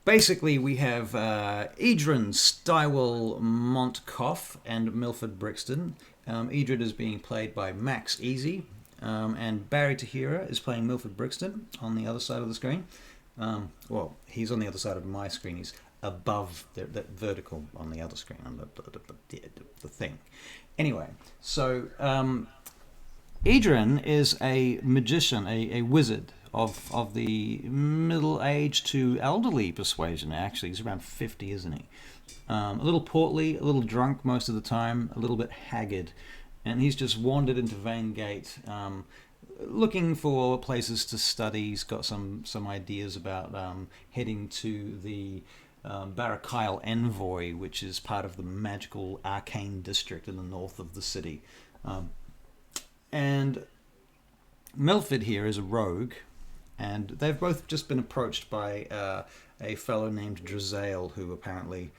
basically, we have Edryn, Stywell, Montcoff, and Milford Brixton. Edryn is being played by Max Easy, and Barry Tahira is playing Milford Brixton on the other side of the screen. Well, he's on the other side of my screen. He's above the vertical on the other screen, on the thing. Anyway, so Edryn is a magician, a wizard of the middle aged to elderly persuasion. Actually, he's around 50, isn't he? A little portly, a little drunk most of the time, a little bit haggard, and he's just wandered into Vaingate, looking for places to study. He's got some ideas about heading to the Barachiel Envoy, which is part of the magical arcane district in the north of the city. And Milford here is a rogue, and they've both just been approached by a fellow named Drazael, who apparently,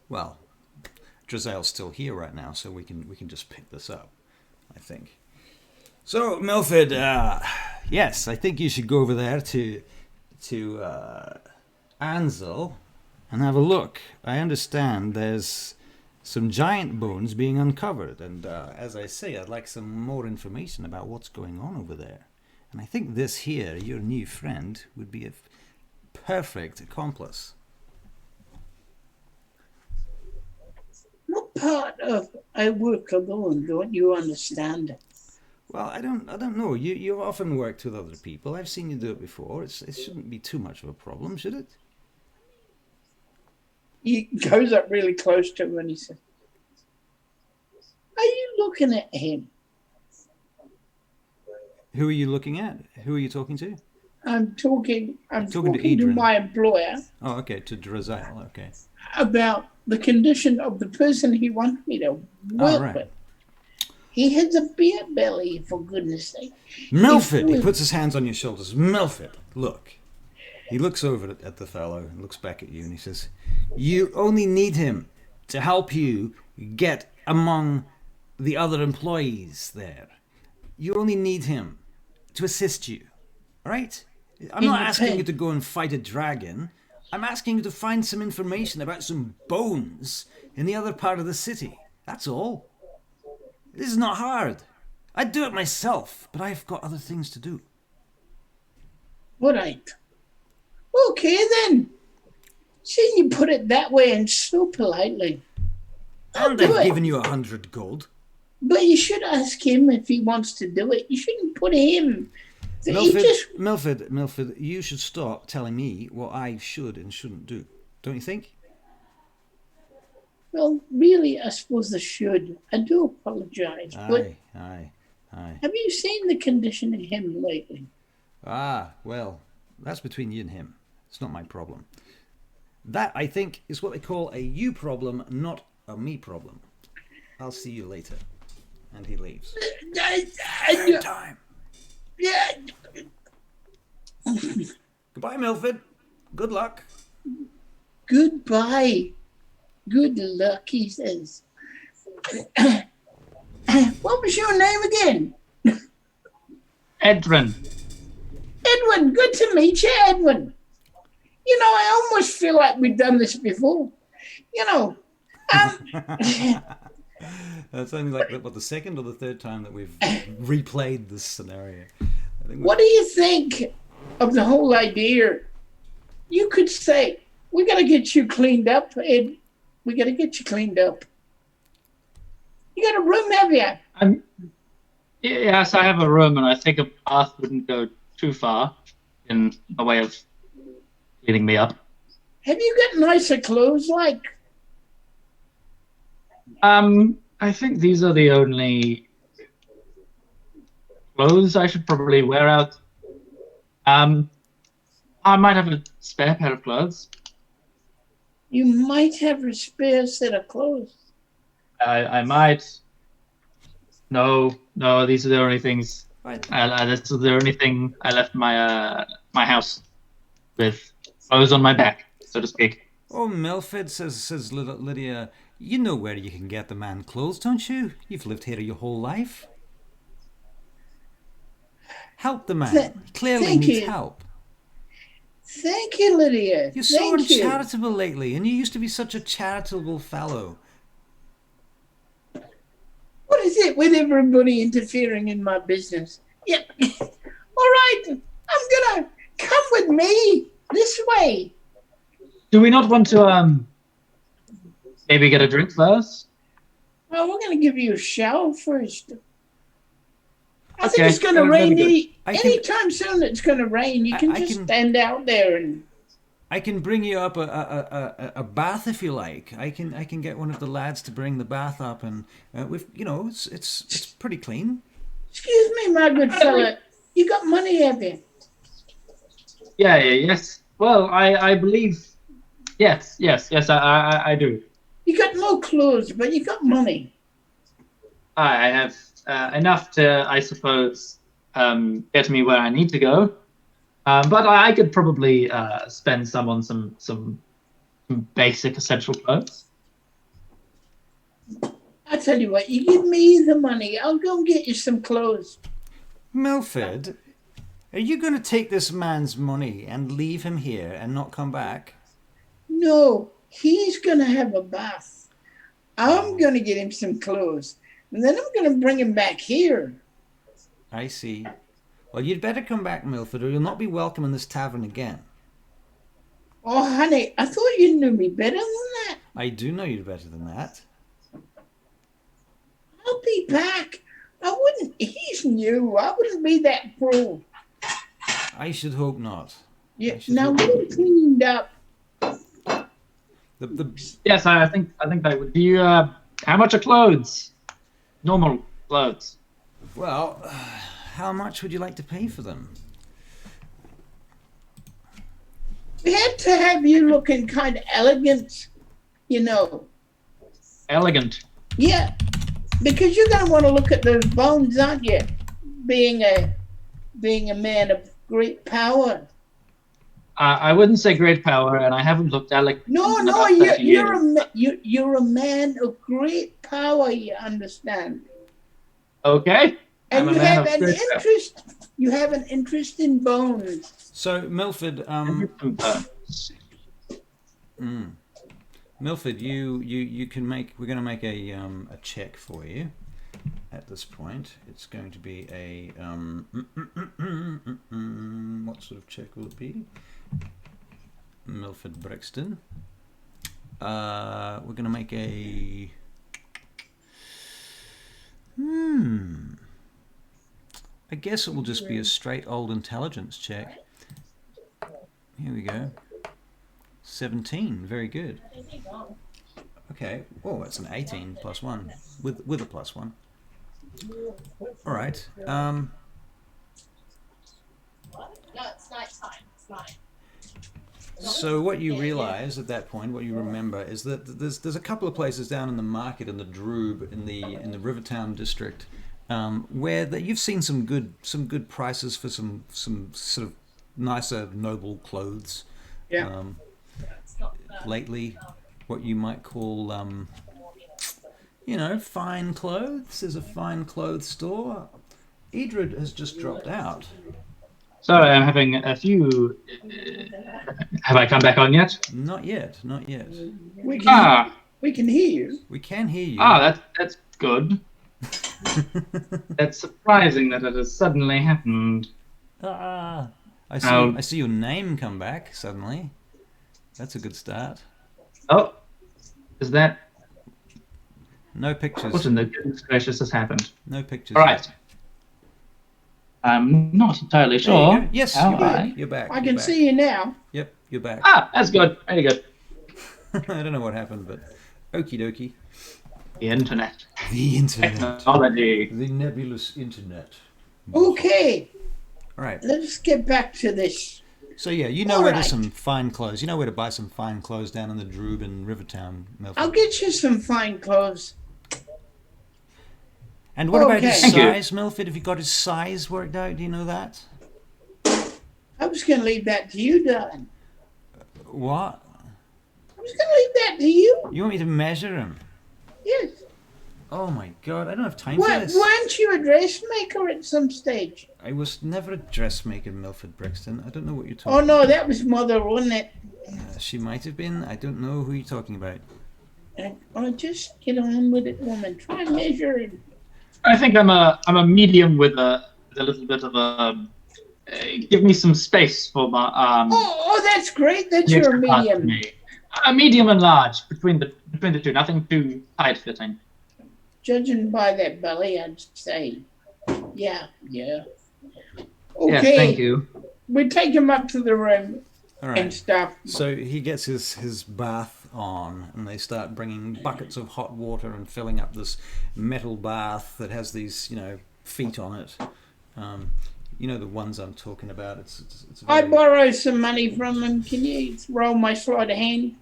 well, Drazael's still here right now, so we can just pick this up, I think. So Milford, yes, I think you should go over there to Ansel and have a look. I understand there's some giant bones being uncovered, and as I say, I'd like some more information about what's going on over there. And I think this here, your new friend, would be a perfect accomplice. What part of I work alone don't you understand? Well, I don't know. You've often worked with other people. I've seen you do it before. It shouldn't be too much of a problem, should it? He goes up really close to him and he says, "Are you looking at him?" Who are you looking at? Who are you talking to? I'm talking to to Edryn. my employer Oh, okay, to Drazael. Okay. about the condition of the person he wants me to work right. with. He has a beer belly, for goodness sake. Milford! He puts his hands on your shoulders. Milford, look. He looks over at the fellow and looks back at you and he says, "You only need him to help you get among the other employees there. You only need him to assist you. Alright? I'm not asking you to go and fight a dragon. I'm asking you to find some information about some bones in the other part of the city. That's all. This is not hard. I'd do it myself, but I've got other things to do." All right. Okay, then. Seeing you put it that way and so politely. And I've given you 100 gold. But you should ask him if he wants to do it. You shouldn't put him. Milford, you should stop telling me what I should and shouldn't do. Don't you think? Well, really, I suppose I should. I do apologize. Aye. Have you seen the condition of him lately? Well, that's between you and him. It's not my problem. That, I think, is what they call a you problem, not a me problem. I'll see you later. And he leaves. Time. Yeah. Goodbye, Milford. Good luck. Goodbye. Good luck, he says. What was your name again? Edryn. Edwin. Good to meet you, Edwin. You know, I almost feel like we've done this before. You know. That's only like the second or the third time that we've replayed this scenario. What do you think of the whole idea? You could say, "We got to get you cleaned up, Ed. We got to get you cleaned up." You got a room, have you? Yes, I have a room, and I think a bath wouldn't go too far in a way of cleaning me up. Have you got nicer clothes, like? I think these are the only clothes I should probably wear out. I might have a spare pair of clothes. You might have a spare set of clothes. I might. No, these are the only things. Right. This is the only thing I left my house with, clothes on my back, so to speak. Oh, Milford, says Lydia, you know where you can get the man clothes, don't you? You've lived here your whole life. Help the man. He clearly needs help. Thank you, Lydia. You're so Thank you. uncharitable lately, and you used to be such a charitable fellow. What is it with everybody interfering in my business? Yep. All right. I'm gonna come with me this way. Do we not want to maybe get a drink first? Well, we're gonna give you a shower first. I think Okay, it's gonna that'd rain be anytime soon. It's gonna rain. You can just stand out there and. I can bring you up a bath if you like. I can get one of the lads to bring the bath up, and it's pretty clean. Excuse me, my good fella. You got money, have you? Yes. Well, I believe. Yes. I do. You got no clothes, but you got money. I have enough to, I suppose, get me where I need to go. But I could probably spend some on some basic essential clothes. I tell you what, you give me the money, I'll go and get you some clothes. Milford, are you going to take this man's money and leave him here and not come back? No, he's gonna have a bath. I'm gonna get him some clothes, and then I'm gonna bring him back here. I see. Well, you'd better come back, Milford, or you'll not be welcome in this tavern again. Oh, honey, I thought you knew me better than that. I do know you better than that. I'll be back. He's new. I wouldn't be that cruel. I should hope not. Yeah, now get him cleaned up. Yes, I think I would. Do you? How much are clothes? Normal clothes. Well, how much would you like to pay for them? We had to have you looking kind of elegant, Elegant. Yeah, because you're going to want to look at those bones, aren't you? Being a man of great power. I wouldn't say great power, and I haven't looked elegant. No, you're a man of great power. You understand? Okay. And you have an interest. You have an interest in bones. So, Milford, Milford, you can make. We're going to make a check for you. At this point, it's going to be a what sort of check will it be? Milford Brixton. We're going to make a. I guess it will just be a straight old intelligence check. Here we go. 17. Very good. Okay. Oh, that's an 18 plus 1 with a plus 1. All right. No, it's nighttime. It's night. So what you realise at that point, what you remember, is that there's a couple of places down in the market in the Droob in the Rivertown district where that you've seen some good prices for some sort of nicer noble clothes. Yeah. Lately, what you might call fine clothes. There's a fine clothes store. Edryn has just dropped out. Sorry, I'm having a few. Have I come back on yet? Not yet. We can hear you. We can hear you. That's good. That's surprising that it has suddenly happened. I see your name come back suddenly. That's a good start. Oh, is that? No pictures. What in the goodness gracious has happened? No pictures. All right. I'm not entirely sure. You yes, you're back. I can see you now. Yep, you're back. That's good. Very good. I don't know what happened, but okie dokie. The internet. The internet. Technology. The nebulous internet. Okay. All right. Let's get back to this. So yeah, you know where there's some fine clothes. You know where to buy some fine clothes down in the Droob in Rivertown, Milford. I'll get you some fine clothes. And what about his Thank size, Milford? Have you got his size worked out? Do you know that? I was going to leave that to you, darling. What? I was going to leave that to you. You want me to measure him? Yes. Oh my god, I don't have time for What, this. weren't you a dressmaker at some stage? I was never a dressmaker, Milford Brixton. I don't know what you're Oh talking no, that was Mother, wasn't it? She might have been. I don't know who you're talking about. Oh, just get on with it, woman. Try measuring. I think I'm a medium with a little bit of a. Give me some space for my Oh, that's great that the you're a extra part for medium. me. A medium and large between the two. Nothing too tight fitting. Judging by that belly, I'd say, yeah. Yes, Okay, thank you. we take him up to the room All and right. stuff. So he gets his bath on, and they start bringing buckets of hot water and filling up this metal bath that has these, feet on it. You know the ones I'm talking about. It's I very... borrow some money from him. Can you roll my sleight of hand?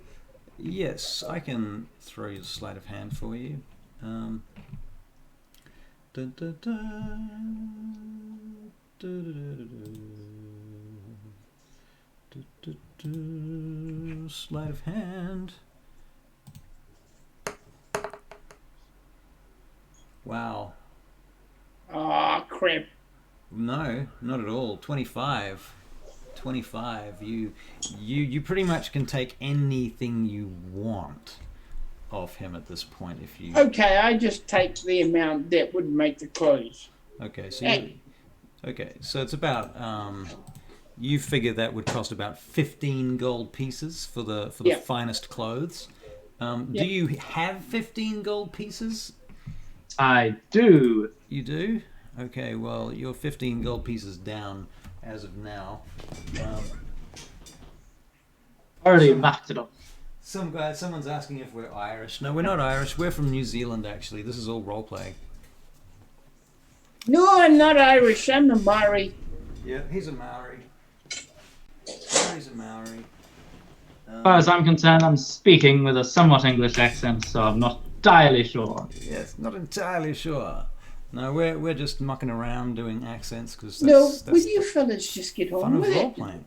Yes, I can throw you a sleight of hand for you. Dun, dun, dun, dun, dun, dun, sleight of hand. Wow. Oh, crap. No, not at all. 25. You pretty much can take anything you want of him at this point if you... Okay, I just take the amount that would make the clothes. Okay, so it's about you figure that would cost about 15 gold pieces for the Yep. finest clothes. Do Yep. you have 15 gold pieces? I do. You do? Okay, well, you're 15 gold pieces down as of now. Already knocked it off. Someone's asking if we're Irish. No, we're not Irish. We're from New Zealand, actually. This is all roleplay. No, I'm not Irish. I'm a Maori. Yeah, he's a Maori. He's a Maori. As far as I'm concerned, I'm speaking with a somewhat English accent, so I'm not entirely sure. Yes, not entirely sure. No, we're just mucking around doing accents because No, that's will you fellas just get fun on of with role it? playing.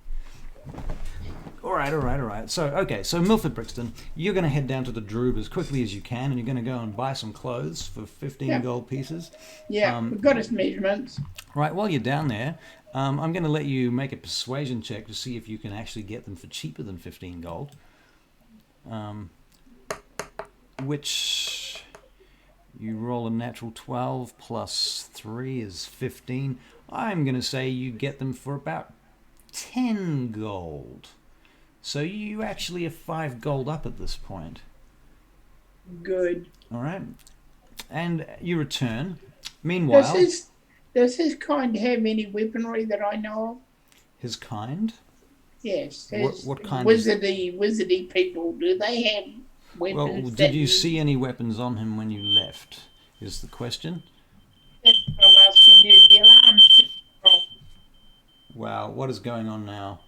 All right. So Milford Brixton, you're going to head down to the Droob as quickly as you can, and you're going to go and buy some clothes for 15 Yeah. gold pieces. Yeah, we've got his measurements. Right, while you're down there, I'm going to let you make a persuasion check to see if you can actually get them for cheaper than 15 gold. Which you roll a natural 12 plus 3 is 15. I'm going to say you get them for about 10 gold. So you actually are 5 gold up at this point. Good. All right. And you return. Meanwhile, Does his kind have any weaponry that I know of? his kind? Yes. What kind is- wizardy people, do they have weapons? Well, that did you see any weapons on him when you left? Is the question. That's what I'm asking you. The alarm's just gone off. Wow, what is going on now?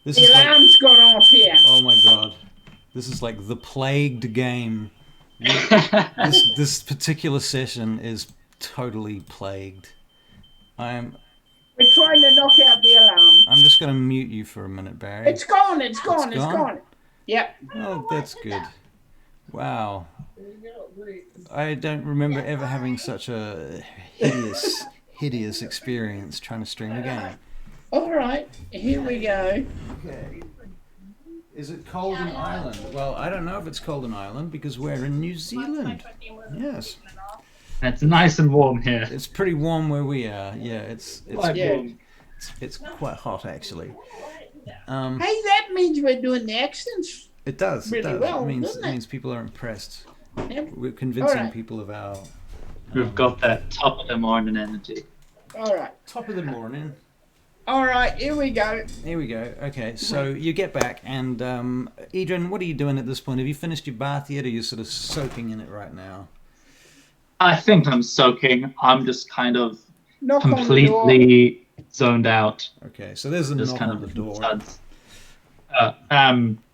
This The is like, alarm's gone off here. oh my god, this is like the plagued game. This particular session is totally plagued. I'm We're trying to knock out the alarm. just going to mute you for a minute, Barry. It's gone. It's gone? gone. Yep. Oh, that's good. Wow. I don't remember ever having such a hideous experience trying to stream a game. All right. Here we go. Okay. Is it cold in Ireland? Well, I don't know if it's cold in Ireland because we're in New Zealand. Yes. It's nice and warm here. It's pretty warm where we are. Yeah, it's Yeah. warm. it's quite hot actually. Hey, that means we're doing the accents. It does. Really it does. well, it means doesn't it? means people are impressed. Yep. We're convincing Alright. people of our We've got that top of the morning energy. All right. top of the morning. All right. Here we go. Here we go. Okay, so you get back, and Edryn, what are you doing at this point? Have you finished your bath yet, or are you sort of soaking in it right now? I think I'm soaking. I'm just kind of Knock on the door. completely zoned out. Okay, so there's a Just knock kind on the of door. suds.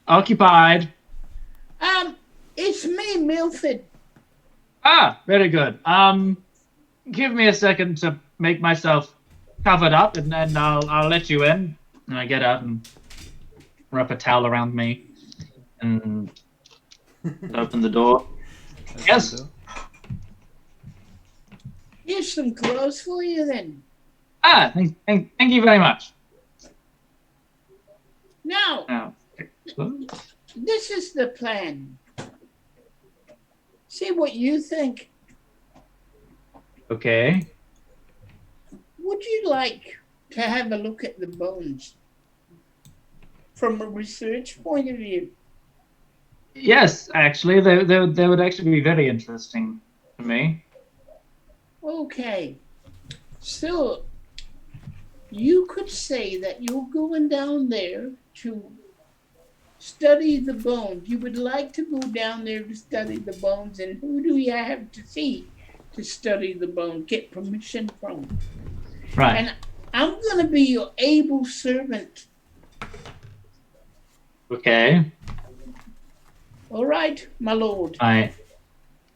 Occupied. It's me, Milford. Ah, very good. Give me a second to make myself covered up, and then I'll let you in. And I get out and wrap a towel around me and open the door. Open Yes. the door. Here's some clothes for you then. Thank you very much. Now, Now, this is the plan. See what you think. okay. Would you like to have a look at the bones from a research point of view? Yes, actually, they would actually be very interesting to me. Okay. So, you could say that you're going down there to study the bones. You would like to go down there to study the bones, and who do you have to see to study the bones? Get permission from. Right. And I'm going to be your able servant. Okay. All right, my lord.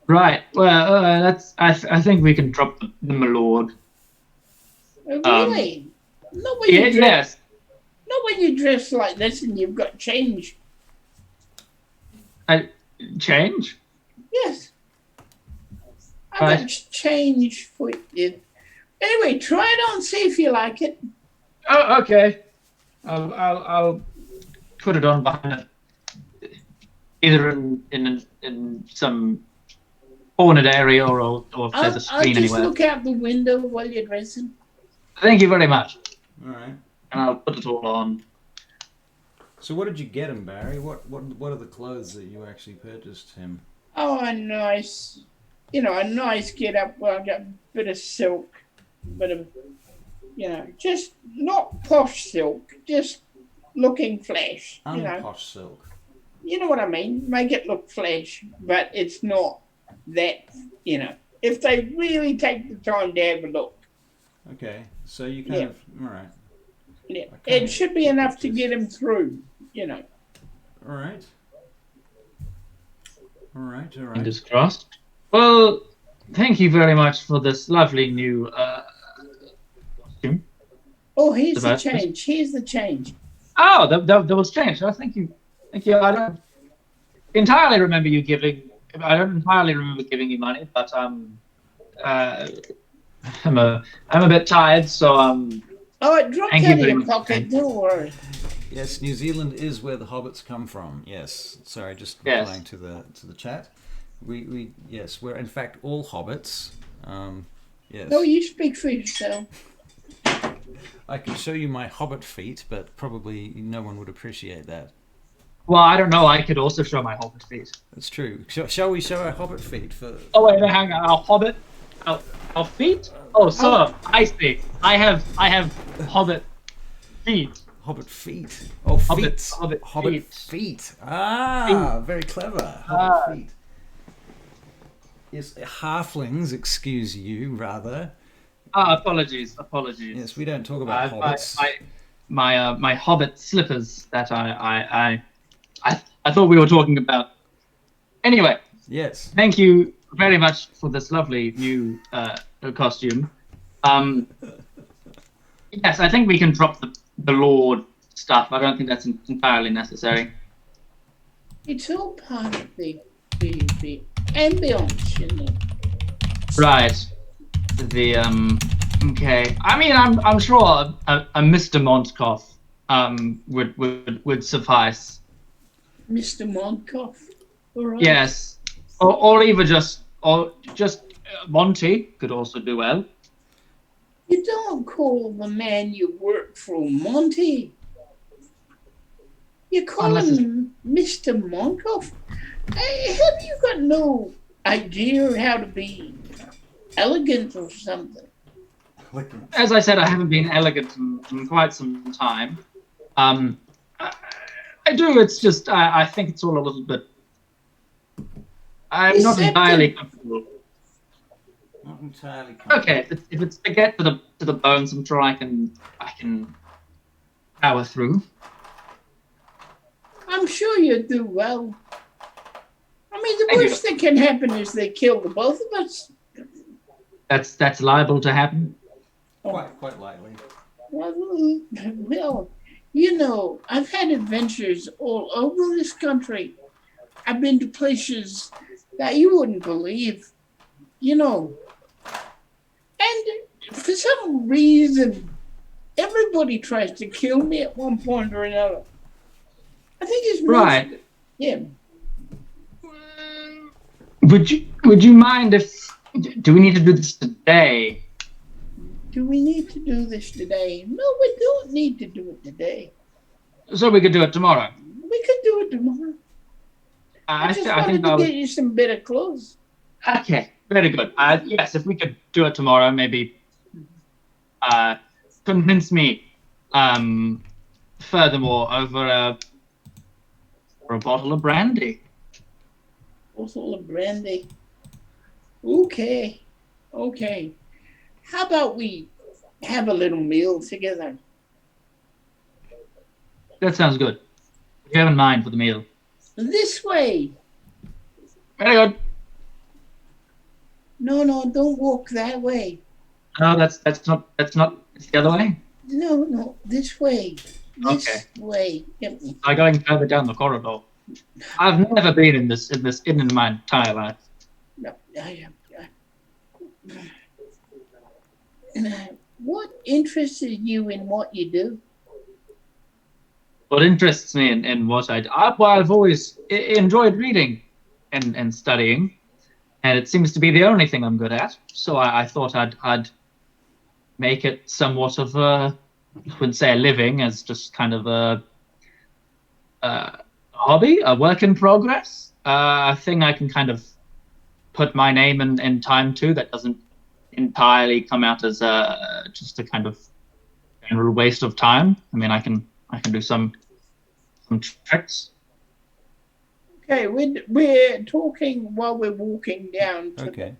Right. Well, that's. I think we can drop the my lord. Really? Not when you dress, Yes. not when you dress like this and you've got change. Change. Yes. I've Right. got change for you. Anyway, try it on, see if you like it. Oh, okay. I'll put it on behind it, either in some cornered area or if there's a I'll screen just anywhere. look out the window while you're dressing. Thank you very much. All right. And I'll put it all on. So what did you get him, Barry? What are the clothes that you actually purchased him? Oh, a nice get up. Well, I got a bit of silk, bit of, just not posh silk, just looking flash. Unposh silk. You know what I mean? Make it look flash, but it's not that, if they really take the time to have a look. Okay, so you kind of all right. Yeah, Okay. it should be enough to get him through, All right. All right. All right. Fingers crossed. Well, thank you very much for this lovely new costume. Oh, here's the About- change. Here's the change. Oh, that was changed. Oh, thank you. Thank you. I don't entirely remember giving you money, but I'm a bit tired, so Oh, it dropped Thank out you of very your much. pocket. Don't worry. Yes, New Zealand is where the hobbits come from. Yes. Sorry, just Yes. replying to the chat. We're in fact all hobbits. Yes. No, you speak for yourself. I can show you my hobbit feet, but probably no one would appreciate that. well, I don't know. I could also show my hobbit feet. That's true. Shall we show our hobbit feet for? Oh wait, hang on. Our feet? Oh, so I see. I have hobbit feet. Hobbit feet. Oh, Hobbit- feet. hobbit feet. Ah, very clever. Hobbit feet. Yes, halflings, excuse you, rather. Apologies. Yes, we don't talk about hobbits. My hobbit slippers that I thought we were talking about. Anyway, Yes. thank you very much for this lovely new costume. Yes, I think we can drop the Lord stuff. I don't think that's entirely necessary. It's all part of the ambience, Right. Okay. I mean, I'm sure a Mr. Montcoff would suffice. Mr. Monkoff. All right. Yes. Or even just Monty could also do well. You don't call the man you work for Monty. You call Unless him Mr. Monkoff. Have you got no idea how to be elegant or something? As I said, I haven't been elegant in quite some time. I do. It's just I think it's all a little bit. I'm not entirely comfortable. Not entirely comfortable. Okay, if it's to get to the bones, I'm sure I can power through. I'm sure you'll do well. I mean, the Thank you. worst that can happen is they kill the both of us. That's liable to happen. Quite likely. Well, I've had adventures all over this country. I've been to places that you wouldn't believe. And for some reason, everybody tries to kill me at one point or another. I think it's Right. Yeah. Would you mind if... Do we need to do this today? Do we need to do this today? No, we don't need to do it today. So we could do it tomorrow. We could do it tomorrow. I just wanted to get you some better clothes. Okay, very good. Yes, if we could do it tomorrow, maybe convince me furthermore over a bottle of brandy. Bottle of brandy. Okay. How about we have a little meal together? That sounds good. What do you have in mind for the meal? This way. Very good. No, don't walk that way. No, that's not. It's the other way. No, this way. This way. Yep. I'm going further down the corridor. I've never been in this inn in my entire life. No, what interests you in what you do? What interests me in what I do? Well, I've always enjoyed reading and studying, and it seems to be the only thing I'm good at. So I thought I'd make it somewhat of a, I wouldn't say a living, as just kind of a hobby, a work in progress, a thing I can kind of put my name and time to that doesn't entirely come out as just a kind of general waste of time. I mean, I can do some tricks. Okay, we're talking while we're walking down. Okay.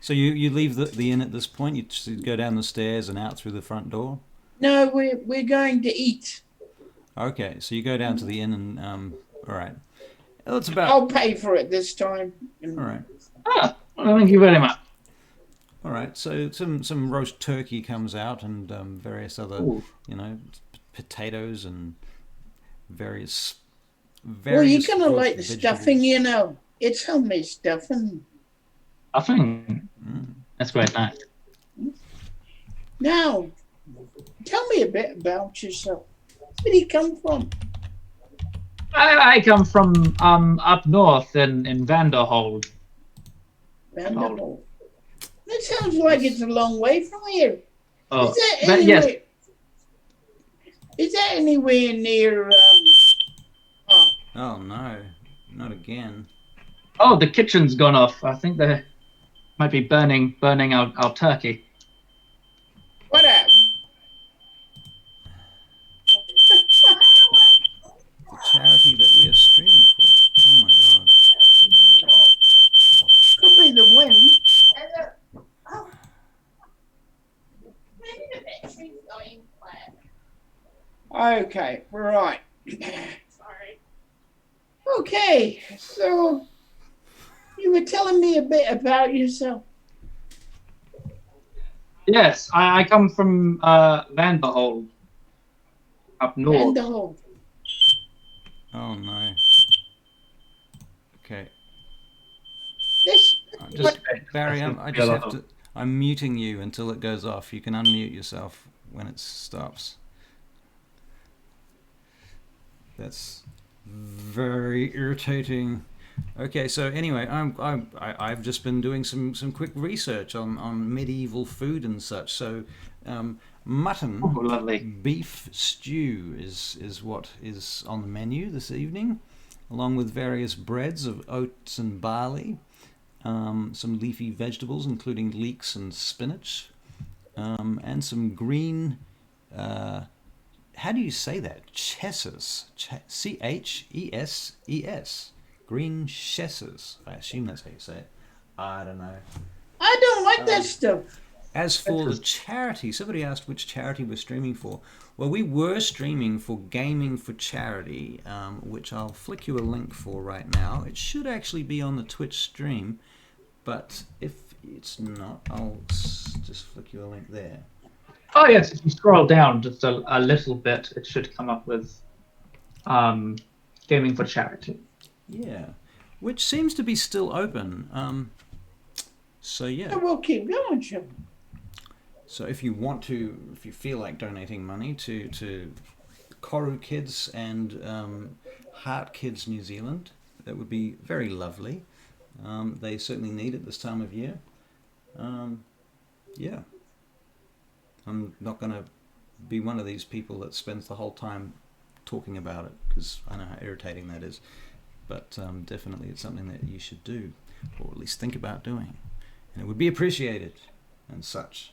So you leave the inn at this point. You just go down the stairs and out through the front door. No, we're going to eat. Okay, so you go down to the inn and all right. It's about. I'll pay for it this time. All right. Well, thank you very much. All right. So some roast turkey comes out and various other potatoes and various. Well, you're gonna like the stuffing, It's homemade stuffing. Stuffing. That's quite nice. Now, tell me a bit about yourself. Where do you come from? I come from up north in Vanderhold. Vanderhold. That sounds like it's a long way from here. Oh, Is that anywhere near? Oh no, not again. Oh, the kitchen's gone off. I think they might be burning our turkey. What up? The charity that we are streaming for. Oh my god. Could be the wind. Okay, right. Sorry. Okay, so you were telling me a bit about yourself. Yes, I come from Vanderhold, up north. Vanderhold. Oh no. Okay. This. Barry, I'm muting you until it goes off. You can unmute yourself when it stops. That's very irritating. Okay, so anyway, I've just been doing some quick research on medieval food and such. So, mutton, beef stew is what is on the menu this evening, along with various breads of oats and barley, some leafy vegetables including leeks and spinach, and some green. How do you say that? Chesses. Chesses. Green chesses. I assume that's how you say it. I don't know. I don't like that stuff. As for the charity, somebody asked which charity we're streaming for. Well, we were streaming for Gaming for Charity, which I'll flick you a link for right now. It should actually be on the Twitch stream, but if it's not, I'll just flick you a link there. Oh yes, if you scroll down just a little bit, it should come up with Gaming for Charity. Yeah, which seems to be still open. So yeah. We'll keep going, Jim. So if you want to, if you feel like donating money to Koru Kids and Heart Kids New Zealand, that would be very lovely. They certainly need it this time of year. Yeah. I'm not going to be one of these people that spends the whole time talking about it, because I know how irritating that is. But definitely it's something that you should do, or at least think about doing. And it would be appreciated and such.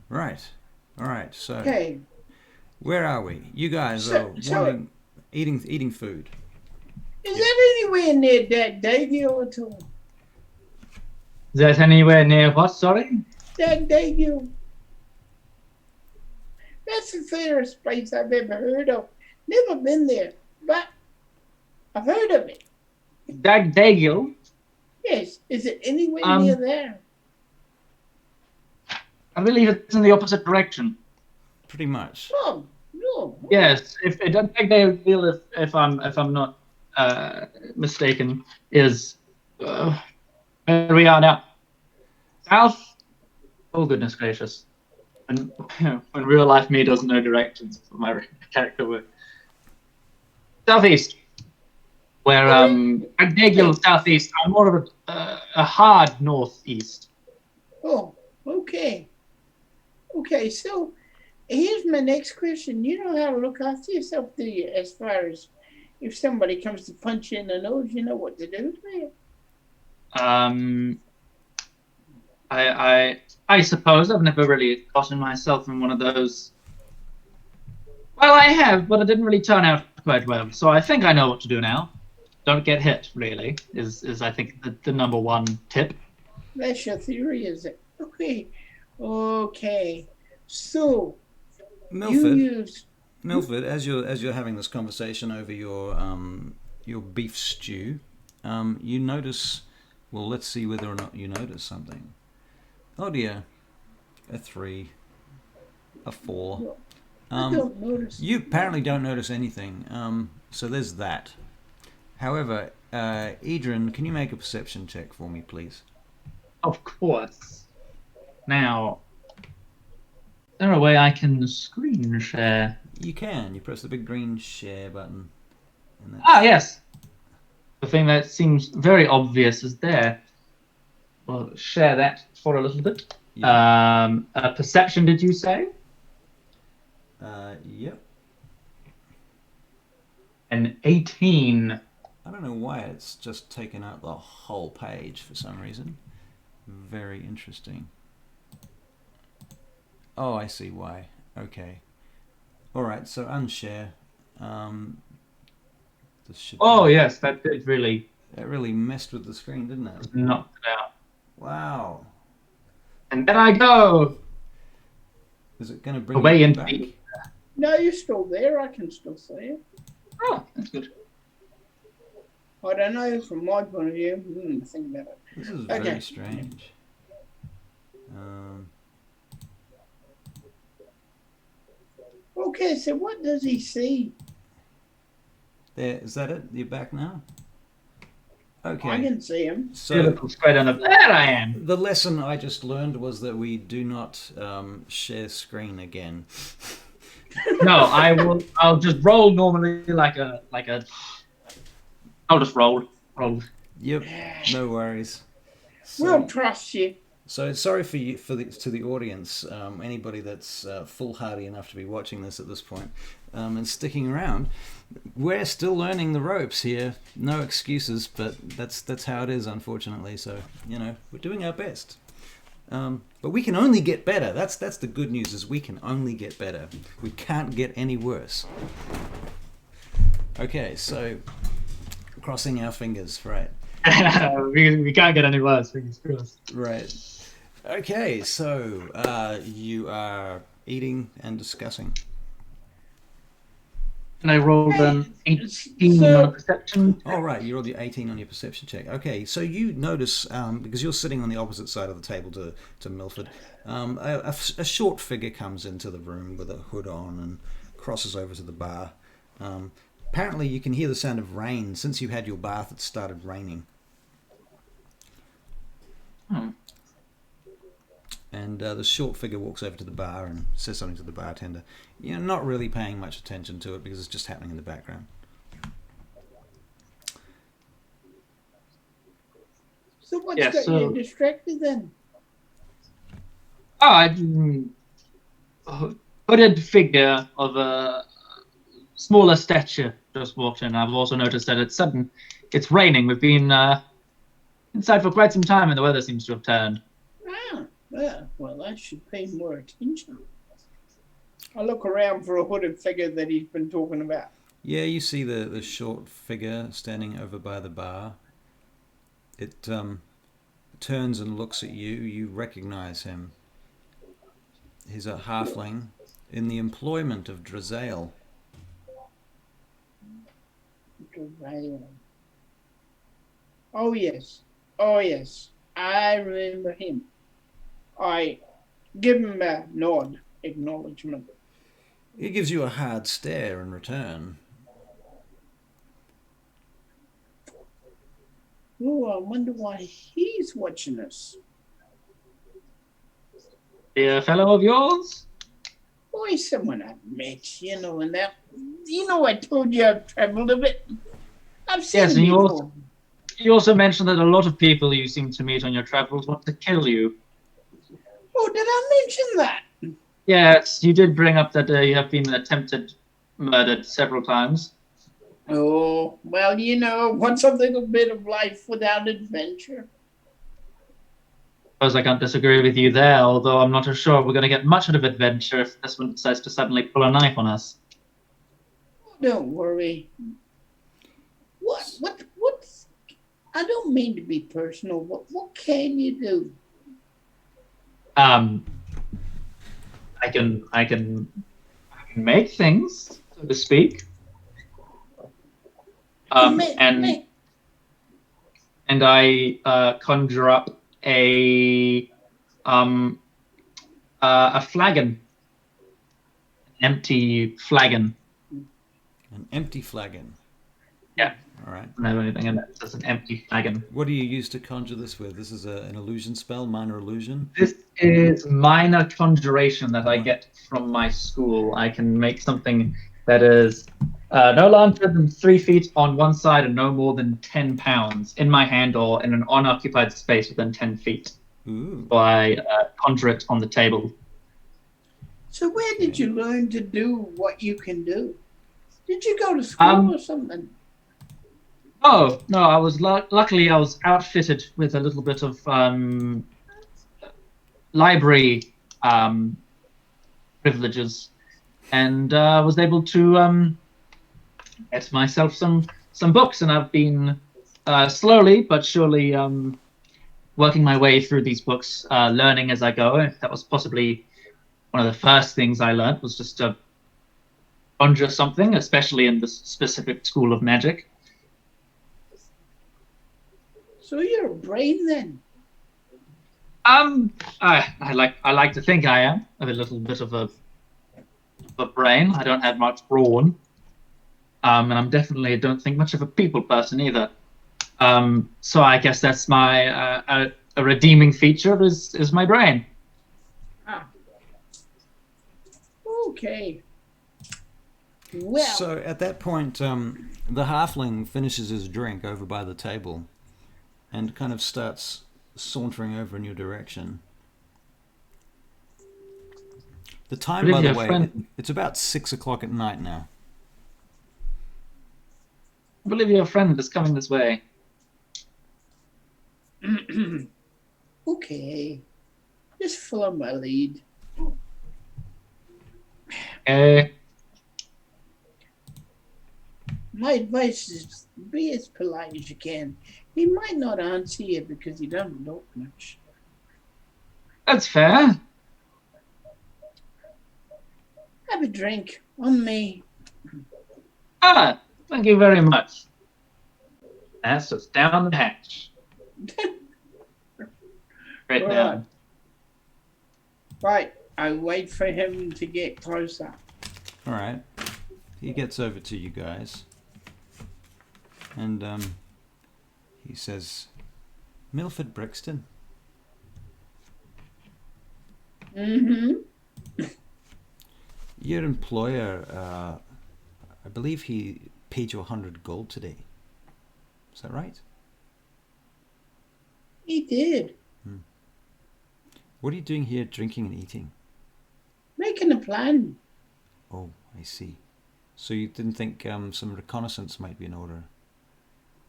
Right. All right. So Okay. where are we? You guys are eating food. Is that anywhere near that Daygil at all? Is that anywhere near what? Sorry. That Daygil. That's the fairest place I've ever heard of. Never been there, but I've heard of it. Daygil. Yes. Is it anywhere near there? I believe it's in the opposite direction. Pretty much. Oh, no. Yes, if Daygil, if I'm not mistaken, is where we are now. South. Oh goodness gracious! When real life me doesn't know directions for my character work. Southeast, where Daygil southeast. I'm more of a hard northeast. Oh, okay. Okay, so here's my next question. You know how to look after yourself, do you? As far as if somebody comes to punch you in the nose, you know what to do to it. I suppose I've never really gotten myself in one of those. Well, I have, but it didn't really turn out quite well. So I think I know what to do now. Don't get hit, really, is I think the number one tip. That's your theory, is it? Okay. Okay. So Milford, as you're having this conversation over your beef stew, you notice. Well, let's see whether or not you notice something. Oh dear, a 3, a 4. I don't notice. You apparently don't notice anything. So there's that. However, Edryn, can you make a perception check for me, please? Of course. Now, is there a way I can screen share? You can. You press the big green share button. Yes. The thing that seems very obvious is there. We'll share that for a little bit. Yeah. A perception, did you say? Yep. An 18. I don't know why it's just taken out the whole page for some reason. Very interesting. Oh, I see why. Okay. All right. So unshare. This should Yes, that did really. That really messed with the screen, didn't it? Knocked it out. Wow. And then I go. Is it going to bring Away you into back? the. No, you're still there. I can still see it. Oh, that's good. I don't know from my point of view. Think about it. This is Okay. very strange. Okay, so what does he see? There, is that it? You're back now? Okay. I can see him. So Straight on there I am. the lesson I just learned was that we do not share screen again. No, I will. I'll just roll normally like a. I'll just roll. Yep. No worries. We'll trust you. So sorry for you, to the audience, anybody that's foolhardy enough to be watching this at this point, and sticking around. We're still learning the ropes here. No excuses, but that's how it is, unfortunately. So we're doing our best. But we can only get better. That's the good news, is we can only get better. We can't get any worse. Okay, so crossing our fingers, right? we can't get any worse. Fingers crossed. Right. Okay, so you are eating and discussing. And I rolled an 18 on a perception. Oh, right, you rolled your 18 on your perception check. Okay, so you notice, because you're sitting on the opposite side of the table to Milford, a short figure comes into the room with a hood on and crosses over to the bar. Apparently you can hear the sound of rain. Since you had your bath, it started raining. And the short figure walks over to the bar and says something to the bartender. You're not really paying much attention to it because it's just happening in the background. So what's got you distracted then? A hooded figure of a smaller stature just walked in. I've also noticed that it's raining. We've been inside for quite some time and the weather seems to have turned. Ah, yeah. Well, I should pay more attention. I'll look around for a hooded figure that he's been talking about. Yeah, you see the short figure standing over by the bar. It turns and looks at you. You recognize him. He's a halfling in the employment of Drazael. Oh, yes. Oh, yes. I remember him. I give him a nod, acknowledgement. He gives you a hard stare in return. Oh, I wonder why he's watching us. A fellow of yours? Oh, he's someone I've met, and that. I told you I've traveled a bit. I've seen Yes, him and before. you also mentioned that a lot of people you seem to meet on your travels want to kill you. Oh, did I mention that? Yes, you did bring up that you have been murdered several times. Oh, well, what's a little bit of life without adventure? I suppose I can't disagree with you there, although I'm not sure we're going to get much out of adventure if this one decides to suddenly pull a knife on us. Don't worry. What, I don't mean to be personal. What can you do? I can make things, so to speak. And I conjure up a flagon, an empty flagon. An empty flagon. Yeah. All right. I don't have anything in it. It's just an empty flagon. What do you use to conjure this with? This is an illusion spell, minor illusion? This is minor conjuration that I get from my school. I can make something that is no larger than 3 feet on one side and no more than 10 pounds in my hand or in an unoccupied space within 10 feet. Ooh. So I conjure it on the table. So where did you learn to do what you can do? Did you go to school or something? Oh, no, I was luckily I was outfitted with a little bit of library privileges and was able to get myself some books, and I've been slowly but surely working my way through these books, learning as I go. That was possibly one of the first things I learned, was just to conjure something, especially in this specific school of magic. So you're a brain then? I like to think I am. I have a little bit of a brain. I don't have much brawn. And I'm definitely don't think much of a people person either. So I guess that's my a redeeming feature is my brain. Ah. Okay. Well. So at that point, the halfling finishes his drink over by the table and kind of starts sauntering over in your direction. The time, by the way, it's about 6 o'clock at night now. I believe your friend is coming this way. Okay. Just follow my lead. My advice is be as polite as you can. He might not answer you because he doesn't talk much. That's fair. Have a drink on me. Thank you very much. That's just down the hatch. Right now. Right. I wait for him to get closer. All right. He gets over to you guys. And he says, Milford Brixton. Mm-hmm. Your employer, I believe he paid you 100 gold today. Is that right? He did. What are you doing here, drinking and eating? Making a plan. Oh, I see. So you didn't think some reconnaissance might be in order?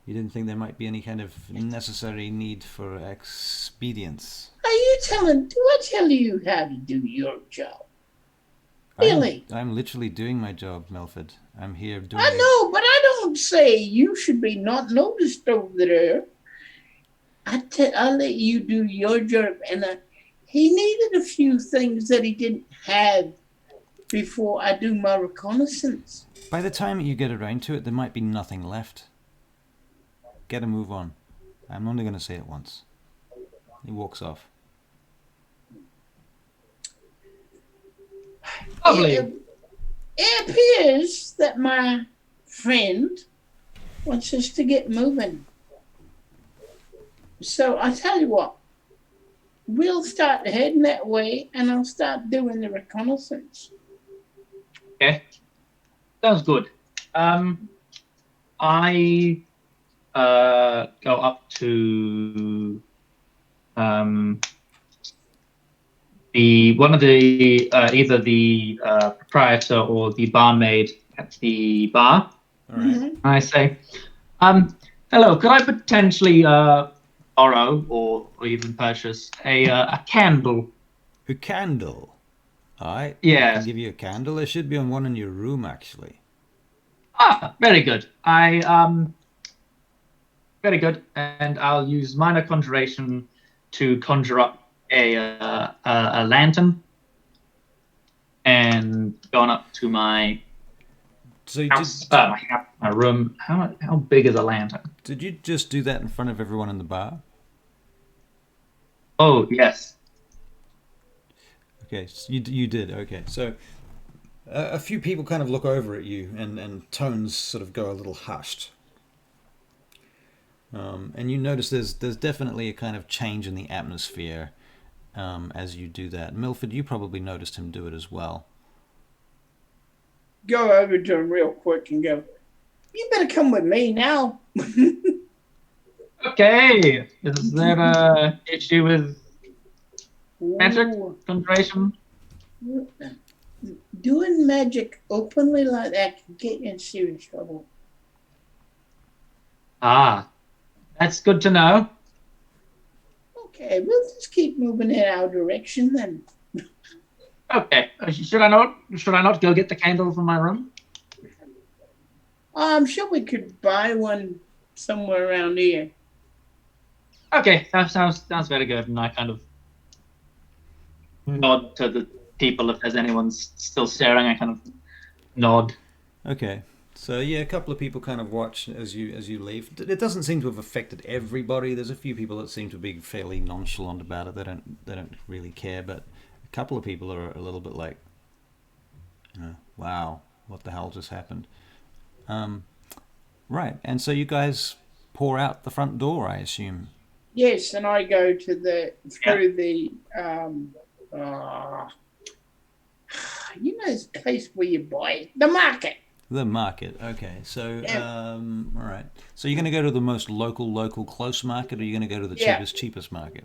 You didn't think there might be any kind of necessary need for expedience? Are you telling? Do I tell you how to do your job? Really? I'm literally doing my job, Milford. I'm here doing I know, but I don't say you should be not noticed over there. I'll let you do your job. And he needed a few things that he didn't have before I do my reconnaissance. By the time you get around to it, there might be nothing left. Get a move on. I'm only going to say it once. He walks off. Lovely. It appears that my friend wants us to get moving. So I tell you what, we'll start heading that way, and I'll start doing the reconnaissance. Okay. Sounds good. I go up to the one of the either the proprietor or the barmaid at the bar. All right. Mm-hmm. I say, hello, could I potentially borrow or even purchase a candle? A candle. All right. Yeah. I can give you a candle. There should be one in your room, actually. Ah, very good. Very good, and I'll use minor conjuration to conjure up a lantern, and going up to my So house, my room. How big is a lantern? did you just do that in front of everyone in the bar? Oh yes. Okay, so you did. Okay, so a few people kind of look over at you, and tones sort of go a little hushed. And you notice there's definitely a kind of change in the atmosphere as you do that. Milford, you probably noticed him do it as well. Go over to him real quick and go, you better come with me now. Okay. Is there a issue with magic Ooh. conjuration? Doing magic openly like that can get you in serious trouble. Ah, that's good to know. Okay, we'll just keep moving in our direction then. Okay. Should I not go get the candle from my room? I'm sure we could buy one somewhere around here. Okay, that sounds very good. And I kind of nod to the people if there's anyone still staring. I kind of nod. Okay, so yeah, a couple of people kind of watch as you leave. It doesn't seem to have affected everybody. There's a few people that seem to be fairly nonchalant about it. They don't really care, but a couple of people are a little bit like, wow, what the hell just happened? Right, and so you guys pour out the front door, I assume. Yes, and I go to the this place where you buy the market. The market. Okay, so Yeah. all right. So you're going to go to the most local close market, or you're going to go to the Yeah. cheapest market?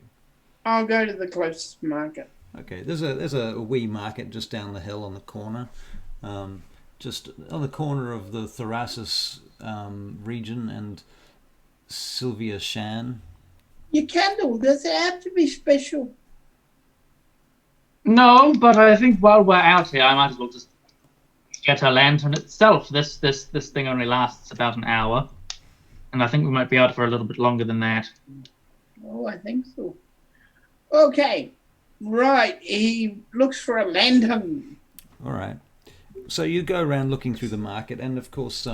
I'll go to the closest market. Okay, there's a wee market just down the hill on the corner, just on the corner of the Thrasis region and Sylvia Shan. Your candle, does it have to be special? No, but I think while we're out here, I might as well just get a lantern itself. This thing only lasts about an hour, and I think we might be out for a little bit longer than that. Oh, I think so. Okay, right. He looks for a lantern. All right. So you go around looking through the market, and of course,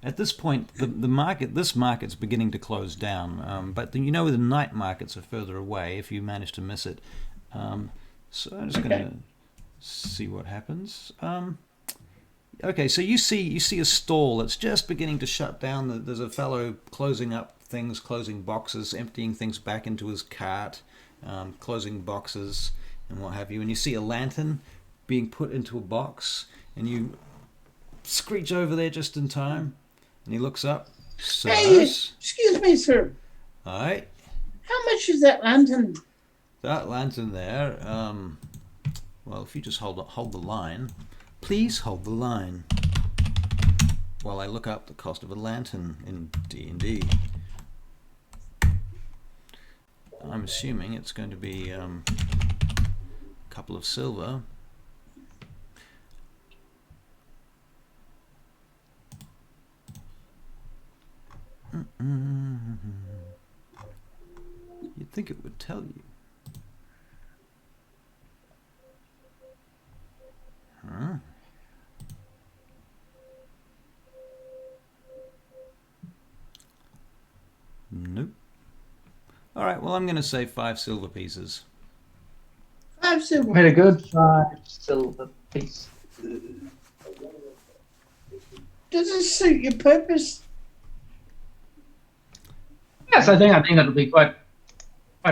at this point, this market's beginning to close down. But the night markets are further away if you manage to miss it. So I'm just going to see what happens. Okay, so you see a stall that's just beginning to shut down. There's a fellow closing up things, closing boxes, emptying things back into his cart, closing boxes. and what have you, and you see a lantern being put into a box, and you screech over there just in time, and he looks up. Hey, Sirs. excuse me, sir. Alright. How much is that lantern? That lantern there, well, if you just hold the line. Please hold the line while I look up the cost of a lantern in D&D. I'm assuming it's going to be a couple of silver. You'd think it would tell you. Huh? Nope. Alright, well, I'm going to say 5 silver pieces. 5 silver. Very good. 5 silver piece. Does it suit your purpose? Yes, I think that'll be quite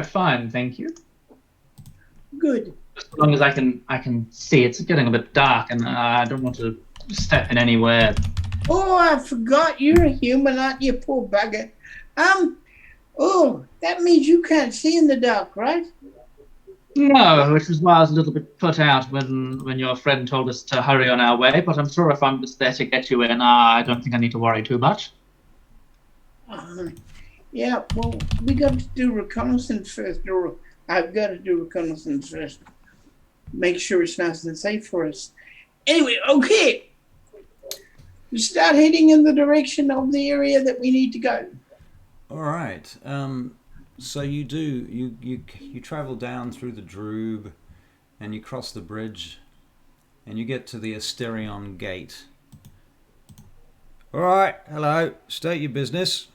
fine. Thank you. Good. Just as long as I can see. It's getting a bit dark, and I don't want to step in anywhere. Oh, I forgot you're a human, aren't you, poor bugger? Oh, that means you can't see in the dark, right? No, which is why I was a little bit put out when your friend told us to hurry on our way. But I'm sure if I'm just there to get you in, I don't think I need to worry too much. Yeah, well, we got to do reconnaissance first, or I've got to do reconnaissance first. Make sure it's nice and safe for us. Anyway, okay. We start heading in the direction of the area that we need to go. All right. So you do you travel down through the Droob, and you cross the bridge, and you get to the Ostorian gate. All right. Hello. State your business.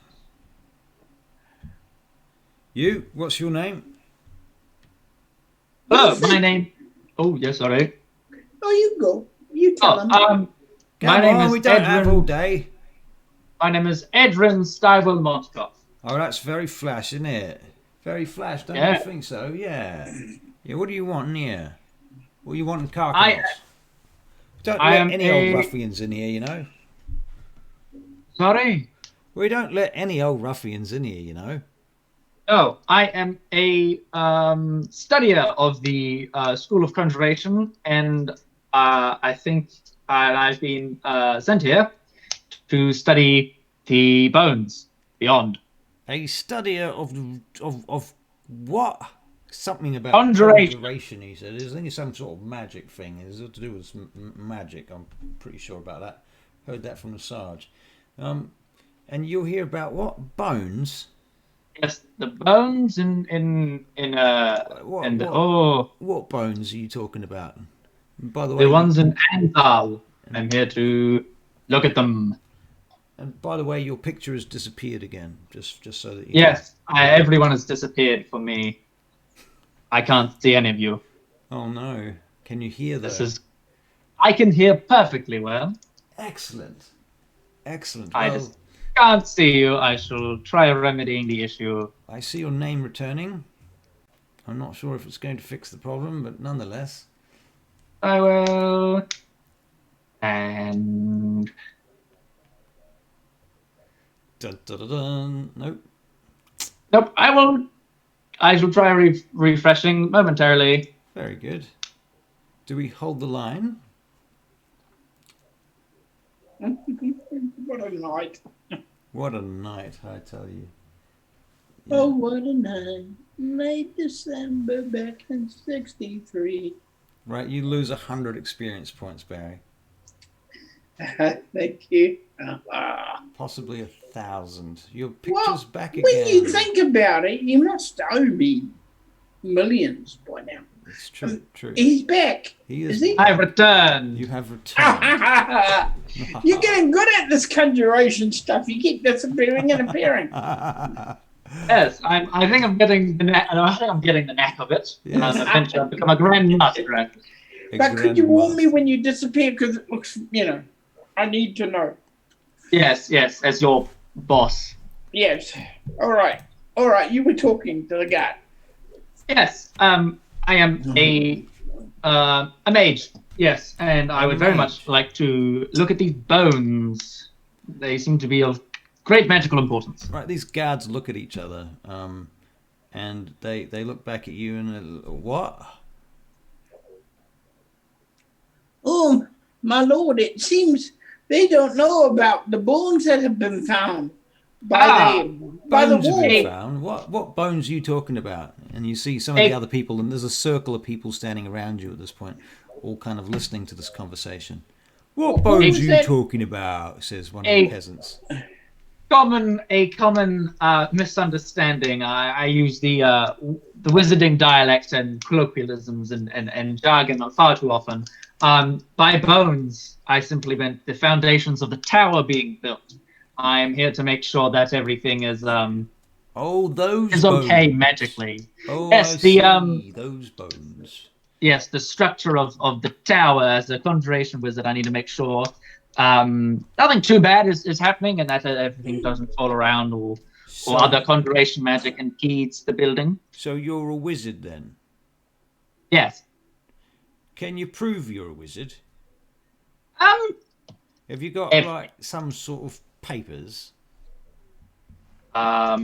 You. What's your name? Oh, my name. Oh, yes, sorry. Oh, you go. You tell them. Come My name on, is we don't have all Edryn. day. My name is Edryn Stivel Motkov. Oh, that's very flash, isn't it? Very flash, don't Yeah. you think so? Yeah. Yeah, what do you want in here? What do you want in Chronicles? Don't I let am any a- old ruffians in here, you know? Sorry? We don't let any old ruffians in here, you know? Oh, I am a studier of the School of Conjuration, and I think I've been sent here to study the bones beyond. A studier of what? Something about Conjuration. conjuration, he said. I think it's some sort of magic thing. It's to do with some magic. I'm pretty sure about that. Heard that from the Sarge. And you'll hear about what? Bones? Yes, the bones in What bones are you talking about? And by the way, the ones in Anthal. I'm here to look at them. And by the way, your picture has disappeared again. Just so that you Yes, everyone has disappeared for me. I can't see any of you. Oh no! Can you hear that? I can hear perfectly well. Excellent. I Well, just can't see you. I shall try remedying the issue. I see your name returning. I'm not sure if it's going to fix the problem, but nonetheless. I will. And Dun, dun, dun, dun. Nope. nope, I will. I shall try refreshing momentarily. Very good. Do we hold the line? What a night. What a night, I tell you. Oh, what a night. Late December back in 63. Right, you lose 100 experience points, Barry. Thank you. Possibly 1,000. Your picture's back again. When you think about it, you must owe me millions by now. It's true. He's back. He Is is. he? I returned. You have returned. You're getting good at this conjuration stuff. You keep disappearing and appearing. Yes, I think I'm getting the knack. I think I'm getting the knack of it. Yes. Eventually, I'll become a grand master at it. But could you warn me when you disappear? Because it looks, I need to know. Yes, as your boss. Yes. All right. You were talking to the guy. Yes. I am a mage, yes, and I would very much like to look at these bones. They seem to be of great magical importance. Right, these guards look at each other, and they look back at you and what? Oh, my lord, it seems they don't know about the bones that have been found by the Bones have been wolf. found. What bones are you talking about? And you see some of the other people, and there's a circle of people standing around you at this point, all kind of listening to this conversation. What bones are you talking about? Says one of the peasants. A common misunderstanding. I use the wizarding dialect and colloquialisms and jargon far too often. By bones, I simply meant the foundations of the tower being built. I am here to make sure that everything is those is okay bones. Magically. Oh, yes, I see. Those bones. Yes, the structure of the tower. As a conjuration wizard, I need to make sure nothing too bad is happening, and that everything doesn't fall around or other conjuration magic impedes the building. So you're a wizard then? Yes. Can you prove you're a wizard? Have you got like some sort of papers? I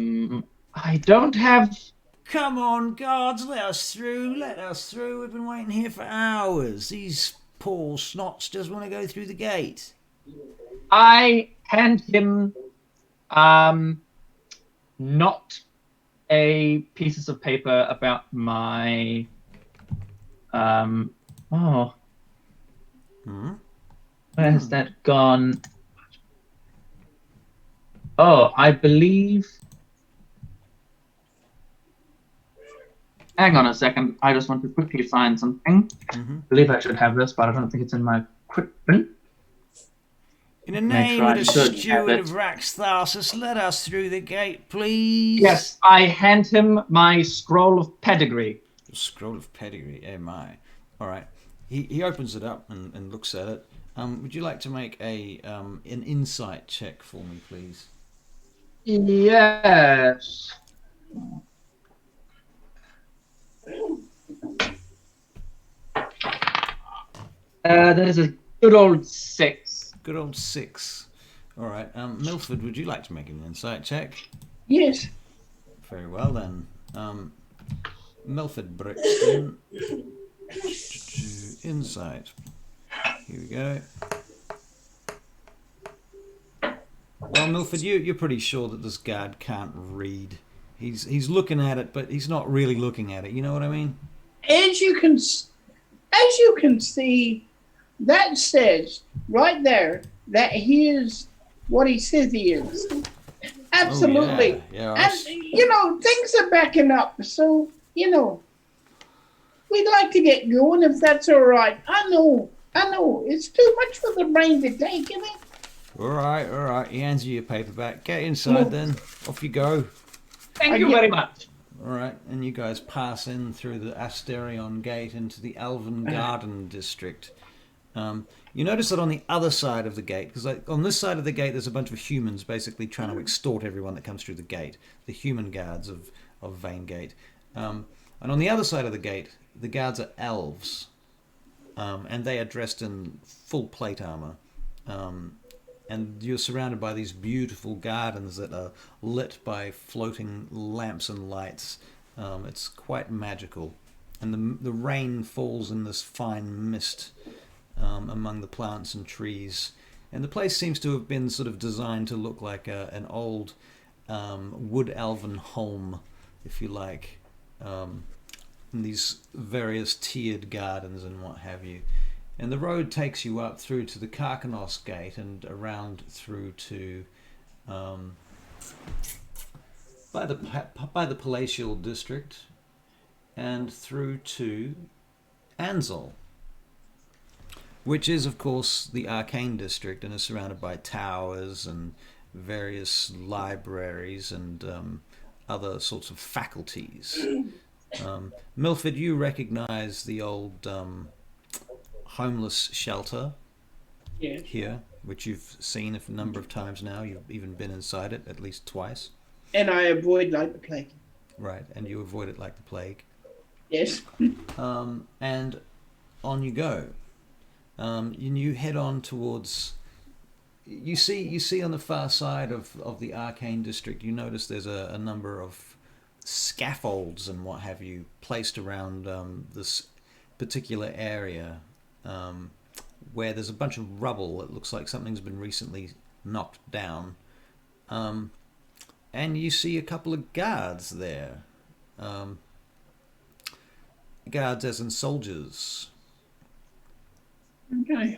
don't have. Come on, guards, let us through. Let us through. We've been waiting here for hours. These poor snots just want to go through the gate. I hand him not a pieces of paper about my where has that gone? Oh, I believe. Hang on a second. I just want to quickly find something. I believe I should have this, but I don't think it's in my equipment. In the name of the steward of Raxtharsus, let us through the gate, please. Yes, I hand him my scroll of pedigree. Scroll of pedigree, oh my. All right. He opens it up and looks at it. Would you like to make an insight check for me, please? Yes. There's a good old 6. Good old 6. All right. Milford, would you like to make an insight check? Yes. Very well then. Milford Brixton. Insight. Here we go. Well, Milford, you're pretty sure that this guard can't read. He's looking at it, but he's not really looking at it. You know what I mean? As you can see, that says right there that he is what he says he is. Absolutely. Oh, yeah. And things are backing up. So we'd like to get going if that's all right. I know. It's too much for the brain to take, isn't it? All right. He hands you your paperback. Get inside then. Off you go. Thank you very much. All right, and you guys pass in through the Ostorian gate into the Elven Garden district. You notice that on the other side of the gate, because on this side of the gate there's a bunch of humans basically trying to extort everyone that comes through the gate, the human guards of Vaingate. And on the other side of the gate, the guards are elves, and they are dressed in full plate armor. And you're surrounded by these beautiful gardens that are lit by floating lamps and lights. It's quite magical. And the rain falls in this fine mist among the plants and trees. And the place seems to have been sort of designed to look like an old wood elven home, if you like. In these various tiered gardens and what have you. And the road takes you up through to the Carcanos Gate and around through to by the Palatial District and through to Ansel, which is of course the Arcane District and is surrounded by towers and various libraries and other sorts of faculties. Milford, you recognize the old homeless shelter here, which you've seen a number of times now. You've even been inside it at least twice. And I avoid like the plague. Right, and you avoid it like the plague. Yes. And on you go. You head on towards. You see on the far side of the arcane district. You notice there's a number of scaffolds and what have you placed around this particular area, where there's a bunch of rubble. It looks like something's been recently knocked down. And you see a couple of guards there. Guards as in soldiers. Okay.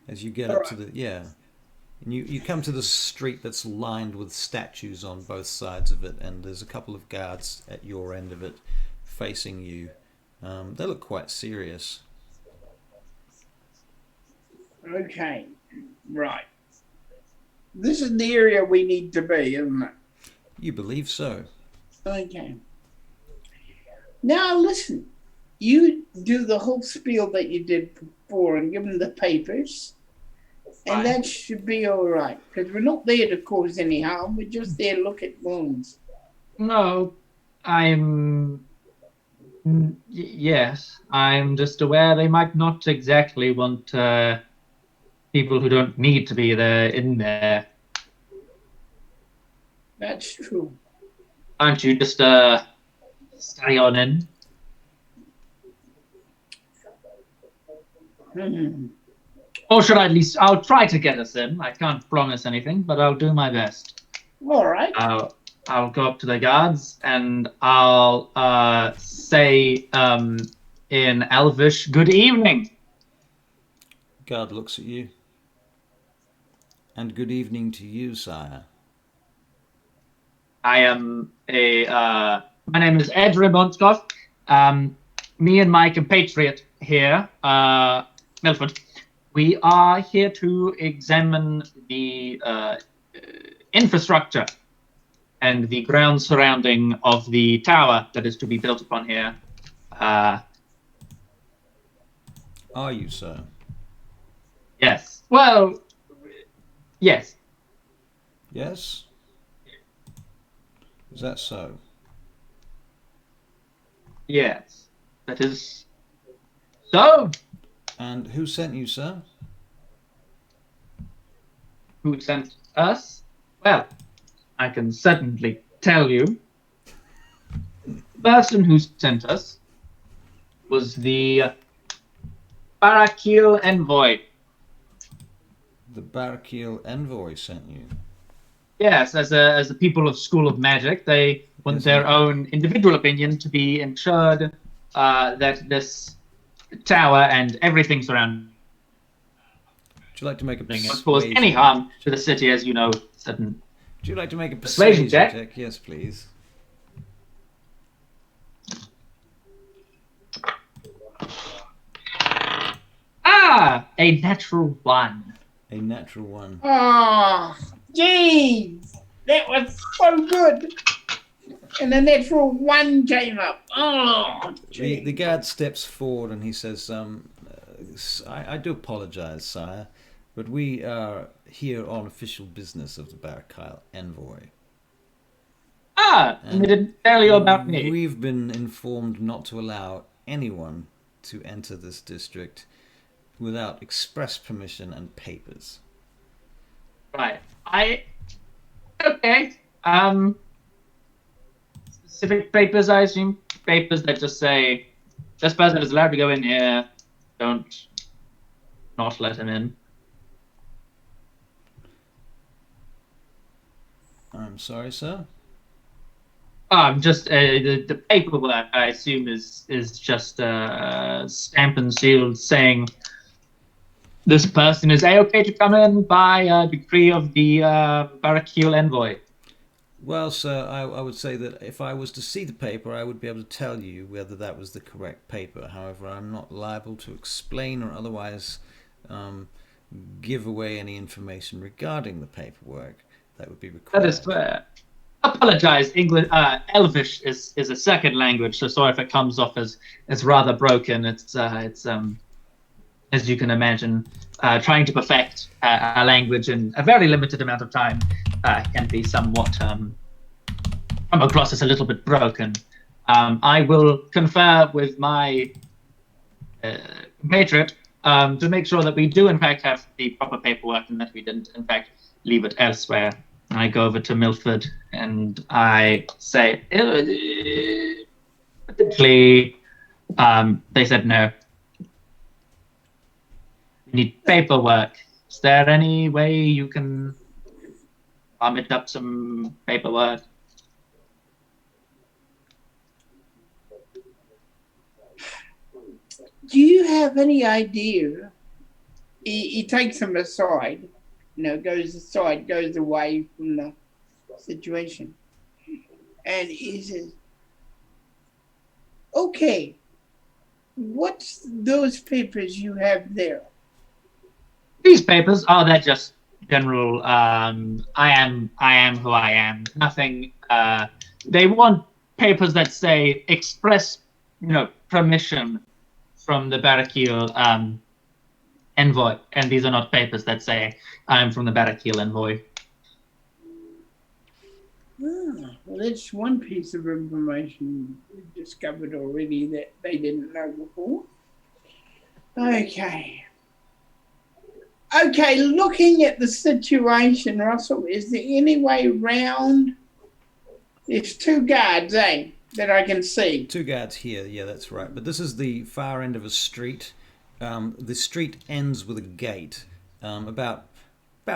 As you get up to the and you come to the street that's lined with statues on both sides of it, and there's a couple of guards at your end of it facing you. They look quite serious. Okay. Right. This is the area we need to be, isn't it? You believe so? Okay. Now listen, you do the whole spiel that you did before and give them the papers, and that should be all right, because we're not there to cause any harm. We're just there to look at wounds. No, yes, I'm just aware they might not exactly want people who don't need to be there in there. That's true. Aren't you just stay on in? Or should I at least? I'll try to get us in. I can't promise anything, but I'll do my best. All right. I'll go up to the guards and I'll say in Elvish, "Good evening." Guard looks at you. And good evening to you, sire. I am my name is Edryn Bonskoff. Me and my compatriot here, Milford, we are here to examine the infrastructure and the ground surrounding of the tower that is to be built upon here. Are you, sir? Yes. Well, yes. Yes? Is that so? Yes. That is so. And who sent you, sir? Who sent us? Well, I can certainly tell you. The person who sent us was the Barachiel Envoy. The Barachiel Envoy sent you. Yes, as a people of School of Magic, they want their own individual opinion to be ensured that this tower and everything surrounding Would you like to make a won't cause any harm to the city, as you know. Certain. Would you like to make a Persuasion persuasion check? Yes, please. A natural one. A natural one. Oh, jeez. That was so good. And the natural one came up. Oh, The guard steps forward and he says, I do apologize, sire, but we are here on official business of the Barachiel Envoy. And they didn't tell you about me. We've been informed not to allow anyone to enter this district without express permission and papers. Right. Okay. Specific papers, I assume? Papers that just say, this person is allowed to go in here. Don't not let him in. I'm sorry, sir? Just the paperwork, I assume, is just stamp and sealed saying this person is A-okay to come in by decree of the Barachiel Envoy. Well, sir, I would say that if I was to see the paper, I would be able to tell you whether that was the correct paper. However, I'm not liable to explain or otherwise give away any information regarding the paperwork that would be required. That is fair. Apologize. English, Elvish is a second language, so sorry if it comes off as rather broken. It's as you can imagine, trying to perfect a language in a very limited amount of time can be somewhat come across as a little bit broken. I will confer with my compatriot to make sure that we do, in fact, have the proper paperwork and that we didn't, in fact, leave it elsewhere. I go over to Milford and I say, particularly, they said no. We need paperwork. Is there any way you can vomit up some paperwork? Do you have any idea? He takes him aside, goes aside, goes away from the situation. And he says, okay, what's those papers you have there? These papers, they're just general, I am who I am. Nothing, they want papers that say express, permission from the Barachiel Envoy, and these are not papers that say I'm from the Barachiel Envoy. Well, that's one piece of information we discovered already that they didn't know before. Okay, looking at the situation, Russell, is there any way round? There's 2 guards, that I can see. 2 guards here, yeah, that's right. But this is the far end of a street. The street ends with a gate. About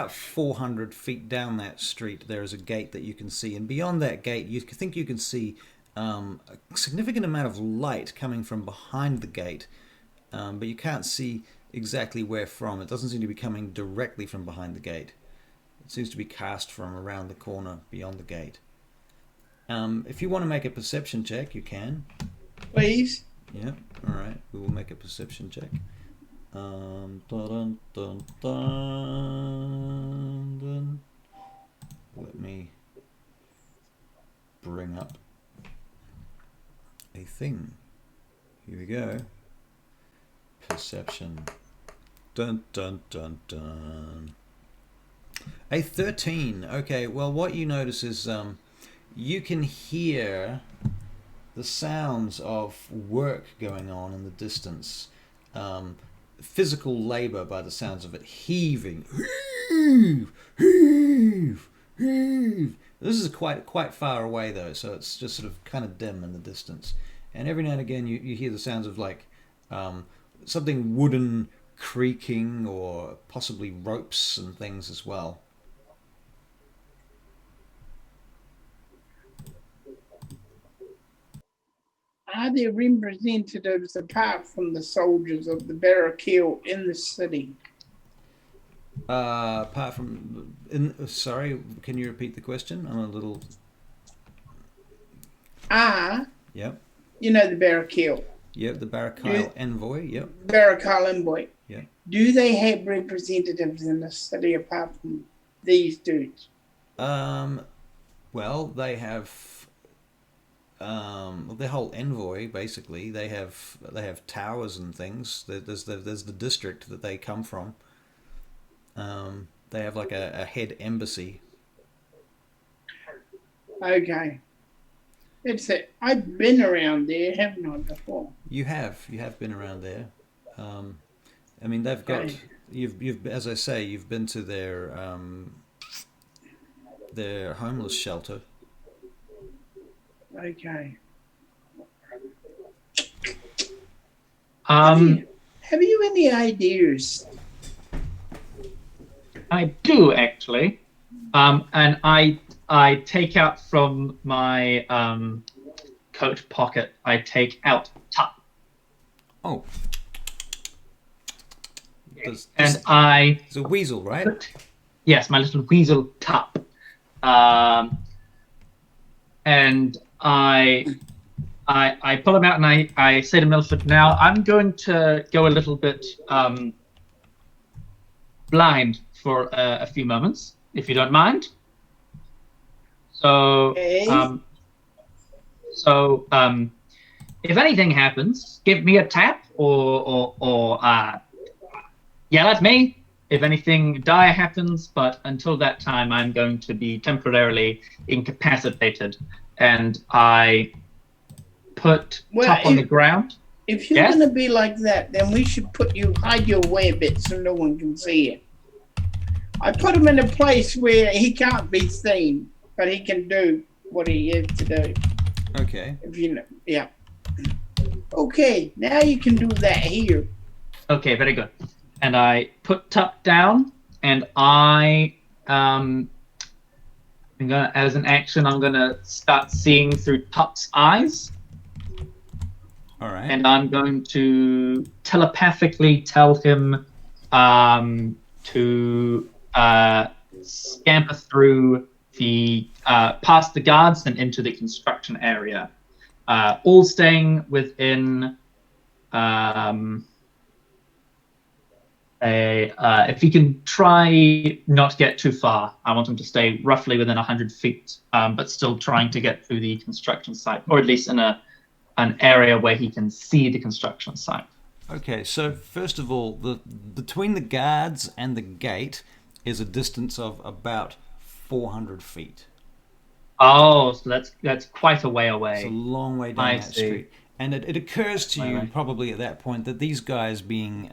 400 feet down that street, there is a gate that you can see. And beyond that gate, you think you can see a significant amount of light coming from behind the gate. But you can't see exactly where from. It doesn't seem to be coming directly from behind the gate. It seems to be cast from around the corner beyond the gate. If you want to make a perception check, you can. Please. Yeah, alright. We will make a perception check. Dun, dun, dun, dun. Let me bring up a thing. Here we go. Perception. Dun, dun, dun, dun. A 13. Okay, well, what you notice is you can hear the sounds of work going on in the distance. Physical labor by the sounds of it. Heaving. Heave! Heave! Heave! This is quite far away though, so it's just sort of kind of dim in the distance. And every now and again you hear the sounds of like something wooden creaking or possibly ropes and things as well. Are there representatives apart from the soldiers of the Barachiel in the city? Apart from... sorry, can you repeat the question? I'm a little... Yep. You know the Barachiel. Yep, the Barachiel Envoy, yep. Barachiel Envoy. Yeah. Do they have representatives in the city apart from these dudes? Well, they have... the whole envoy basically. They have towers and things. There's the district that they come from. They have like a head embassy. Okay, that's it. I've been around there, haven't I, before? You have been around there. I mean, they've got you've as I say, you've been to their homeless shelter. Okay. Have you any ideas? I do actually, and I take out from my coat pocket. I take out tup. Oh. There's a weasel, right? Yes, my little weasel tup. And I pull him out and I say to Milford, now I'm going to go a little bit blind for a few moments, if you don't mind. So, if anything happens, give me a tap or yell at me if anything dire happens, but until that time, I'm going to be temporarily incapacitated. And I put Well, Tup on the ground. If you're Yes? going to be like that, then we should hide you away a bit so no one can see you. I put him in a place where he can't be seen, but he can do what he is to do. Okay. If you know, yeah. Okay, now you can do that here. Okay, very good. And I put Tup down, and I'm gonna, as an action, I'm gonna start seeing through Tup's eyes. All right. And I'm going to telepathically tell him to scamper through the past the guards and into the construction area, all staying within if he can try not get too far. I want him to stay roughly within 100 feet, but still trying to get through the construction site, or at least in an area where he can see the construction site. Okay, so first of all, between the guards and the gate is a distance of about 400 feet. Oh, so that's quite a way away. It's a long way down that street. And it occurs to you probably at that point that these guys being,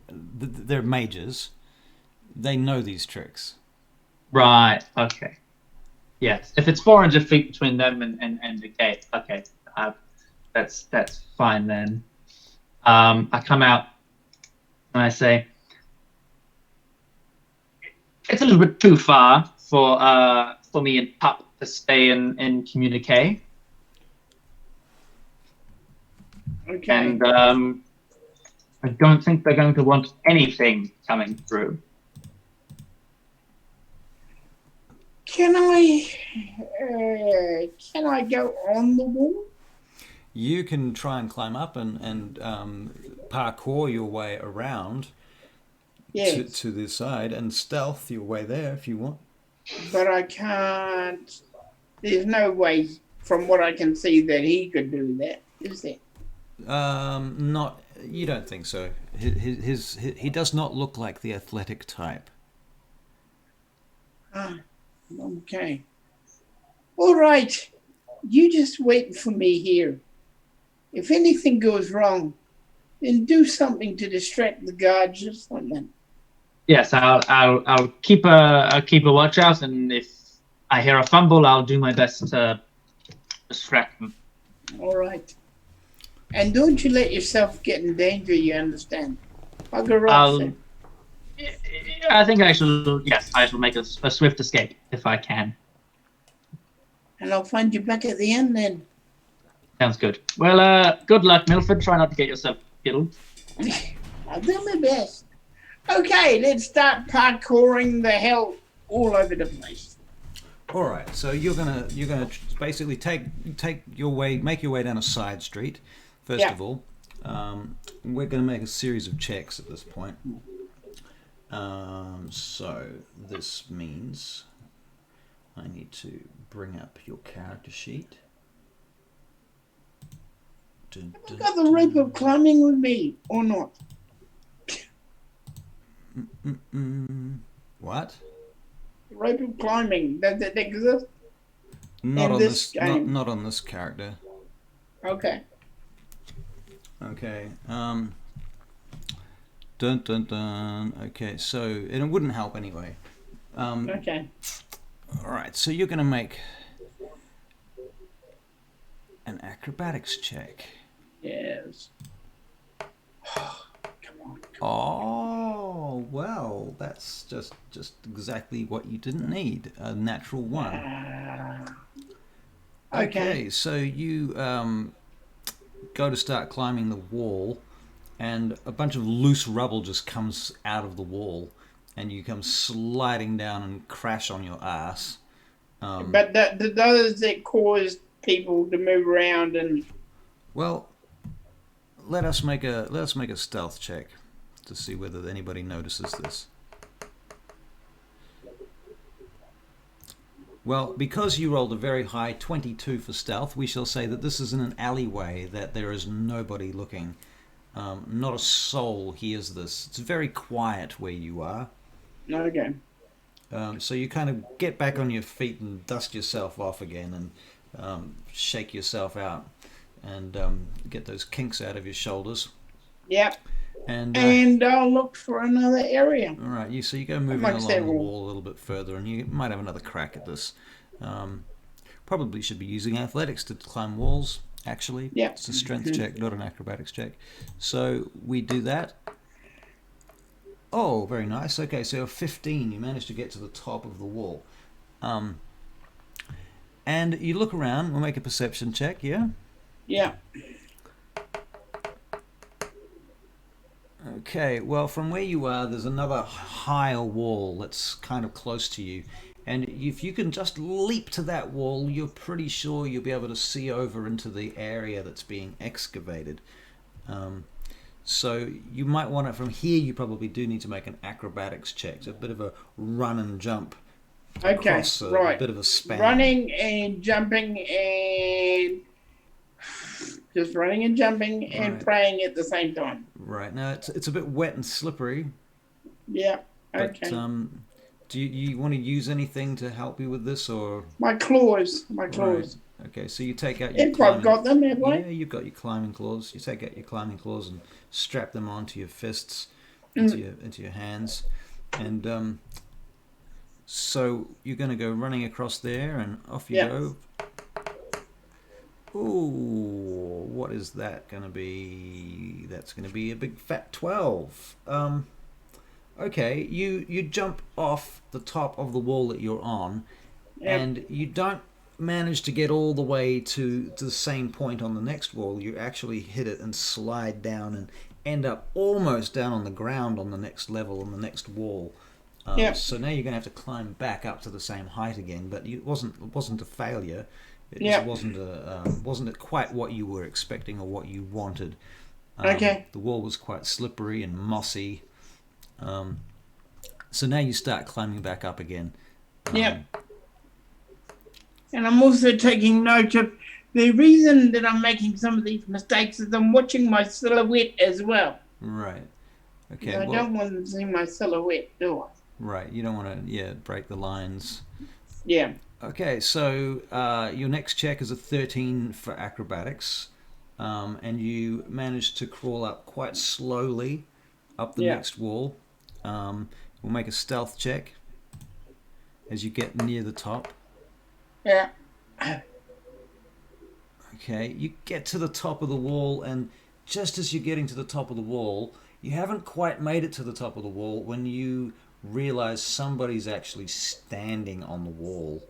they're mages, they know these tricks. Right, okay. Yes, if it's 400 feet between them and the gate, okay, that's fine then. I come out and I say, it's a little bit too far for me and Pup to stay and communicate. Okay. And I don't think they're going to want anything coming through. Can I go on the wall? You can try and climb up and parkour your way around to the side and stealth your way there if you want. But I can't. There's no way, from what I can see, that he could do that, is there? Not. You don't think so? He does not look like the athletic type. Ah, okay. All right. You just wait for me here. If anything goes wrong, then do something to distract the guards or something. Yes, I'll keep a watch out, and if I hear a fumble, I'll do my best to distract them. All right. And don't you let yourself get in danger, you understand? Bugger off. I think I shall. Yes, I shall make a swift escape if I can. And I'll find you back at the end then. Sounds good. Well, good luck, Milford. Try not to get yourself killed. I'll do my best. Okay, let's start parkouring the hell all over the place. All right, so you're gonna basically make your way down a side street. First of all, we're gonna make a series of checks at this point. So this means I need to bring up your character sheet. I've got the rope of climbing with me, or not? What? The rope of climbing, does it exist? Not in on this this. game? Not on this character. Okay. Okay. Dun dun dun. Okay. So it wouldn't help anyway. Okay. All right. So you're gonna make an acrobatics check. Yes. Come on. Oh well, that's just exactly what you didn't need. A natural one. Okay, so you go to start climbing the wall, and a bunch of loose rubble just comes out of the wall, and you come sliding down and crash on your ass. But does it cause people to move around and? Well, let us make a stealth check to see whether anybody notices this. Well, because you rolled a very high 22 for stealth, we shall say that this is in an alleyway, that there is nobody looking. Not a soul hears this. It's very quiet where you are. Okay. So you kind of get back on your feet and dust yourself off again and shake yourself out. and get those kinks out of your shoulders. Yep. And I'll look for another area. all right, so you go moving along the wall a little bit further, and you might have another crack at this. Probably should be using athletics to climb walls. Actually, it's a strength check, not an acrobatics check. So we do that. Oh, very nice. Okay, so 15, you managed to get to the top of the wall. And you look around. We'll make a perception check. Yeah. Yeah. Okay, well, from where you are, there's another higher wall that's kind of close to you. And if you can just leap to that wall, you're pretty sure you'll be able to see over into the area that's being excavated. So you might want to, from here, you probably do need to make an acrobatics check. It's a bit of a run and jump. Okay, Across a bit of a span. Running and jumping and... Just running and jumping and praying at the same time. Right. Now, it's a bit wet and slippery. Yeah, okay. But do you want to use anything to help you with this, or...? My claws. Right. Okay, so you take out your If I've got them, have I? Yeah, you've got your climbing claws. You take out your climbing claws and strap them onto your fists, into your hands. And so you're going to go running across there, and off you go. Ooh, what is that going to be? That's going to be a big fat 12. Okay, you jump off the top of the wall that you're on, and you don't manage to get all the way to the same point on the next wall. You actually hit it and slide down and end up almost down on the ground on the next level, on the next wall. So now you're going to have to climb back up to the same height again, but it wasn't a failure. It just wasn't quite what you were expecting or what you wanted. The wall was quite slippery and mossy. So now you start climbing back up again. And I'm also taking note of the reason that I'm making some of these mistakes is I'm watching my silhouette as well. Right. Okay. I don't want to see my silhouette, do I? Right. You don't want to, break the lines. Yeah. Okay, so your next check is a 13 for acrobatics, and you manage to crawl up quite slowly up the next wall. We'll make a stealth check as you get near the top. Yeah. Okay, you get to the top of the wall, and just as you're getting to the top of the wall, you haven't quite made it to the top of the wall when you realize somebody's actually standing on the wall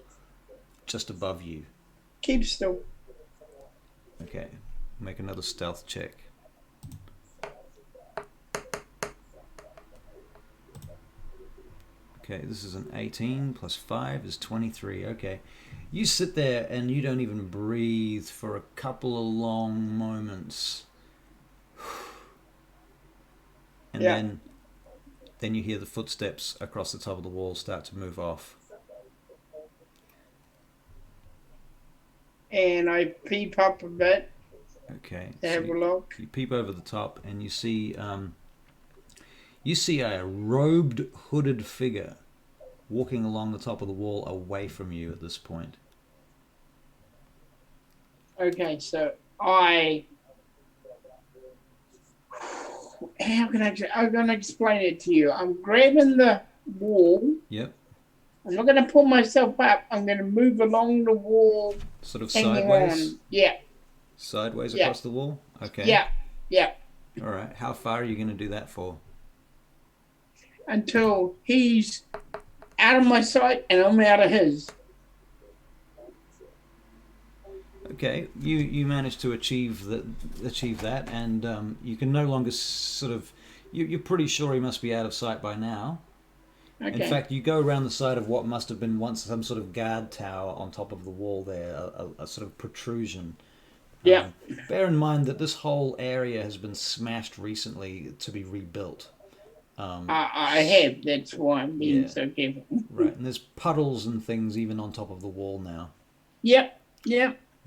just above you. Keep still. Okay, make another stealth check. Okay, this is an 18 plus 5 is 23. Okay, you sit there and you don't even breathe for a couple of long moments. And then you hear the footsteps across the top of the wall start to move off. And I peep up a bit. Okay. To have a look. You peep over the top and you see a robed, hooded figure walking along the top of the wall away from you at this point. Okay, so I'm going to explain it to you. I'm grabbing the wall. Yep. I'm not going to pull myself up. I'm going to move along the wall. Sort of sideways? On. Yeah. Sideways across the wall? Okay. Yeah. All right. How far are you going to do that for? Until he's out of my sight and I'm out of his. Okay, you managed to achieve that, and you can no longer sort of. You're pretty sure he must be out of sight by now. Okay. In fact, you go around the side of what must have been once some sort of guard tower on top of the wall there, a sort of protrusion. Yeah. Bear in mind that this whole area has been smashed recently to be rebuilt. I have. That's why I'm being so careful. Right, and there's puddles and things even on top of the wall now. Yep.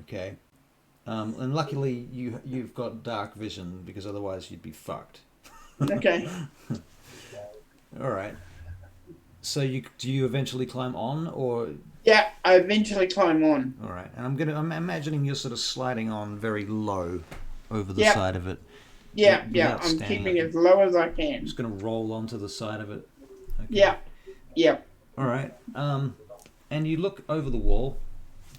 Okay. And luckily you've got dark vision, because otherwise you'd be fucked. Okay. All right. So do you eventually climb on, or Yeah, I eventually climb on. All right, and I'm imagining you're sort of sliding on very low over the Yep. side of it. Yeah, Without I'm standing keeping up. as low as I can. Just going to roll onto the side of it. Okay. Yeah. All right. And you look over the wall,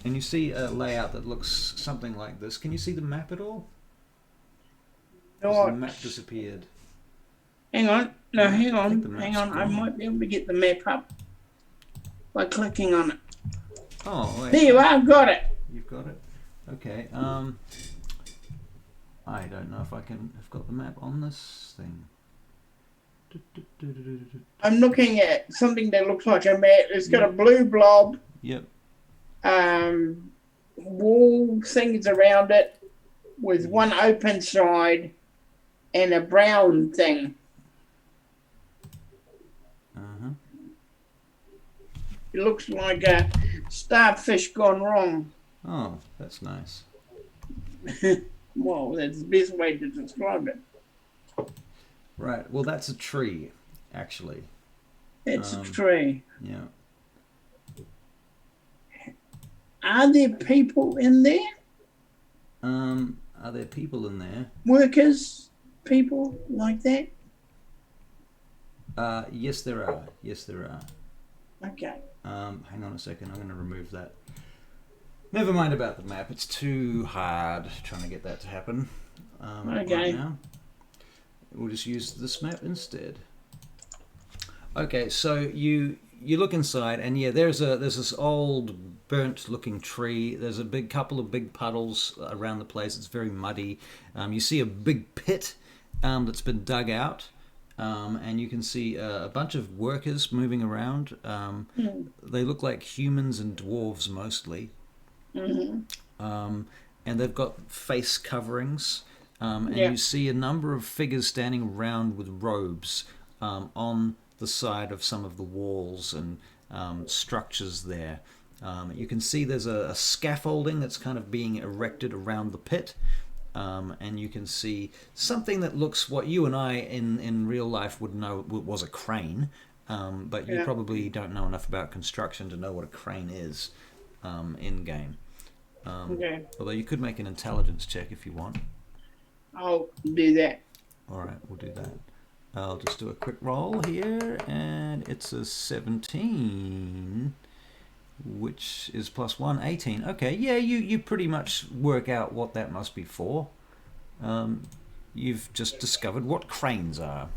and you see a layout that looks something like this. Can you see the map at all? Has the Not. map disappeared? Hang on. No, Yeah, hang I think the on. map's Hang on. I gone. might be able to get the map up by clicking on it. Oh, wait. There you are. I've got it. You've got it. Okay. I don't know if I've got the map on this thing. I'm looking at something that looks like a map. It's got a blue blob. Yep. Wall things around it with one open side and a brown thing. Uh-huh. It looks like a starfish gone wrong. Oh, that's nice. Well, that's the best way to describe it. Right. Well, that's a tree, actually. It's a tree. Yeah. Are there people in there? Are there people in there? Workers? People like that? Yes, there are. Yes, there are. Okay. Hang on a second. I'm going to remove that. Never mind about the map. It's too hard trying to get that to happen. Okay. Right now. We'll just use this map instead. Okay, so you look inside, and yeah, there's this old burnt-looking tree. There's a couple of big puddles around the place. It's very muddy. You see a big pit that's been dug out, and you can see a bunch of workers moving around. They look like humans and dwarves mostly. And they've got face coverings. And you see a number of figures standing around with robes on the side of some of the walls and structures there. You can see there's a scaffolding that's kind of being erected around the pit. And you can see something that looks what you and I in real life would know was a crane. But you probably don't know enough about construction to know what a crane is in-game. Okay. Although you could make an intelligence check if you want. I'll do that. Alright, we'll do that. I'll just do a quick roll here, and it's a 17, which is plus 1, 18. Okay, yeah, you pretty much work out what that must be for. You've just discovered what cranes are.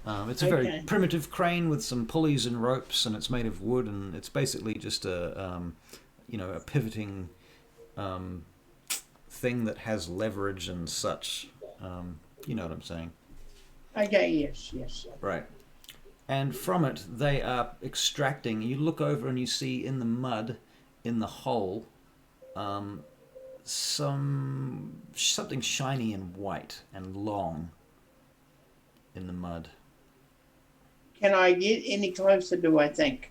It's a very primitive crane with some pulleys and ropes, and it's made of wood, and it's basically just a pivoting thing that has leverage and such. You know what I'm saying? Okay, yes. Right. And from it, they are extracting. You look over and you see in the mud, in the hole, something shiny and white and long in the mud. Can I get any closer, do I think?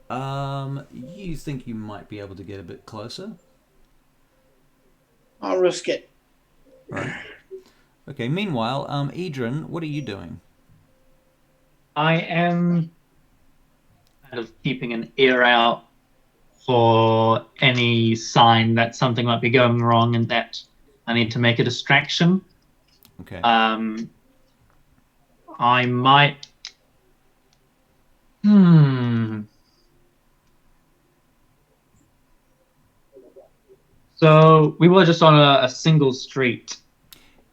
You think you might be able to get a bit closer? I'll risk it. Right. Okay, meanwhile, Edryn, what are you doing? I am kind of keeping an ear out for any sign that something might be going wrong and that I need to make a distraction. Okay. I might... So we were just on a single street.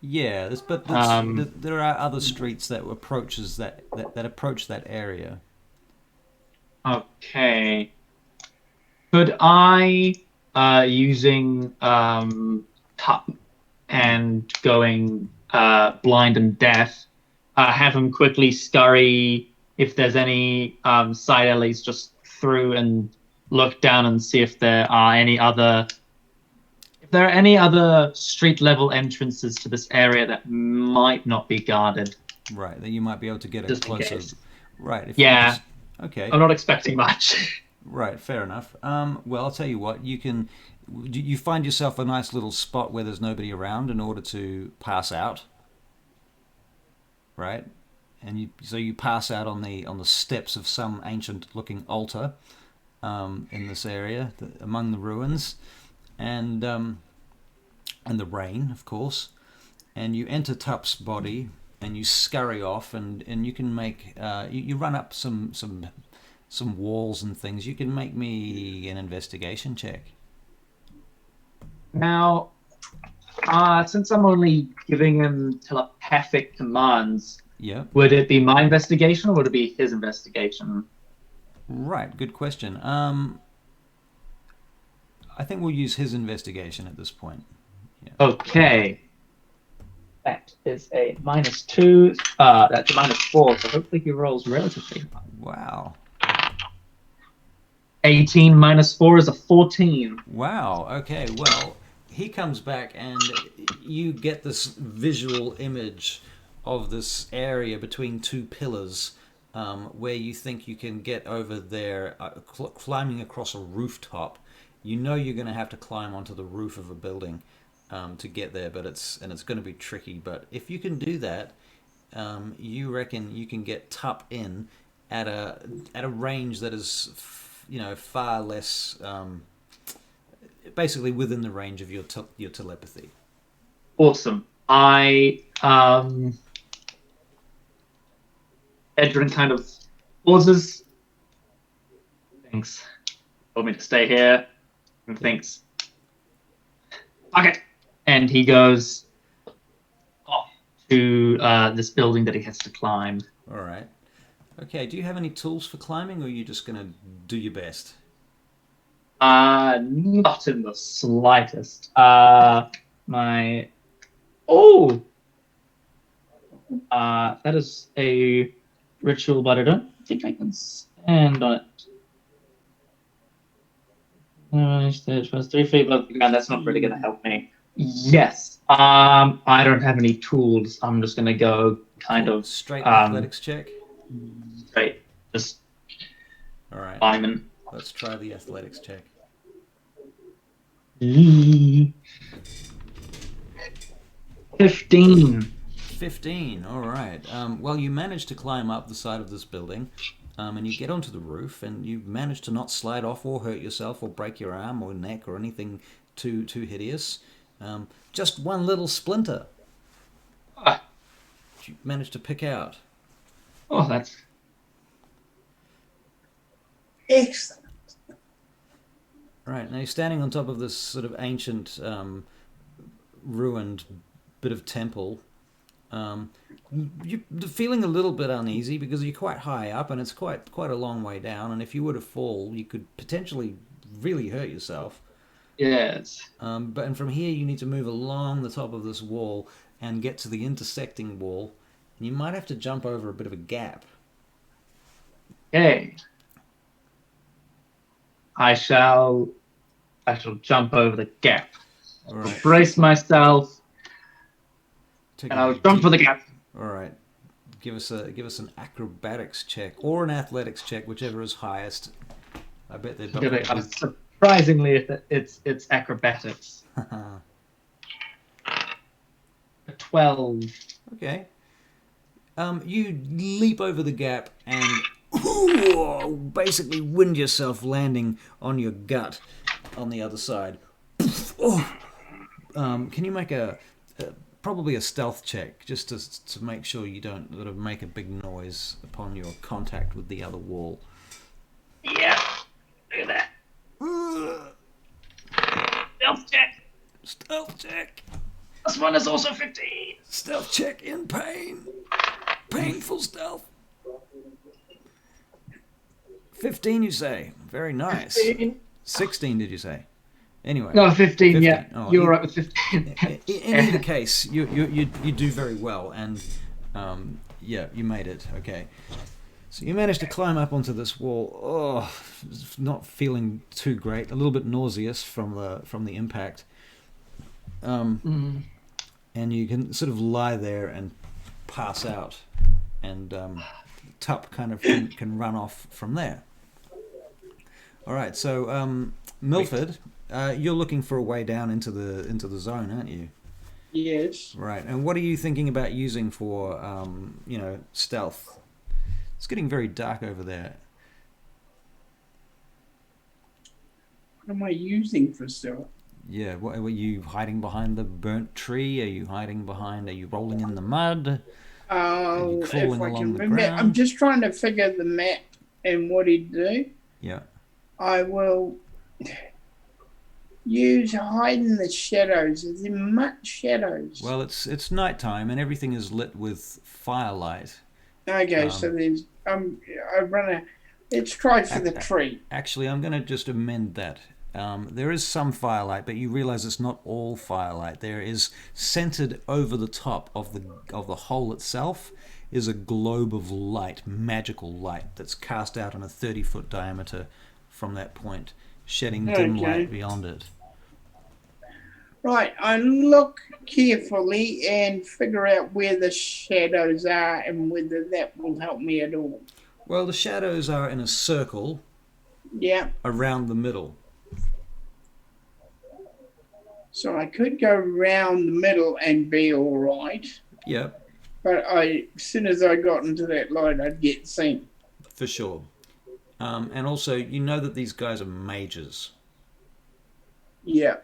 Yeah, there are other streets that approach that area. Okay. Could I, using Tup and going blind and deaf, have him quickly scurry if there's any side alleys just through and look down and see if there are any other street level entrances to this area that might not be guarded. Right, that you might be able to get it Just in closer. case. Right. Yeah. Okay. I'm not expecting much. Right, fair enough. Well, I'll tell you what. You find yourself a nice little spot where there's nobody around in order to pass out. Right, and so you pass out on the steps of some ancient-looking altar, in this area, among the ruins, and the rain, of course. And you enter Tup's body, and you scurry off, and you can make you run up some walls and things. You can make me an investigation check. Now, since I'm only giving him telepathic commands, Yeah. would it be my investigation or would it be his investigation? Right. Good question. I think we'll use his investigation at this point. Okay. That is a -2. That's a -4, so hopefully he rolls relatively high. Wow. 18 -4 is a 14. Wow. Okay. Well, he comes back, and you get this visual image of this area between two pillars, where you think you can get over there, climbing across a rooftop. You know you're going to have to climb onto the roof of a building to get there, but it's going to be tricky. But if you can do that, you reckon you can get Tup in at a range that is, far less, basically within the range of your telepathy. Awesome. Edryn kind of pauses. Thinks. Want me to stay here? And thinks. Fuck it. And he goes off to this building that he has to climb. All right. Okay. Do you have any tools for climbing, or are you just gonna do your best? Not in the slightest. That is a ritual, but I don't think I can stand on it. Plus 3 feet above the ground. That's not really going to help me. Yes. I don't have any tools. I'm just going to go kind of straight athletics check. Straight, just. All right. Climbing. Let's try the athletics check. 15. 15. All right. Well, you managed to climb up the side of this building, and you get onto the roof, and you manage to not slide off or hurt yourself or break your arm or neck or anything too hideous. Just one little splinter. You managed to pick out. Oh, that's Excellent. Right. Now you're standing on top of this sort of ancient, ruined bit of temple. You're feeling a little bit uneasy because you're quite high up and it's quite a long way down. And if you were to fall, you could potentially really hurt yourself. yes. But from here, you need to move along the top of this wall and get to the intersecting wall. And you might have to jump over a bit of a gap. Okay. I shall jump over the gap. All right. Brace myself, and I'll jump for the gap. All right. Give us an acrobatics check or an athletics check, whichever is highest. I bet they're both. Surprisingly, it's acrobatics. A 12. Okay. You leap over the gap and basically wind yourself landing on your gut on the other side. Can you make probably a stealth check just to make sure you don't sort of make a big noise upon your contact with the other wall? Yeah, look at that. Stealth check. Stealth check. This one is also 15. Stealth check in pain. Painful stealth. 15, you say? Very nice. 15. 16, did you say? Anyway. No, 15. 15. Yeah, Oh, you're right with 15. In either case, you do very well, and yeah, you made it. Okay, so you managed to climb up onto this wall. Oh, not feeling too great. A little bit nauseous from the impact. And you can sort of lie there and pass out, and Tup kind of can run off from there. All right, so Milford, you're looking for a way down into the zone, aren't you? Yes. Right, and what are you thinking about using for stealth? It's getting very dark over there. What am I using for stealth? Yeah, what were you hiding behind the burnt tree? Are you rolling in the mud? Are you Oh, if crawling I along can the remember, I'm ground? just trying to figure the map and what he'd do. Yeah. I will use hide in the shadows. Is there much shadows? Well, it's nighttime and everything is lit with firelight. Okay, so Um, there's I run a. Let's try for the tree. Actually, I'm going to just amend that. There is some firelight, but you realize it's not all firelight. There is centered over the top of the hole itself is a globe of light, magical light that's cast out in a 30-foot diameter from that point, shedding dim Okay. light beyond it. Right, I look carefully and figure out where the shadows are and whether that will help me at all. Well, the shadows are in a circle Yeah, around the middle. so I could go round the middle and be all right, Yep, but as soon as I got into that light, I'd get seen. for sure. And also, you know that these guys are mages. Yeah,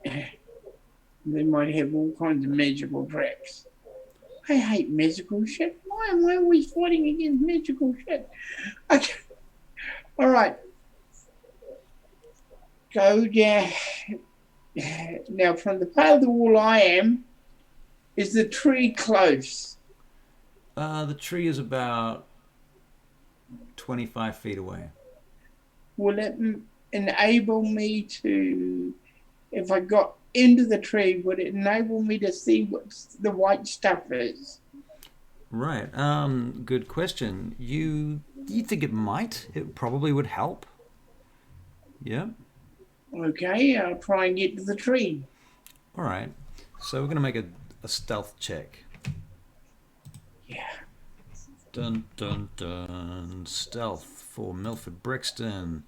they might have all kinds of magical traps. I hate magical shit. Why am I always fighting against magical shit? Okay. All right. Go down. Now, from the part of the wall I am, is the tree close? The tree is about 25 feet away. Will it enable me to, if I got into the tree, would it enable me to see what the white stuff is? Right. Good question. You think it might? It probably would help. Yeah. Okay, I'll try and get to the tree. All right. So we're gonna make a stealth check. Yeah. Dun dun dun. Stealth for Milford Brixton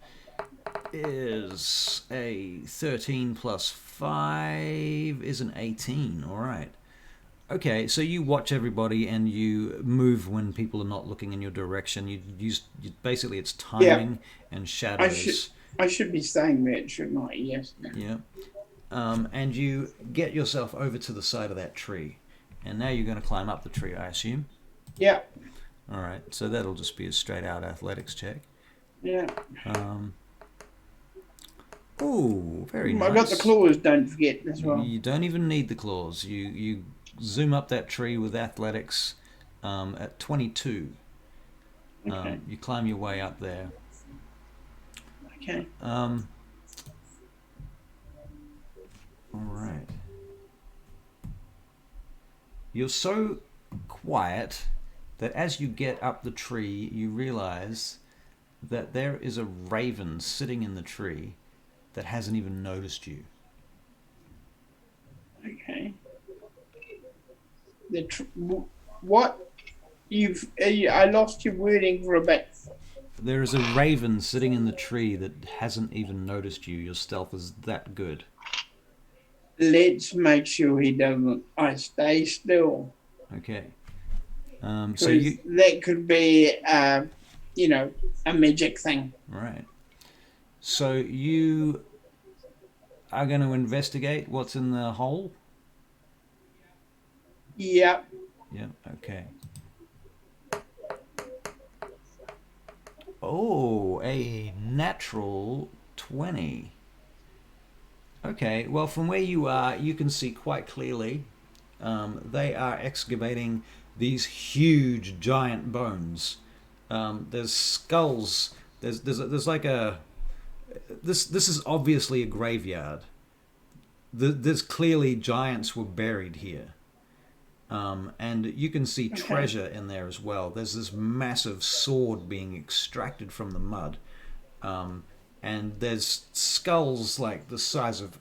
is a 13 plus 5 is an 18. All right. Okay, so you watch everybody and you move when people are not looking in your direction. Basically it's timing and shadows. I should be saying that, shouldn't I? Yes. Yeah. And you get yourself over to the side of that tree. And now you're going to climb up the tree, I assume. Yeah. All right, so that'll just be a straight out athletics check. Yeah. Oh, very nice. I got the claws, don't forget as well. You don't even need the claws. You zoom up that tree with athletics at 22. Okay. You climb your way up there. Okay. All right. You're so quiet that as you get up the tree, you realize that there is a raven sitting in the tree that hasn't even noticed you. Okay. What? I lost your wording for a bit. There is a raven sitting in the tree that hasn't even noticed you. Your stealth is that good. Let's make sure he doesn't. I stay still. Okay. So that could be, a magic thing. Right. So you are going to investigate what's in the hole? Yep. Yeah, okay. Oh, a natural 20. Okay, well, from where you are, you can see quite clearly they are excavating these huge, giant bones. There's skulls. There's like a... This is obviously a graveyard. There's clearly giants were buried here. And you can see treasure in there as well. There's this massive sword being extracted from the mud. And there's skulls like the size of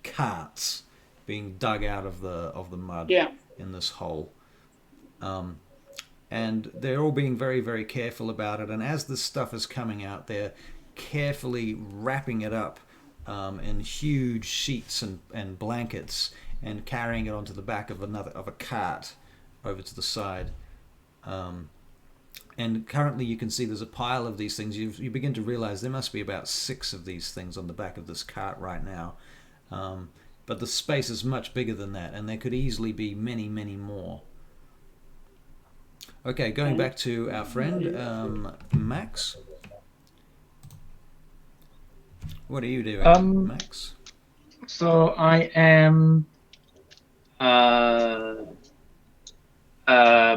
carts being dug out of the mud in this hole. And they're all being very, very careful about it. And as this stuff is coming out, they're carefully wrapping it up in huge sheets and blankets and carrying it onto the back of a cart over to the side. And currently you can see there's a pile of these things. You begin to realize there must be about 6 of these things on the back of this cart right now. But the space is much bigger than that, and there could easily be many, many more. Okay, going back to our friend, Max. What are you doing, Max? So I am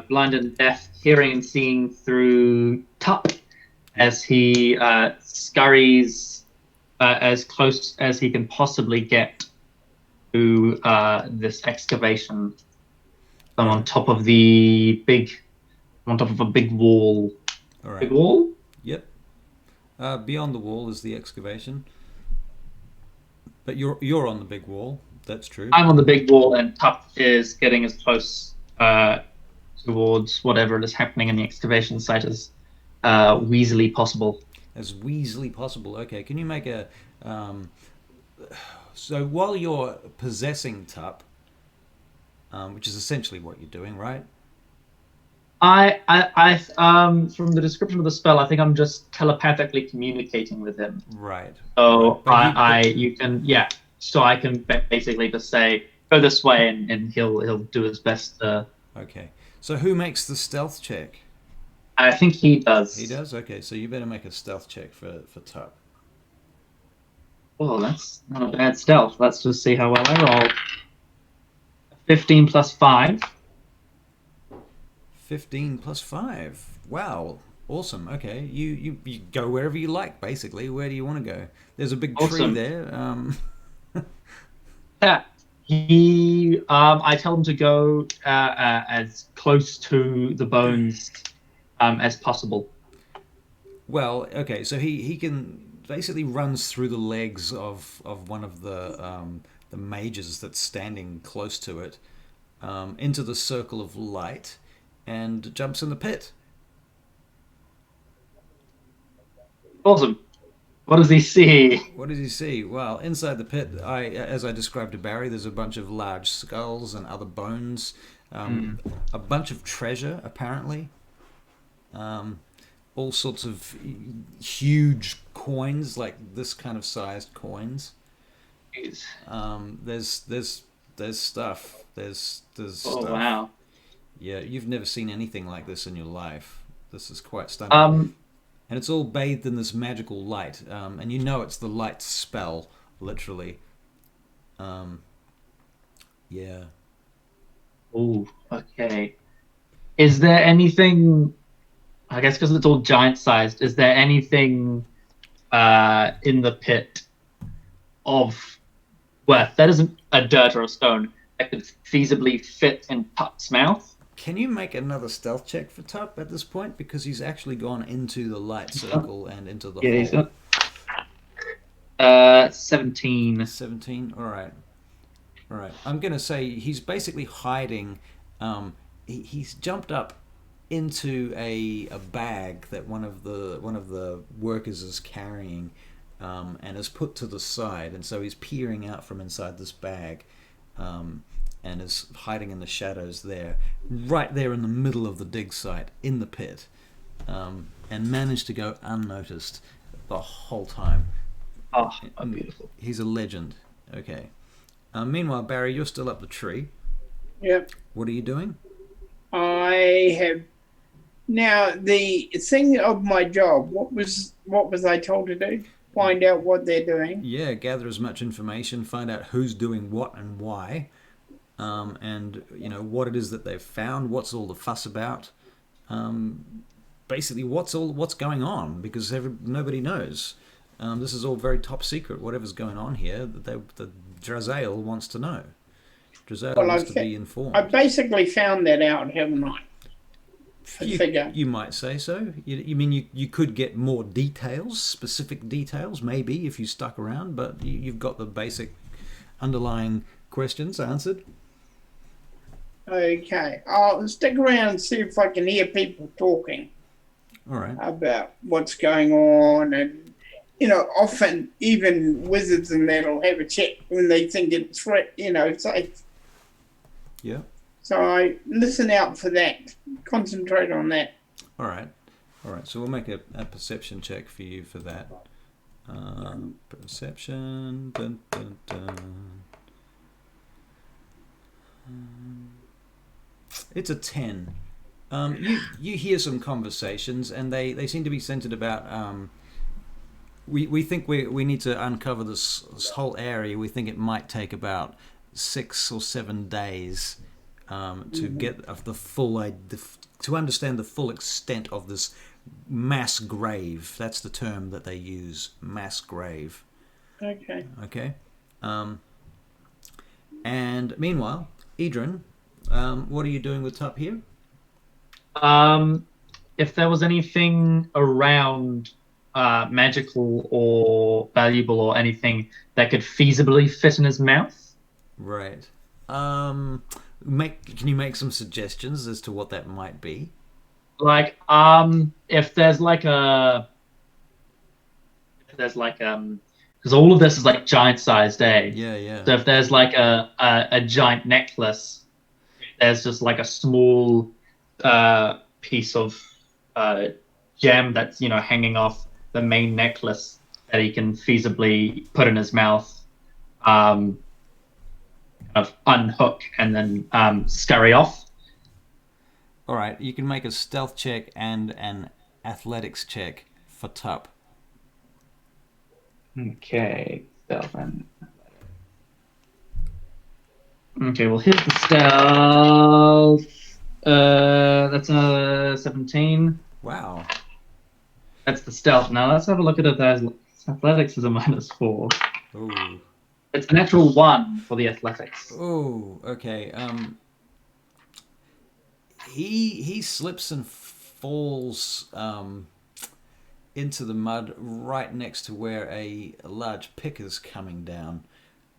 blind and deaf, hearing and seeing through Tup as he scurries as close as he can possibly get to this excavation. I'm on top of a big wall. All right. Big wall? Yep. Beyond the wall is the excavation. But you're on the big wall. That's true. I'm on the big wall, and Tup is getting as close towards whatever is happening in the excavation site as weaselly possible. As weaselly possible. Okay. Can you make a? So while you're possessing Tup, which is essentially what you're doing, right? I from the description of the spell, I think I'm just telepathically communicating with him. Right. So Right. So I can basically just say, go this way, and he'll do his best. Okay. So who makes the stealth check? I think he does. He does? Okay, so you better make a stealth check for Tup. Oh, that's not a bad stealth. Let's just see how well I roll. 15 plus 5. 15 plus 5. Wow. Awesome. Okay. You go wherever you like, basically. Where do you want to go? There's a big tree Awesome. there. Yeah. I tell him to go as close to the bones as possible. Well, okay, so he can basically runs through the legs of one of the mages that's standing close to it, into the circle of light, and jumps in the pit. Awesome. What does he see? What does he see? Well, inside the pit, as I described to Barry, there's a bunch of large skulls and other bones, a bunch of treasure, apparently. All sorts of huge coins, like this kind of sized coins. Jeez. There's stuff. There's Oh, stuff. wow. Yeah, you've never seen anything like this in your life. This is quite stunning. And it's all bathed in this magical light. And you know it's the light spell, literally. Yeah. Oh, okay. Is there anything, I guess because it's all giant-sized, is there anything in the pit of worth that isn't a dirt or a stone that could feasibly fit in Tup's mouth? Can you make another stealth check for Tup at this point? Because he's actually gone into the light circle and into the Yeah, he's hole. got 17. 17? Alright. I'm going to say he's basically hiding. He's jumped up into a bag that one of the workers is carrying, and is put to the side. And so he's peering out from inside this bag. And is hiding in the shadows there, right there in the middle of the dig site, in the pit, and managed to go unnoticed the whole time. Oh, beautiful. He's a legend. Okay. Meanwhile, Barry, you're still up the tree. Yep. What are you doing? I have now the thing of my job. What was I told to do? Find out what they're doing. Yeah, gather as much information, find out who's doing what and why. And what it is that they've found, what's all the fuss about, basically what's going on, because nobody knows. This is all very top secret. Whatever's going on here, the Drazael wants to know. Drazael wants to be informed. I basically found that out, haven't I? You might say so. You mean you could get more details, specific details, maybe if you stuck around, but you've got the basic underlying questions answered. Okay, I'll stick around and see if I can hear people talking. All right. About what's going on, and often even wizards and that'll have a chat when they think it's safe. Yeah. So I listen out for that, concentrate on that. All right. All right, so we'll make a perception check for you for that. Perception. Dun, dun, dun. It's a 10. You hear some conversations, and they seem to be centered about. We think we need to uncover this whole area. We think it might take about 6 or 7 days to get the full to understand the full extent of this mass grave. That's the term that they use, mass grave. Okay. Okay. And meanwhile, Edryn, what are you doing with Tup here? If there was anything around magical or valuable or anything that could feasibly fit in his mouth. Right. Can you make some suggestions as to what that might be? Like, if there's like because all of this is like giant-sized, eh? Yeah. So if there's like a giant necklace, there's just like a small piece of gem that's hanging off the main necklace that he can feasibly put in his mouth, kind of unhook and then scurry off. All right, you can make a stealth check and an athletics check for Tup. Okay, stealth and okay. Well, here's the stealth. That's a 17. Wow. That's the stealth. Now let's have a look at it. Athletics is a -4. Ooh. It's a natural 1 for the athletics. Oh, okay. He slips and falls into the mud right next to where a large pick is coming down,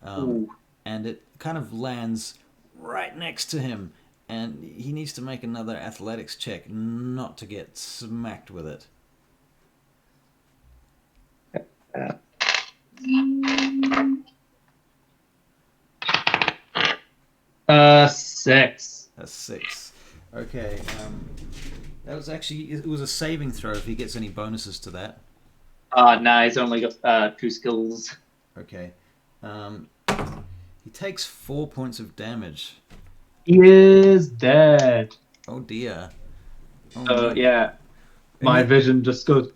and it kind of lands right next to him, and he needs to make another athletics check not to get smacked with it. 6. That's 6. Okay. That was it was a saving throw if he gets any bonuses to that. No, he's only got 2 skills. Okay. He takes 4 points of damage. He is dead. Oh dear. Oh, So no. yeah, my vision just goes.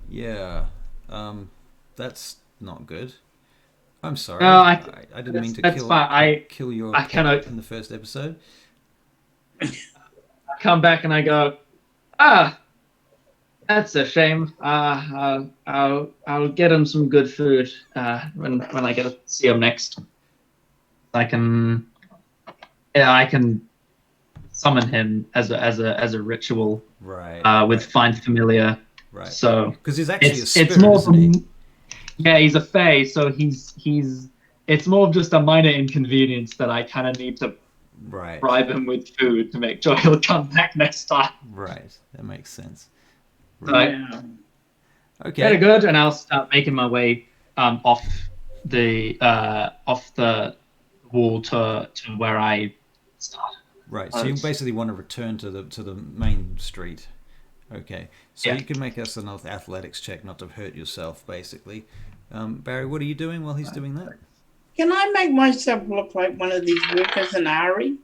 Yeah. That's not good. I'm sorry. No, I didn't mean to that's fine. kill your I pet cannot- in the first episode. I come back and I go, that's a shame. I'll get him some good food when I get to see him next. I can summon him as a ritual, Right. with Find Familiar. Right. So because he's actually a spirit, it's more isn't he? yeah, he's a fae, so he's it's more of just a minor inconvenience that I kind of need to Right. bribe him with food to make sure he'll come back next time. Right. That makes sense. Right. Yeah. Okay. Very good, and I'll start making my way off the wall to where I started. Right. So you basically want to return to the main street. Okay. So Yeah. you can make us another athletics check not to hurt yourself, basically. Barry, what are you doing while he's doing that? Can I make myself look like one of these workers in Ari?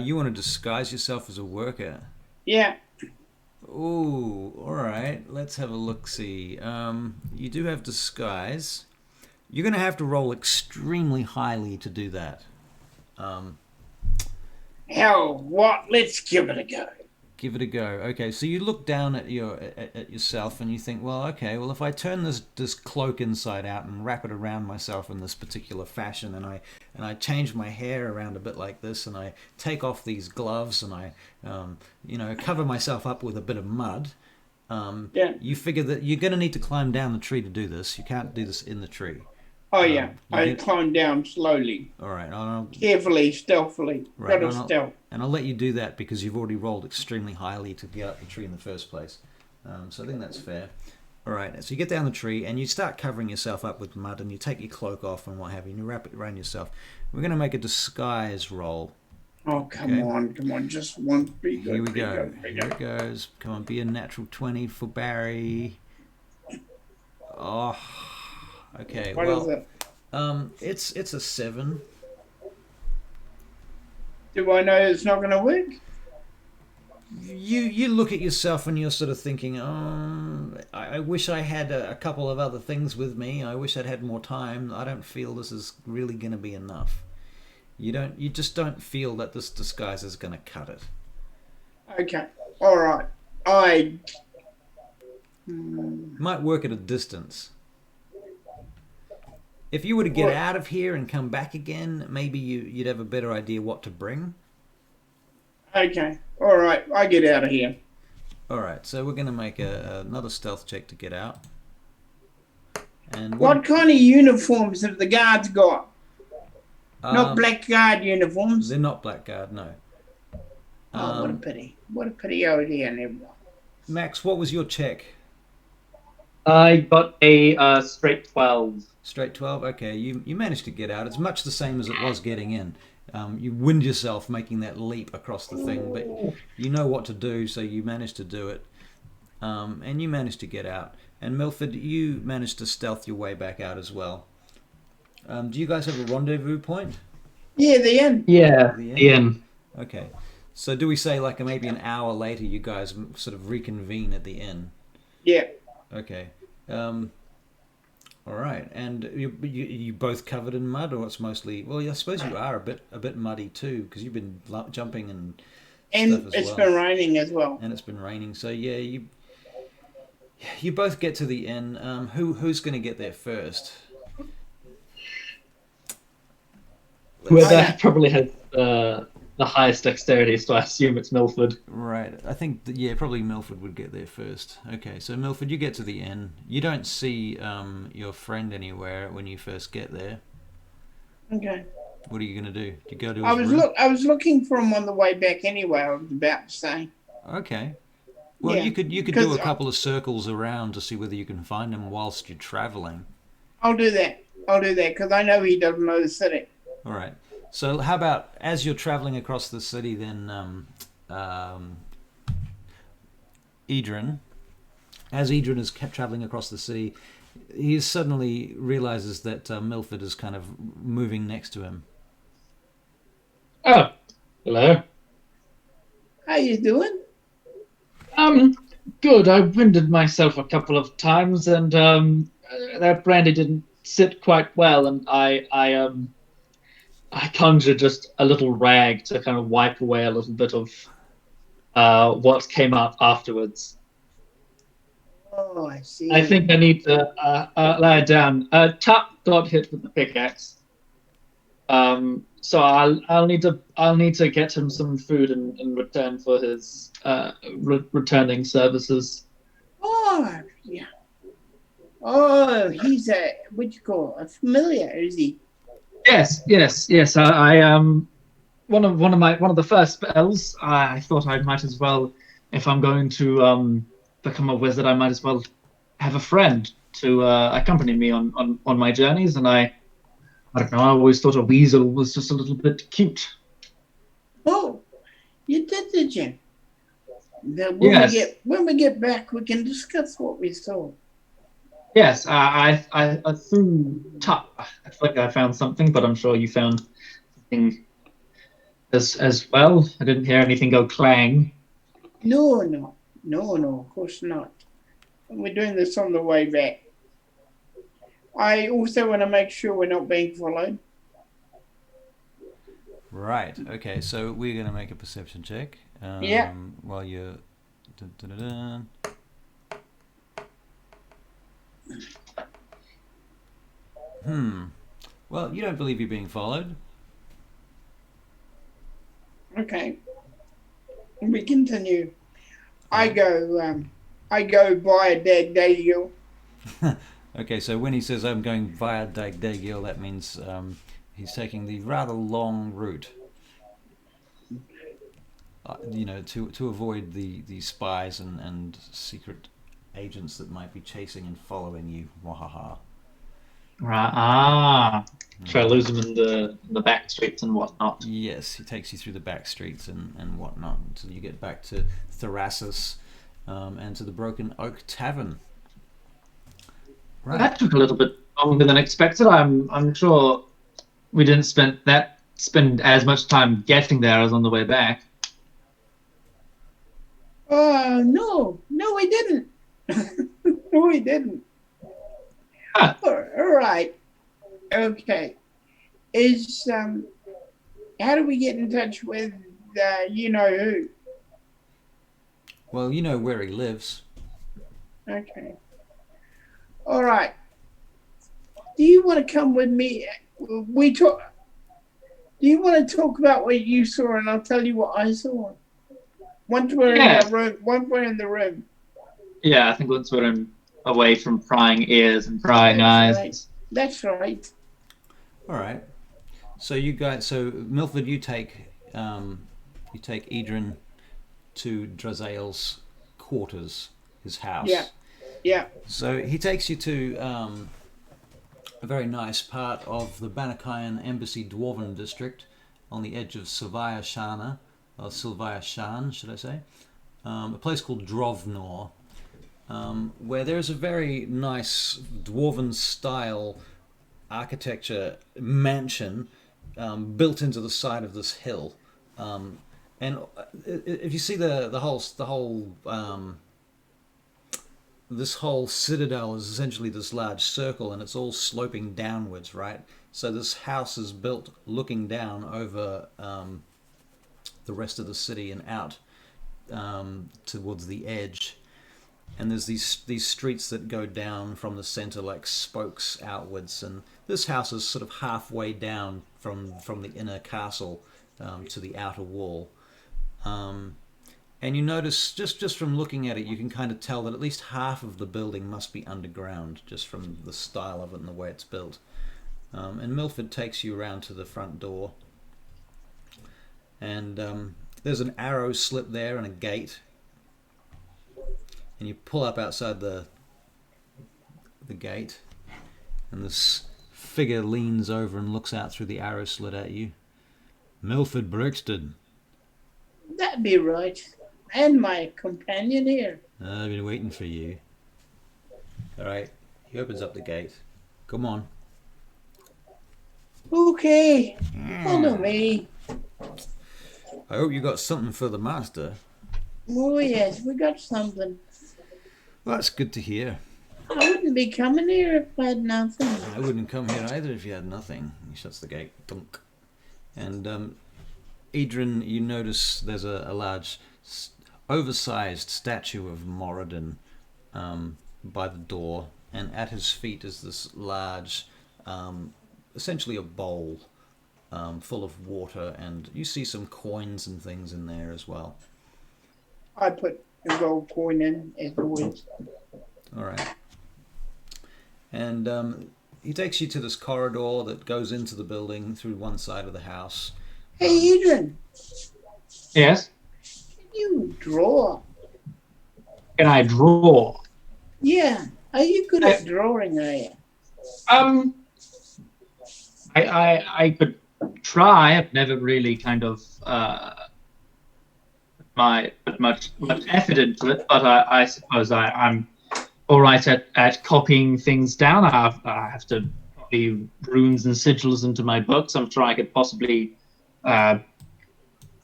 You want to disguise yourself as a worker. Yeah. Ooh, all right. Let's have a look-see. You do have disguise. You're going to have to roll extremely highly to do that. Hell, what? Let's give it a go. Give it a go. Okay, so you look down at yourself and you think, well, okay, well, if I turn this cloak inside out and wrap it around myself in this particular fashion, and I change my hair around a bit like this, and I take off these gloves, and I cover myself up with a bit of mud. Yeah. You figure that you're going to need to climb down the tree to do this. You can't do this in the tree. Oh, yeah. you I get- climb down slowly, All right, I'll, carefully, stealthily. Right, Got to no, no. stealth. and I'll let you do that because you've already rolled extremely highly to get up the tree in the first place. So I think that's fair. All right, so you get down the tree and you start covering yourself up with mud, and you take your cloak off and what have you, and you wrap it around yourself. We're going to make a disguise roll. Oh, come on. Just one. Be good. Here we be go. good, be Here good. it goes. Come on, be a natural 20 for Barry. Oh, okay. What is Well, it? it's a 7. Do I know it's not going to work? You look at yourself and you're sort of thinking, oh, I wish I had a couple of other things with me. I wish I'd had more time. I don't feel this is really going to be enough. You just don't feel that this disguise is going to cut it. Okay. All right. I. Might work at a distance. If you were to get What? out of here and come back again, maybe you'd have a better idea what to bring. Okay. All right. I get out of here. Alright, so we're going to make another stealth check to get out. And What kind of uniforms have the guards got? Not um, black guard uniforms. They're not blackguard, no. Oh, what a pity. What a pity. Oh, dear, everyone. Max, what was your check? I got a straight 12. Straight 12? Okay, you managed to get out. It's much the same as it was getting in. You wind yourself making that leap across the thing, but you know what to do, so you managed to do it. And you managed to get out. And Milford, you managed to stealth your way back out as well. Do you guys have a rendezvous point? Yeah, the end. Yeah, The the end. Okay. So do we say like maybe an hour later you guys sort of reconvene at the inn? Yeah. Okay. All right. And you both covered in mud, or it's mostly? Well, I suppose you are a bit muddy too, because you've been jumping and And stuff as it's well. been raining as well. And it's been raining. So yeah, you both get to the inn. Who's going to get there first? Whoever probably has the highest dexterity, so I assume it's Milford. Right. I think probably Milford would get there first. Okay, so Milford, you get to the inn. You don't see your friend anywhere when you first get there. Okay. What are you going to do? Do you go to I his room? I was looking for him on the way back anyway. I was about to say. Okay. Well, Yeah, you could do because a couple of circles around to see whether you can find him whilst you're traveling. I'll do that because I know he doesn't know the city. All right. So how about as you're traveling across the city, then Edryn, as Edryn is kept traveling across the city, he suddenly realizes that Milford is kind of moving next to him. Oh, hello. How you doing? Good. I winded myself a couple of times, and that brandy didn't sit quite well, and I conjured just a little rag to kind of wipe away a little bit of what came out afterwards. Oh, I see. I think I need to lie down. Tuck got hit with the pickaxe, so I'll need to get him some food in return for his returning services. Oh, yeah. Oh, he's what you call a familiar, is he? Yes. I one of the first spells. I thought I might as well, if I'm going to become a wizard, I might as well have a friend to accompany me on my journeys. And I don't know. I always thought a weasel was just a little bit cute. Oh, you did you? Yes. When we get back, we can discuss what we saw. Yes, I threw Tuck. I think I found something, but I'm sure you found something as well. I didn't hear anything go clang. No, of course not. We're doing this on the way back. I also want to make sure we're not being followed. Right. Okay. So we're going to make a perception check. Yeah. While you're. Dun. Well, you don't believe you're being followed. Okay. We continue. I go buy a dead deal. Okay, so when he says I'm going via Dagdagiel, that means he's taking the rather long route. To avoid the spies and secret agents that might be chasing and following you. Wahaha. Right. Ah. Try to lose him in the back streets and whatnot. Yes, he takes you through the back streets and whatnot until you get back to Therasis and to the Broken Oak Tavern. Right. That took a little bit longer than expected. I'm sure we didn't spend as much time getting there as on the way back. No, we didn't. No, we didn't. Huh. All right. Okay. How do we get in touch with you know who? Well, you know where he lives. Okay. All right. Do you want to come with me? We talk. Do you want to talk about what you saw, and I'll tell you what I saw. Once we're in the room. Once we're in the room. Yeah, I think once we're away from prying ears and prying eyes. Right. That's right. All right. So you guys, Milford, you take Edryn to Drazael's quarters, his house. Yeah. Yeah. So he takes you to a very nice part of the Banakayan Embassy Dwarven district on the edge of Sylvia Shana, or Sylvia Shan, should I say? A place called Drovnor, where there's a very nice Dwarven style architecture mansion built into the side of this hill. And if you see the whole this whole citadel is essentially this large circle, and it's all sloping downwards, right? So this house is built looking down over the rest of the city and out towards the edge. And there's these streets that go down from the center like spokes outwards, and this house is sort of halfway down from the inner castle to the outer wall. And you notice, just from looking at it, you can kind of tell that at least half of the building must be underground, just from the style of it and the way it's built. And Milford takes you around to the front door, and there's an arrow slit there and a gate. And you pull up outside the gate, and this figure leans over and looks out through the arrow slit at you. Milford Brixton. That'd be right. And my companion here. I've been waiting for you. All right. He opens up the gate. Come on. Okay. Follow me. I hope you got something for the master. Oh, yes, we got something. Well, that's good to hear. I wouldn't be coming here if I had nothing. I wouldn't come here either if you had nothing. He shuts the gate. Dunk. And Edryn, you notice there's a large, oversized statue of Moradin by the door, and at his feet is this large, essentially a bowl full of water, and you see some coins and things in there as well. I put the gold coin in as always. All right. And he takes you to this corridor that goes into the building through one side of the house. Hey, Edryn. Yes? Can you draw? Can I draw? Yeah. Are you good at drawing, are you? I could try. I've never really kind of put much effort into it, but I suppose I'm all right at copying things down. I have to copy runes and sigils into my books. I'm sure I could possibly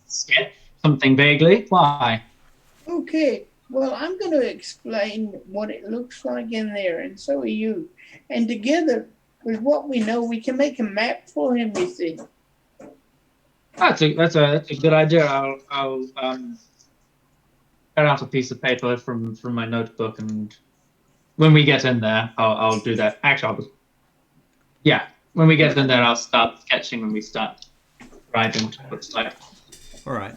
sketch something vaguely. Why? Okay. Well, I'm going to explain what it looks like in there, and so are you. And together, with what we know, we can make a map for him, you see. That's a good idea. I'll cut out a piece of paper from my notebook, and when we get in there, I'll do that. Actually, when we get in there, I'll start sketching when we start writing what it looks like. All right.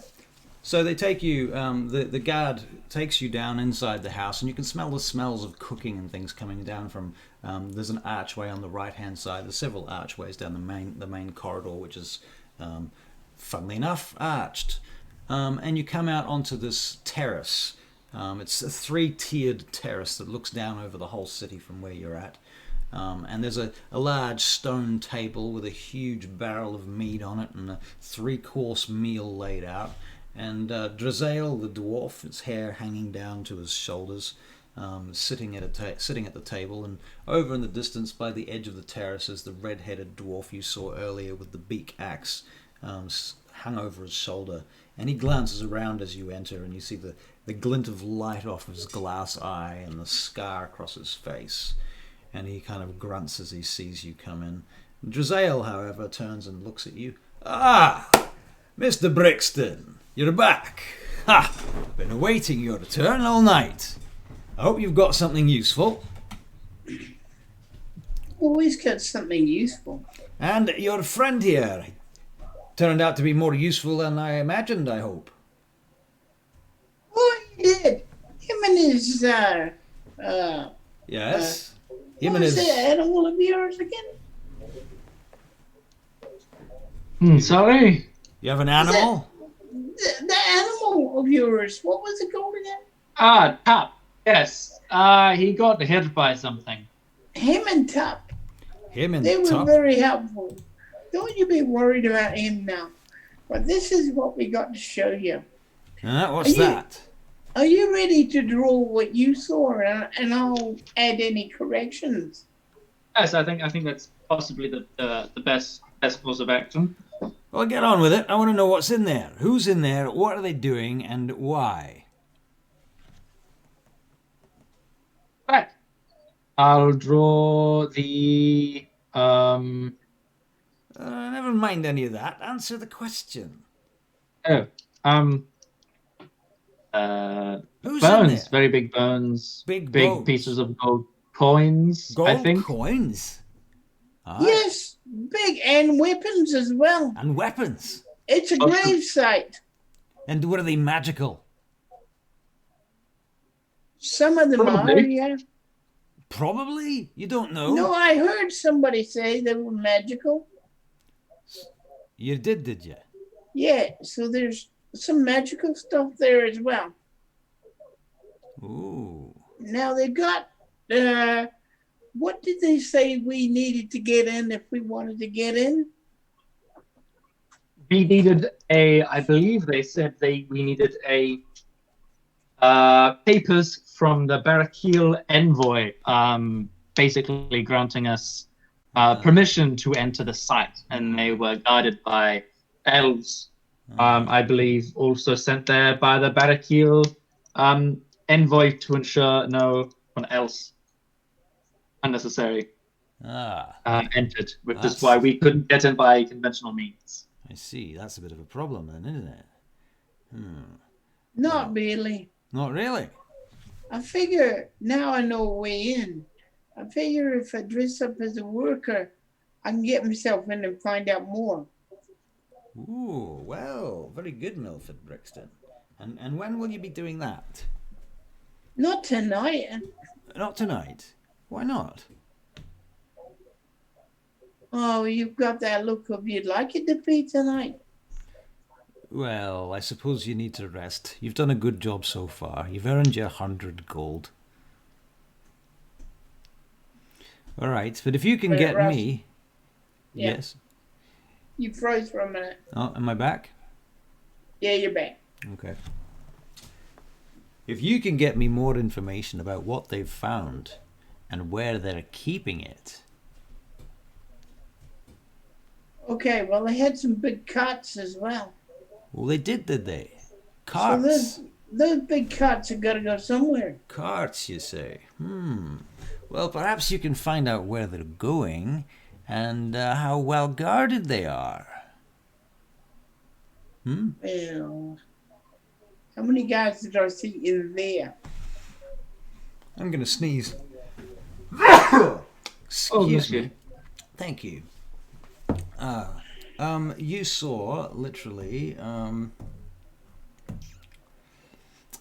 So they take you, the guard takes you down inside the house, and you can smell the smells of cooking and things coming down from, there's an archway on the right-hand side. There's several archways down the main corridor, which is, funnily enough, arched. And you come out onto this terrace. It's a 3-tiered terrace that looks down over the whole city from where you're at. And there's a large stone table with a huge barrel of meat on it and a 3-course meal laid out. And Drazael, the dwarf, his hair hanging down to his shoulders, sitting at the table. And over in the distance, by the edge of the terrace, is the red-headed dwarf you saw earlier with the beak axe hung over his shoulder. And he glances around as you enter, and you see the glint of light off his glass eye and the scar across his face. And he kind of grunts as he sees you come in. Drazael, however, turns and looks at you. Ah, Mr. Brixton, you're back. Ha! Been awaiting your return all night. I hope you've got something useful. Always got something useful. And your friend here turned out to be more useful than I imagined, I hope. Oh, he did. Him and his, Yes? what was the animal of yours again? Sorry? You have an animal? The animal of yours. What was it called again? Tap. Yes. He got hit by something. Him and Tup. Him and They were Tup? very helpful. Don't you be worried about him now. But this is what we got to show you. What's that? Are you ready to draw what you saw, and I'll add any corrections? Yes, I think that's possibly the best course of action. Well, get on with it. I want to know what's in there. Who's in there? What are they doing? And why? Right. I'll draw the Never mind any of that. Answer the question. Who's Who's in bones, there? very big bones, Big bones. pieces of gold coins. Gold I think. coins? Aye. Yes, big, and weapons as well. And weapons. It's a grave site. And what are they magical? Some of them Probably. are, yeah. Probably. You don't know. No, I heard somebody say they were magical. You did you? Yeah, so there's some magical stuff there as well. Ooh. Now they've got, what did they say we needed to get in if we wanted to get in? We needed I believe they said we needed papers from the Barachiel Envoy, basically granting us permission to enter the site, and they were guided by elves. I believe also sent there by the Barachiel Envoy to ensure no one else unnecessary entered, which is why we couldn't get in by conventional means. I see. That's a bit of a problem then, isn't it? Not really. Not really. I figure, now I know a way in. I figure if I dress up as a worker, I can get myself in and find out more. Ooh, well, very good, Milford Brixton. And when will you be doing that? Not tonight. Not tonight. Why not? Oh, you've got that look of you'd like it to be tonight. Well, I suppose you need to rest. You've done a good job so far. You've earned your 100 gold. All right, but if you can Wait, get Russ? me... Yeah. Yes? You froze for a minute. Oh, am I back? Yeah, you're back. Okay. If you can get me more information about what they've found and where they're keeping it... Okay, well, they had some big carts as well. Well, they did they? So Carts. those big carts have got to go somewhere. Carts, you say? Well, perhaps you can find out where they're going and how well guarded they are. Well, how many guys did I see in there? I'm going to sneeze. Excuse me. Thank you. You saw literally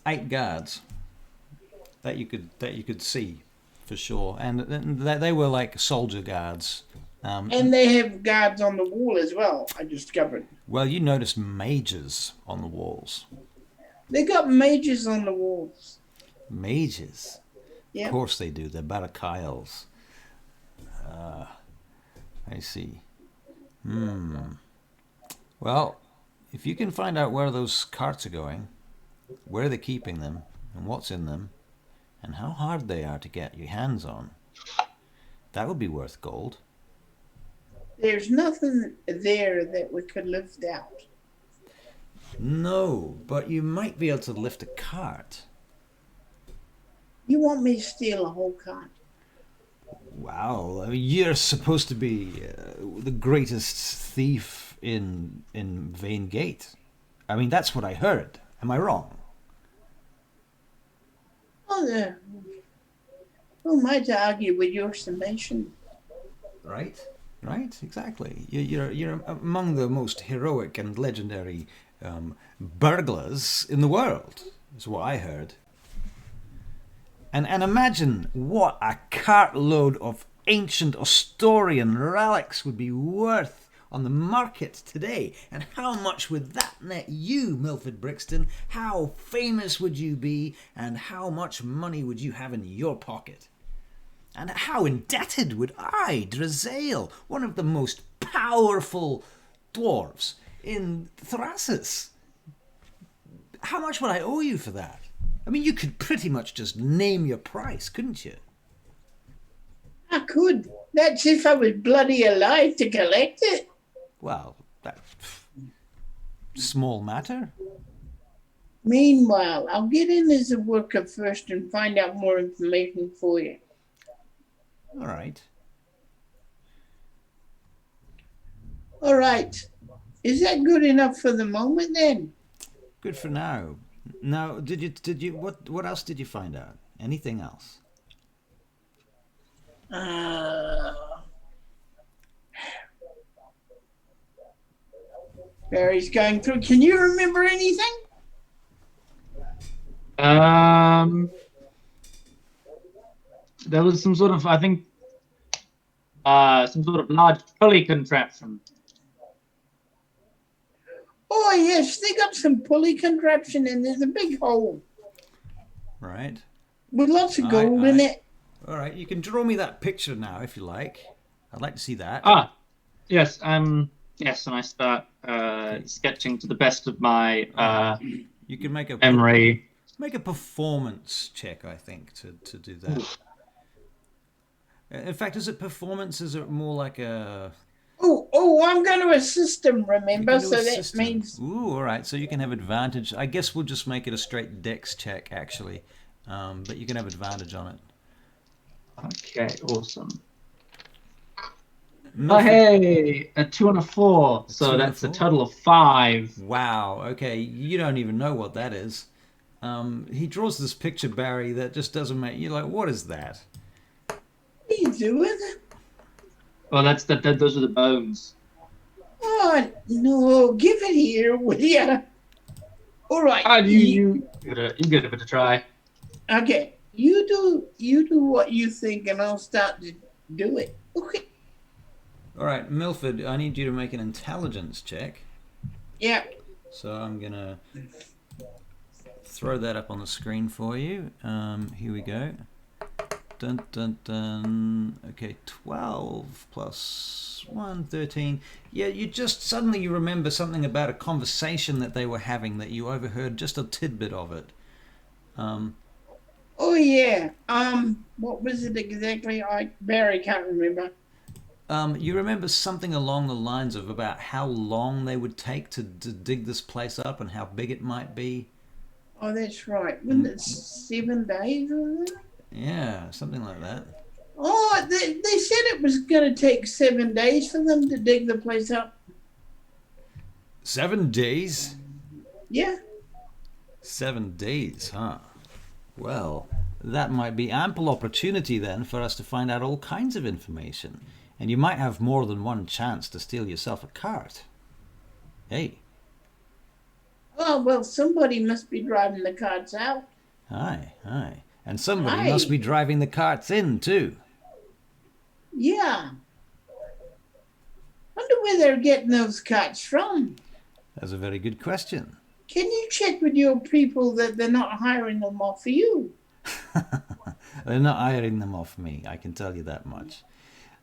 8 guards that you could see for sure, and they were like soldier guards. And they have guards on the wall as well, I discovered. Well, you noticed mages on the walls. They got mages on the walls. Mages? Yeah. Of course they do. They're Barachiels. I see. Well, if you can find out where those carts are going, where they're keeping them, and what's in them, and how hard they are to get your hands on, that would be worth gold. There's nothing there that we could lift out. No, but you might be able to lift a cart. You want me to steal a whole cart? Wow, I mean, you're supposed to be the greatest thief in Vaingate. I mean, that's what I heard. Am I wrong? Oh, who am I to argue with your summation? Right, exactly. You're among the most heroic and legendary burglars in the world, is what I heard. And imagine what a cartload of ancient Ostorian relics would be worth on the market today. And how much would that net you, Milford Brixton? How famous would you be? And how much money would you have in your pocket? And how indebted would I, Drazael, one of the most powerful dwarves in Thrasis? How much would I owe you for that? I mean, you could pretty much just name your price, couldn't you? I could. That's if I was bloody alive to collect it. Well, that's small matter. Meanwhile, I'll get in as a worker first and find out more information for you. All right. All right. Is that good enough for the moment then? Good for now. Now, did you what else did you find out? Anything else? Barry's going through. Can you remember anything? There was some sort of, I think, some sort of large pulley contraption. Oh, yes, they got some pulley contraption and there's a big hole Right. with lots of gold in it. All right, you can draw me that picture now if you like. I'd like to see that. Yes, yes, and I start sketching to the best of my you can make a memory. Make a performance check, I think, to do that. Oof. In fact, is it performance? Is it more like a... Oh, I'm going to assist him, remember? So that assist him. means... Ooh, all right, so you can have advantage. I guess we'll just make it a straight dex check, actually. But you can have advantage on it. Okay, awesome. Milford. Oh, hey, a 2 and a 4. So that's a total of 5. Wow, okay, you don't even know what that is. He draws this picture, Barry, that just doesn't make... You're like, what is that? What are you doing? Well, those are the bones. Oh, no, give it here, will you? All right. You give it a try. Okay, you do what you think and I'll start to do it. Okay. All right, Milford, I need you to make an intelligence check. Yeah. So I'm going to throw that up on the screen for you. Here we go. Dun, dun, dun. Okay, 12 plus 1, 13. Yeah, you remember something about a conversation that they were having that you overheard just a tidbit of it. Oh, yeah. What was it exactly? Barry can't remember. You remember something along the lines of about how long they would take to dig this place up and how big it might be? Oh, that's right. Wasn't it 7 days or something? Yeah, something like that. Oh, they said it was going to take 7 days for them to dig the place up. 7 days? Yeah. 7 days, huh? Well, that might be ample opportunity then for us to find out all kinds of information. And you might have more than one chance to steal yourself a cart. Hey. Oh, well, somebody must be driving the carts out. Aye. And somebody must be driving the carts in, too. Yeah. Wonder where they're getting those carts from. That's a very good question. Can you check with your people that they're not hiring them off for you? They're not hiring them off me, I can tell you that much.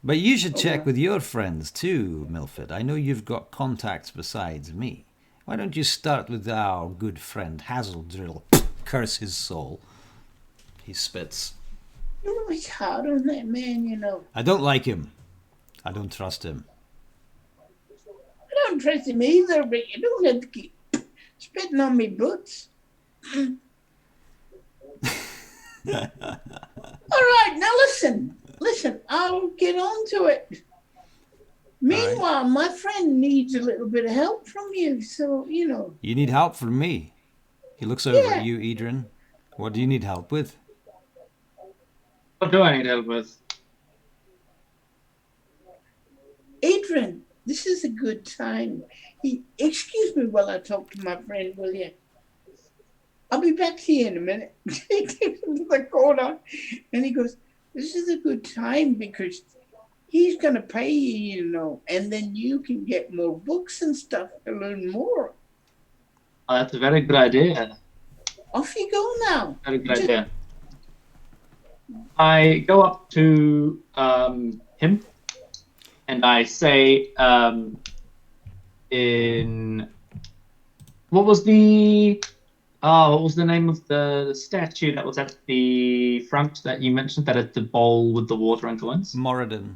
But you should check with your friends too, Milford. I know you've got contacts besides me. Why don't you start with our good friend Hazeldrill? Curse his soul. He spits. You're always hard on that man, you know. I don't like him. I don't trust him. I don't trust him either, but you don't have to keep spitting on me boots. All right, now listen. Listen, I'll get on to it. Meanwhile, my friend needs a little bit of help from you, so, you know. You need help from me. He looks over at you, Edryn. What do you need help with? What do I need help with? Adrian, this is a good time. Excuse me while I talk to my friend, will you? I'll be back to you in a minute. He takes him to the corner and he goes, this is a good time because he's going to pay you, you know, and then you can get more books and stuff to learn more. Oh, that's a very good idea. Off you go now. Very good idea. I go up to him and I say, what was the name of the statue that was at the front that you mentioned, that at the bowl with the water and coins? Moradin.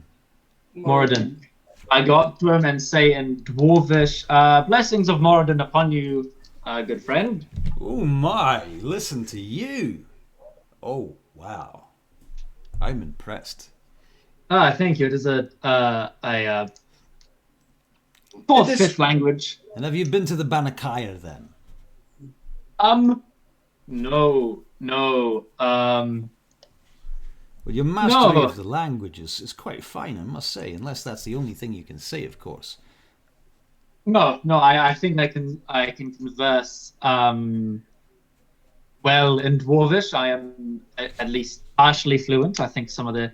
I go up to him and say in Dwarvish, blessings of Moradin upon you, good friend. Oh my, listen to you. Oh, wow. I'm impressed. Thank you. It is a fourth, fifth language. And have you been to the Banakaya then? No. Well, your mastery of the languages is quite fine, I must say, unless that's the only thing you can say, of course. No, I think I can converse well in Dwarvish. I am at least partially fluent. I think some of the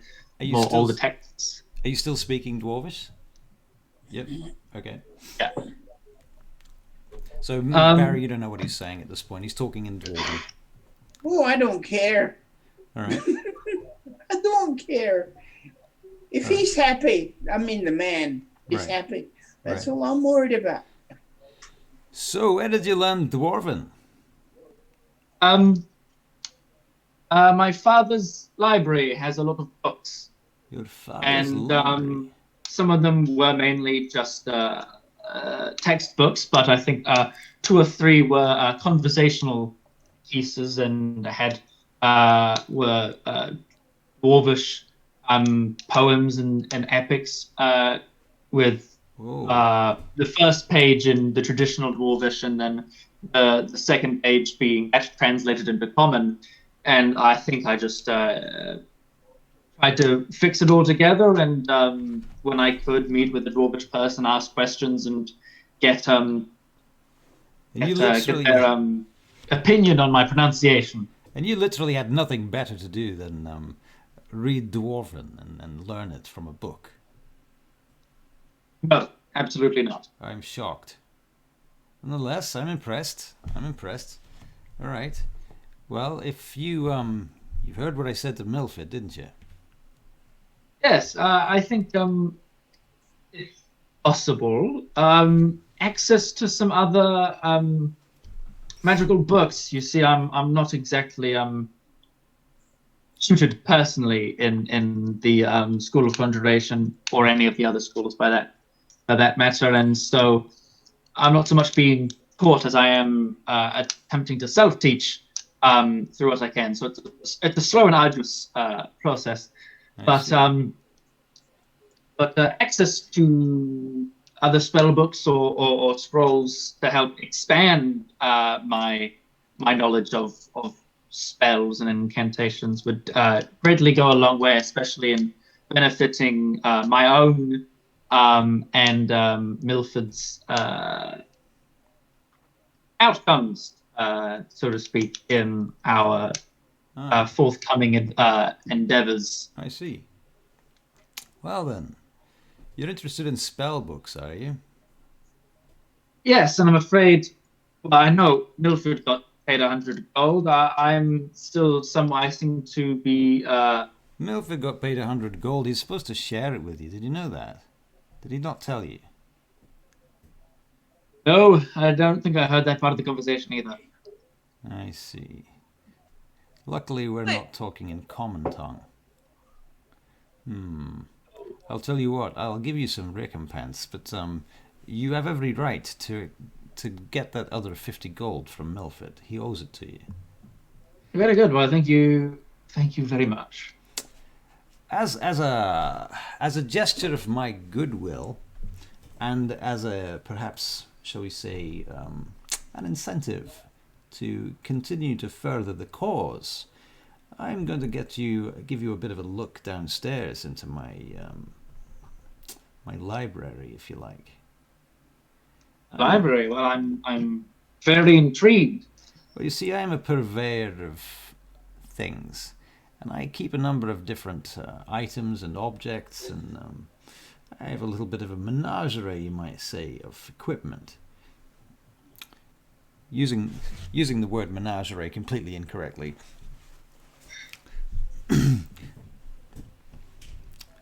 older texts. Are you still speaking Dwarvish? Yep. Okay. Yeah. So, Barry, you don't know what he's saying at this point. He's talking in Dwarven. Oh, I don't care. All right. I don't care. If he's happy, I mean the man is happy. That's all I'm worried about. So, where did you learn Dwarven? My father's library has a lot of books. Your father's library? Some of them were mainly just textbooks, but I think 2 or 3 were conversational pieces and were Dwarvish poems and epics with the first page in the traditional Dwarvish and then the second page being translated into Common. And I think I just tried to fix it all together, and when I could meet with the Dwarvish person, ask questions and get their opinion on my pronunciation. And you literally had nothing better to do than read Dwarven and learn it from a book. No, absolutely not. I'm shocked. Nonetheless, I'm impressed. All right. Well, if you've heard what I said to Milford, didn't you? Yes, I think it's possible. Access to some other magical books. You see, I'm not exactly tutored personally in the School of Conjuration or any of the other schools by that matter, and so I'm not so much being taught as I am attempting to self-teach through what I can. So it's a slow and arduous process. But access to other spell books or scrolls to help expand my knowledge of spells and incantations would greatly go a long way, especially in benefiting my own and Milford's outcomes, so to speak, in our forthcoming endeavors. I see. Well then, you're interested in spell books, are you? Yes, and I'm afraid, well, I know Milford got paid 100 gold. I'm still I seem to be Milford got paid 100 gold. He's supposed to share it with you. Did you know that? Did he not tell you? No, I don't think I heard that part of the conversation either. I see. Luckily, we're not talking in common tongue. I'll tell you what. I'll give you some recompense, but you have every right to get that other 50 gold from Milford. He owes it to you. Very good. Well, thank you very much. As a gesture of my goodwill, and as a perhaps, shall we say, an incentive to continue to further the cause, I'm going to give you a bit of a look downstairs into my my library, if you like. Library. Well, I'm very intrigued. Well, you see, I am a purveyor of things, and I keep a number of different items and objects, and I have a little bit of a menagerie, you might say, of equipment. Using the word menagerie completely incorrectly.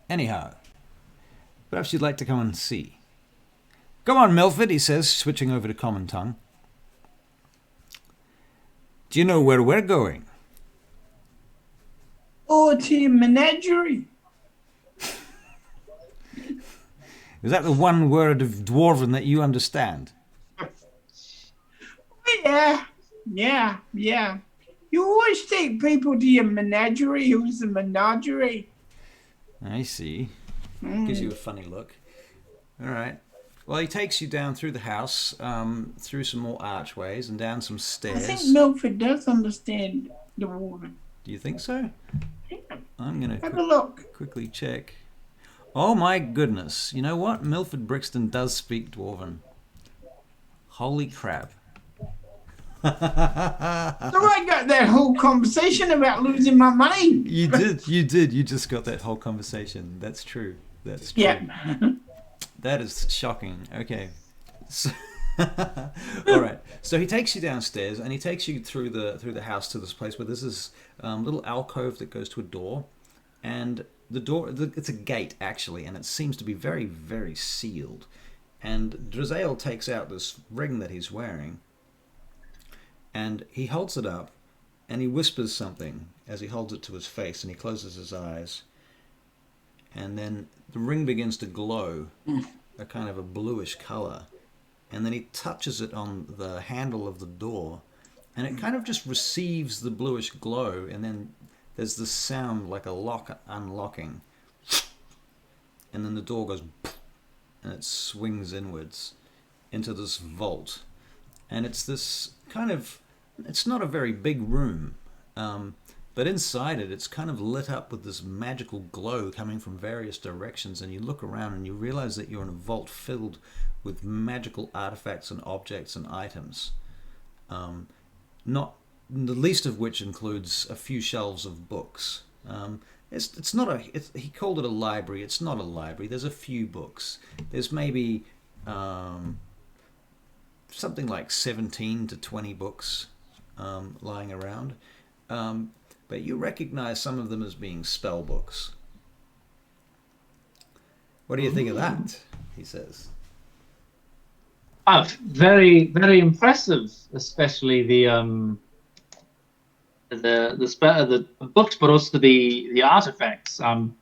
Anyhow, perhaps you'd like to come and see. Come on, Milford, he says, switching over to common tongue. Do you know where we're going? Oh, to your menagerie. Is that the one word of Dwarven that you understand? Yeah. You always take people to your menagerie. Who's the menagerie? I see. Gives you a funny look. All right. Well, he takes you down through the house, through some more archways and down some stairs. I think Milford does understand the woman. Do you think so? Yeah. I'm going Have a look. quickly check. Oh my goodness. You know what? Milford Brixton does speak Dwarven. Holy crap. So I got that whole conversation about losing my money. You did. You just got that whole conversation. That's true. That's true. Yeah. That is shocking. Okay. So, all right. So he takes you downstairs and he takes you through the house to this place where there's this little alcove that goes to a door, and the door it's a gate actually, and it seems to be very, very sealed. And Drazael takes out this ring that he's wearing, and he holds it up, and he whispers something as he holds it to his face, and he closes his eyes. And then the ring begins to glow, a kind of a bluish color. And then he touches it on the handle of the door, and it kind of just receives the bluish glow, and then there's this sound like a lock unlocking. And then the door goes, and it swings inwards into this vault. And it's this kind of, it's not a very big room, but inside it, it's kind of lit up with this magical glow coming from various directions, and you look around and you realize that you're in a vault filled with magical artifacts and objects and items, not the least of which includes a few shelves of books. It's not he called it a library. It's not a library. There's a few books. There's maybe something like 17 to 20 books lying around. But you recognize some of them as being spell books. What do you think of that? He says. Very, very impressive, especially the books, but also the artifacts. Don't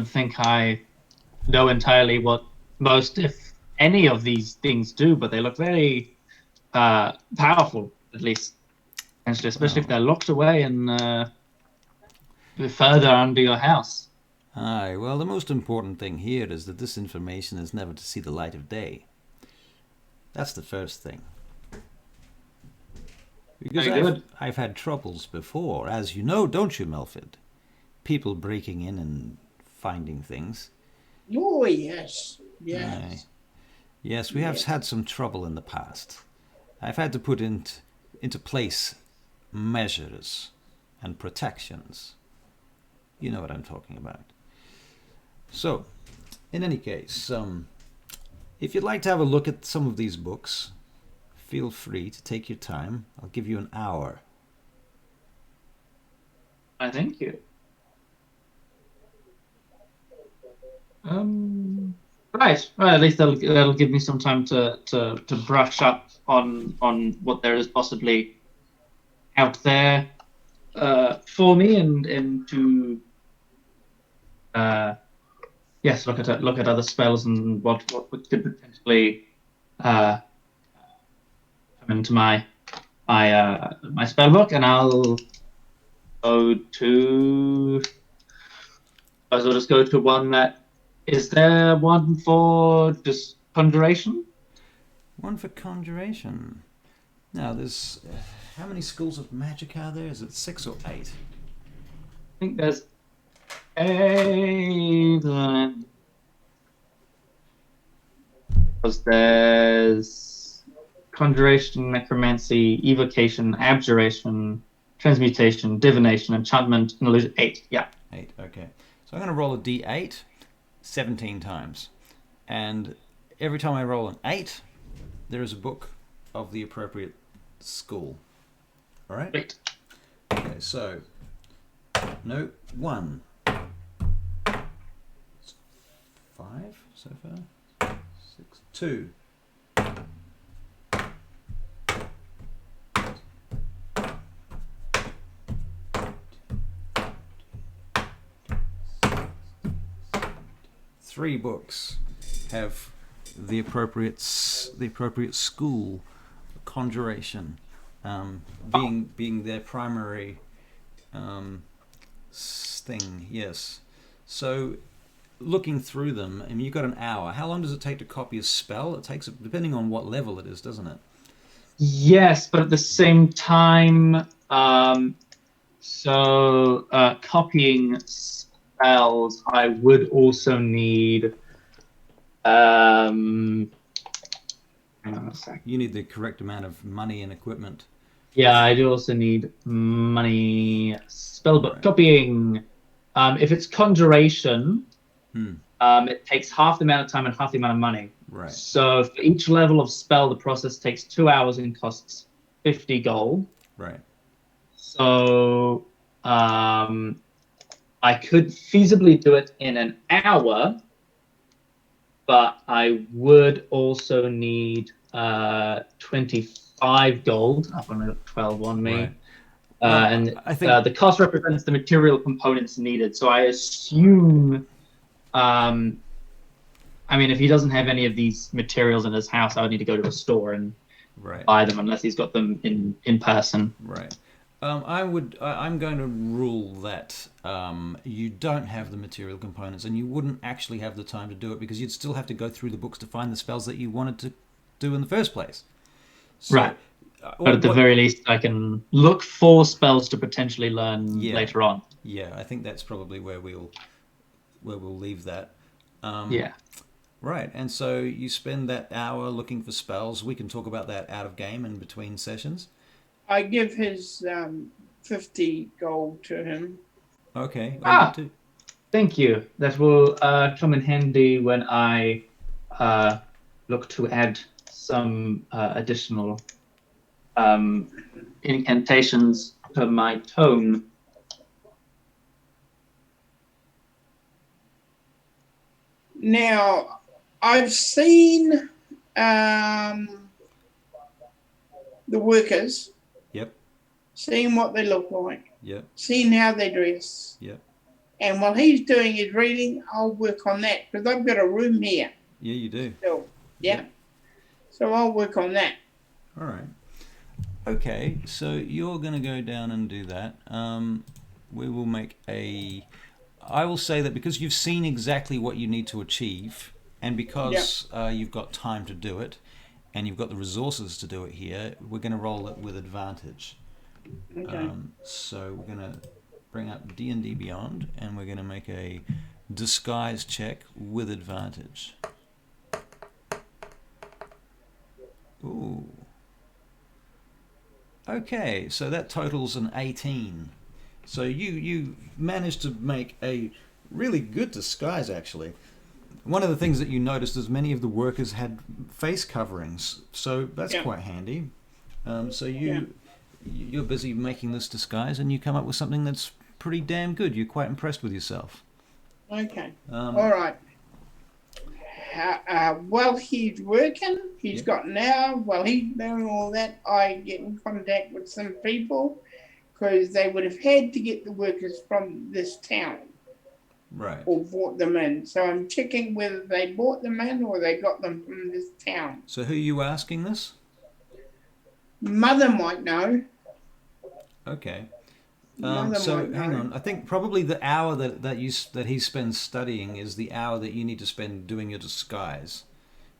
think I know entirely what most, if any, of these things do, but they look very powerful, at least. Especially if they're locked away and further under your house. Aye, well, the most important thing here is that this information is never to see the light of day. That's the first thing. Because I've had troubles before, as you know, don't you, Milford? People breaking in and finding things. Oh, yes. Aye. Yes, we have had some trouble in the past. I've had to put into place measures and protections. You know what I'm talking about. So, in any case, if you'd like to have a look at some of these books, feel free to take your time. I'll give you an hour. I thank you. Right. Well, at least that'll give me some time to brush up on what there is possibly out there for me, and to yes, look at other spells and what could potentially uh, come into my spell book, and I'll go to. I'll just go to one that. Is there one for just conjuration? One for conjuration. Now, there's... how many schools of magic are there? Is it 6 or 8? I think there's a. Because there's conjuration, necromancy, evocation, abjuration, transmutation, divination, enchantment, and illusion. 8. Yeah. 8, okay. So I'm going to roll a d8 17 times. And every time I roll an 8, there is a book of the appropriate school. All right? Great. Okay, so... no, 1. 5 so far. 6, 2. 3 books have the appropriate school conjuration being their primary thing. Yes. So looking through them, I mean, you've got an hour. How long does it take to copy a spell? It takes, depending on what level it is, doesn't it? Yes, but at the same time, copying spells, I would also need. Hang on a sec. You need the correct amount of money and equipment. Yeah, I do also need money. Spellbook Right. copying. If it's conjuration, it takes half the amount of time and half the amount of money. Right. So for each level of spell, the process takes 2 hours and costs 50 gold. Right. So I could feasibly do it in an hour, but I would also need 25 gold. I've only got 12 on me. Right. And I think the cost represents the material components needed. So I assume, I mean, if he doesn't have any of these materials in his house, I would need to go to a store and buy them, unless he's got them in person. Right. I'm going to rule that you don't have the material components, and you wouldn't actually have the time to do it because you'd still have to go through the books to find the spells that you wanted to do in the first place. So, Right. But at the very least, I can look for spells to potentially learn later on. Yeah, I think that's probably where we'll leave that. Yeah. Right, and so you spend that hour looking for spells. We can talk about that out of game and between sessions. I give his 50 gold to him. Okay. Thank you. That will come in handy when I look to add some additional incantations to my tome. Now, I've seen the workers. Yep. Seen what they look like. Yep. Seen how they dress. Yep. And while he's doing his reading, I'll work on that because I've got a room here. Yeah, you do. Still. Yeah. So I'll work on that. All right. Okay, so you're going to go down and do that. We will make a... I will say that because you've seen exactly what you need to achieve, and because you've got time to do it, and you've got the resources to do it here, we're going to roll it with advantage. Okay. So we're going to bring up D&D Beyond, and we're going to make a disguise check with advantage. Ooh. Okay, so that totals an 18. So you managed to make a really good disguise, actually. One of the things that you noticed is many of the workers had face coverings, so that's quite handy. So you're busy making this disguise, and you come up with something that's pretty damn good. You're quite impressed with yourself. Okay. All right. while he's working, he's Yep. got an hour. While he's doing all that, I get in contact with some people because they would have had to get the workers from this town Right. or bought them in. So I'm checking whether they bought them in or they got them from this town. So who are you asking this? Mother might know. Okay. Mother So might know. hang on. I think probably the hour that he spends studying is the hour that you need to spend doing your disguise.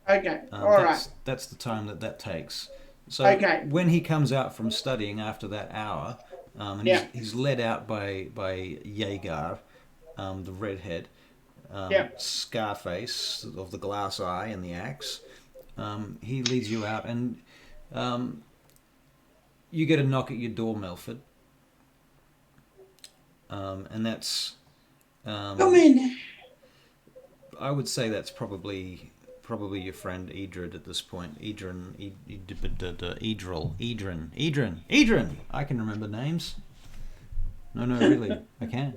Okay, all right. That's the time that takes. So Okay. when he comes out from studying after that hour, and Yeah. he's led out by Jaeger, the redhead, Yeah. Scarface of the glass eye and the axe. He leads you out, and you get a knock at your door, Milford. And that's, Come in. I would say that's probably your friend Edred at this point. Edryn. I can remember names. No, really, I can.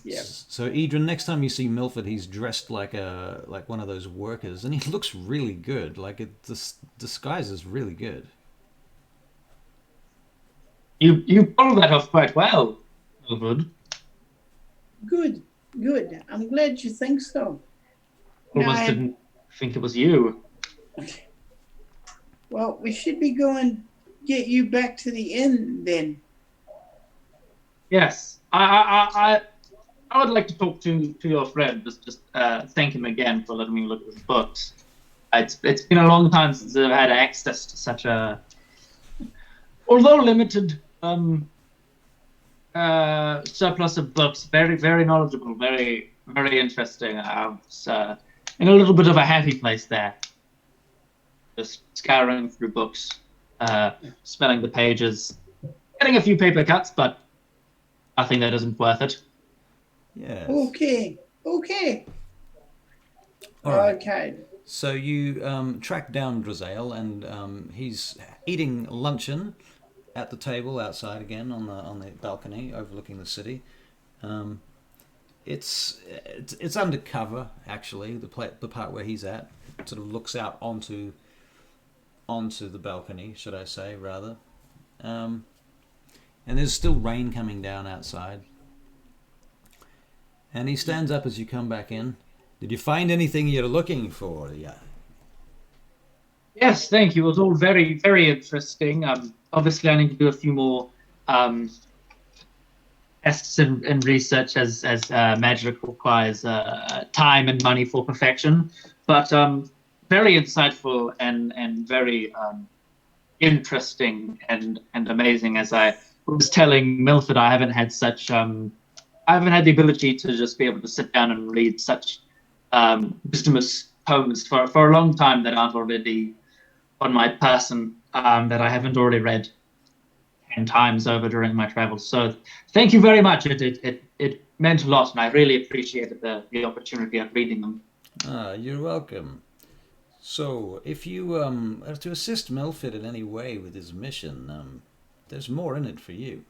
Yeah. So Edryn, next time you see Milford, he's dressed like one of those workers, and he looks really good. This disguise is really good. You pulled that off quite well, Milford. Good. I'm glad you think so. Almost didn't think it was you. Well, we should be going get you back to the inn then. Yes, I would like to talk to your friend. Just thank him again for letting me look at his books. It's been a long time since I've had access to such a, although limited, surplus of books. Very, very knowledgeable. Very, very interesting. I was in a little bit of a happy place there. Just scouring through books, spelling the pages, getting a few paper cuts, but nothing that isn't worth it. Yeah. Okay. All right. Okay. So you track down Drazael, and he's eating luncheon at the table outside again on the balcony overlooking the city. It's undercover actually. The part where he's at sort of looks out onto the balcony, should I say rather. And there's still rain coming down outside. And he stands up as you come back in. Did you find anything you're looking for? Yeah. Yes, thank you. It was all very, very interesting. Obviously, I need to do a few more tests and research as magic requires time and money for perfection. But very insightful and very interesting and amazing. As I was telling Milford, I haven't had the ability to just be able to sit down and read such wisdomous poems for a long time that aren't already on my person, that I haven't already read 10 times over during my travels. So thank you very much. It meant a lot, and I really appreciated the opportunity of reading them. You're welcome. So, if you are to assist Milford in any way with his mission, there's more in it for you.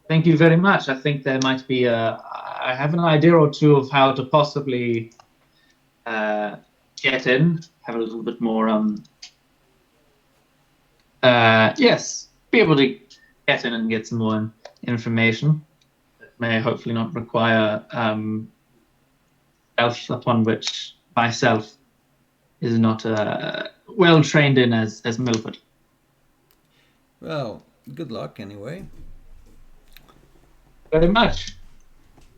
Thank you very much. I think there might be I have an idea or two of how to possibly get in, have a little bit more, be able to get in and get some more information that may hopefully not require self upon which myself is not well trained in as Milford. Well, good luck anyway. Very much.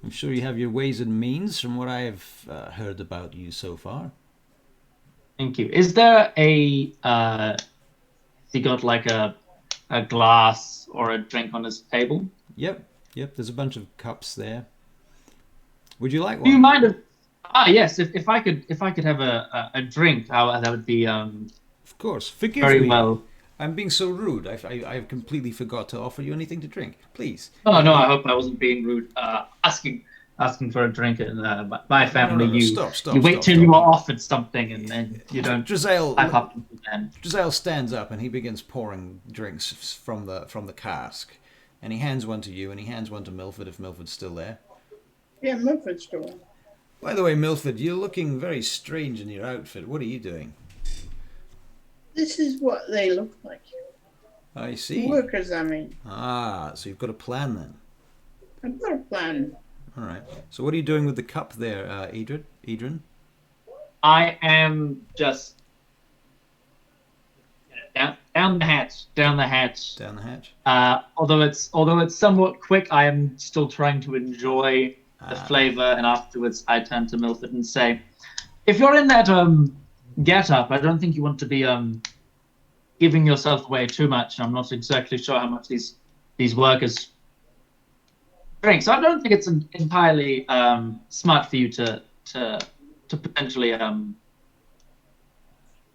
I'm sure you have your ways and means from what I've heard about you so far. Thank you. Is there has he got like a glass or a drink on his table? Yep. There's a bunch of cups there. Would you like one? Do you mind if? Yes. If I could have a drink, that would be Of course. Forgive very me. well. I'm being so rude. I've completely forgot to offer you anything to drink. Please. Oh no, I hope I wasn't being rude. Asking for a drink in my family. No. Stop, you wait till stop. you are offered something and then you don't. Drazael stands up and he begins pouring drinks from the cask, and he hands one to you and he hands one to Milford if Milford's still there. Yeah, Milford's still. By the way, Milford, you're looking very strange in your outfit. What are you doing? This is what they look like. I see. Workers, I mean. Ah, so you've got a plan then. I've got a plan. All right. So what are you doing with the cup there, Edryn? I am just down the hatch. Down the hatch. Although it's somewhat quick, I am still trying to enjoy the flavor. And afterwards, I turn to Milford and say, "If you're in that get-up, I don't think you want to be giving yourself away too much. I'm not exactly sure how much these workers drink, so I don't think it's entirely smart for you to potentially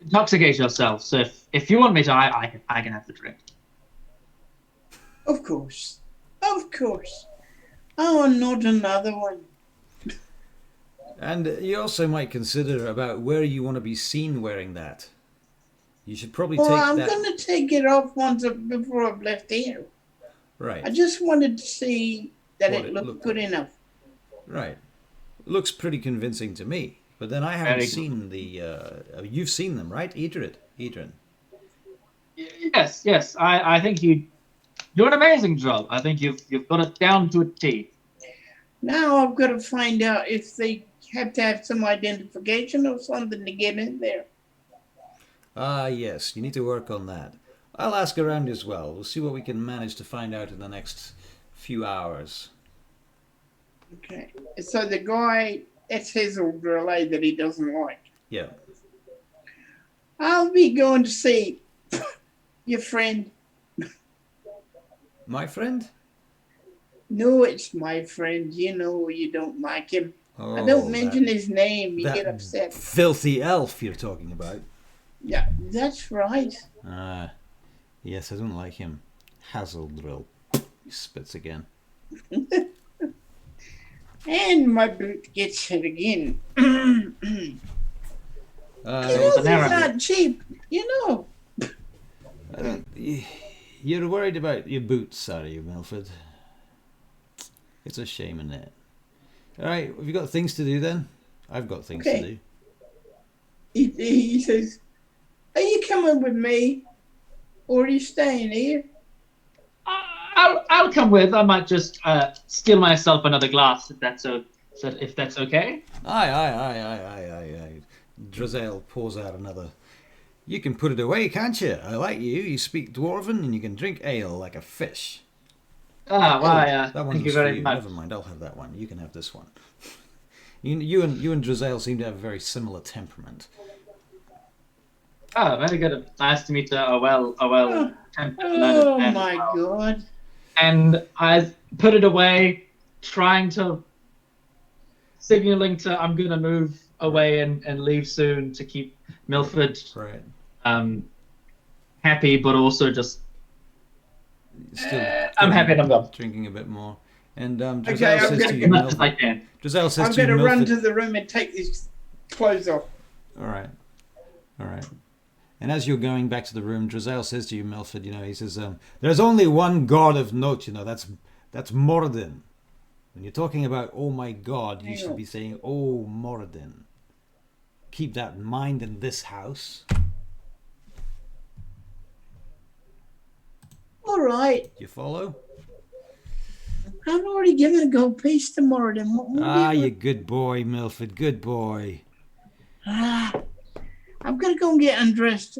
intoxicate yourself. So if you want me to, I can have the drink." Of course. Oh, not another one. And you also might consider about where you want to be seen wearing that. You should probably take Well, I'm that. going to take it off before I've left here. Right. I just wanted to see that What it it looked looked good like. enough. Right. Looks pretty convincing to me. But then I haven't Very seen the. You've seen them, right, Edryn? Yes. I think you do an amazing job. I think you've got it down to a T. Now I've got to find out if they have to have some identification or something to get in there. Ah, yes. You need to work on that. I'll ask around as well. We'll see what we can manage to find out in the next few hours. Okay. So the guy, that's his old relay that he doesn't like. Yeah. I'll be going to see your friend. My friend? No, it's my friend. You know you don't like him. Oh, I don't mention his name. You that get upset. filthy elf you're talking about. Yeah, that's right. Ah, yes, I don't like him. Hazeldrill. He spits again. And my boot gets hit again. was an It's error. not cheap, you know. You're worried about your boots, are you, Milford? It's a shame, isn't it? Alright, have you got things to do then? I've got things to do. He says, "Are you coming with me? Or are you staying here?" I'll come with. I might just steal myself another glass if that's okay. Aye. Drizel pours out another. You can put it away, can't you? I like you. You speak Dwarven and you can drink ale like a fish. That That one thank you was for very you. much. Never mind, I'll have that one. You can have this one. You and Drizel seem to have a very similar temperament. Oh, very good. Nice to meet a well tempered Oh man. my God. And I put it away, signaling to I'm gonna move away and leave soon to keep Milford Right. happy, but also just Still I'm happy and I'm gone. drinking a bit more. And Drizel Okay, I'm says gonna to get you, As much as I Milford. can. Drizel says I'm to you, going to run Milford. to the room and take these clothes off. All right. And as you're going back to the room, Drizel says to you, Milford, he says, there's only one god of note, that's Moradin. When you're talking about, oh my god, you should be saying, oh Moradin. Keep that in mind in this house. All right. You follow? I've already given a gold piece tomorrow. Then what more do you You good boy, Milford, good boy. I'm going to go and get undressed.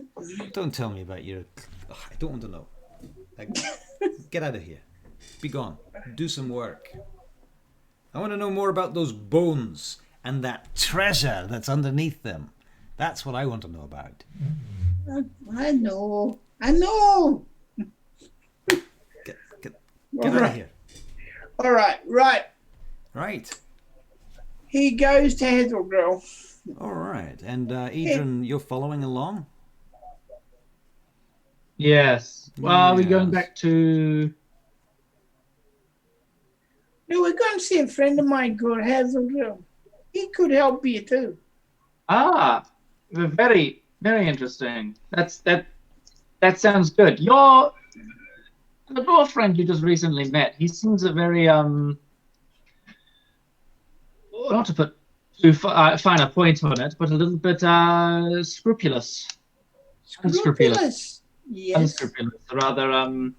Don't tell me about your... I don't want to know. Get out of here. Be gone. Do some work. I want to know more about those bones and that treasure that's underneath them. That's what I want to know about. I know. Get out of here. All right. Right. He goes to Hazelgirl. All right. And Edryn, you're following along? Yes. Well, are we going Yes. back to? No, we're going to see a friend of mine called Hazelgirl. He could help you too. Very, very interesting. That sounds good. The dwarf friend you just recently met, he seems a very not to put to find a point on it, but a little bit scrupulous. Scrupulous. Yes. Unscrupulous, rather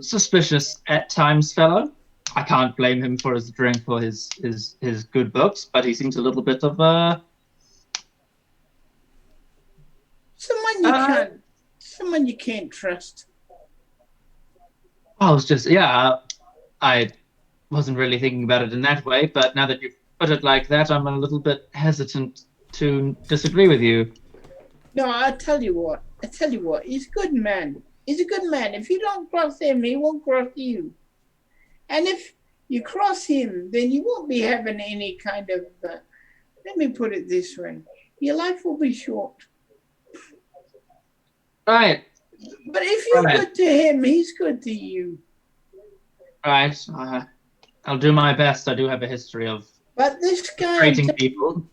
suspicious at times, fellow. I can't blame him for his drink or his good books, but he seems a little bit of someone you can't trust. I was just I wasn't really thinking about it in that way, but now that you've put it like that, I'm a little bit hesitant to disagree with you. No, I tell you what, he's a good man. He's a good man. If you don't cross him, he won't cross you. And if you cross him, then you won't be having any kind of, let me put it this way, your life will be short. Right. But if you're good to him, he's good to you. Right. I'll do my best. I do have a history of treating people.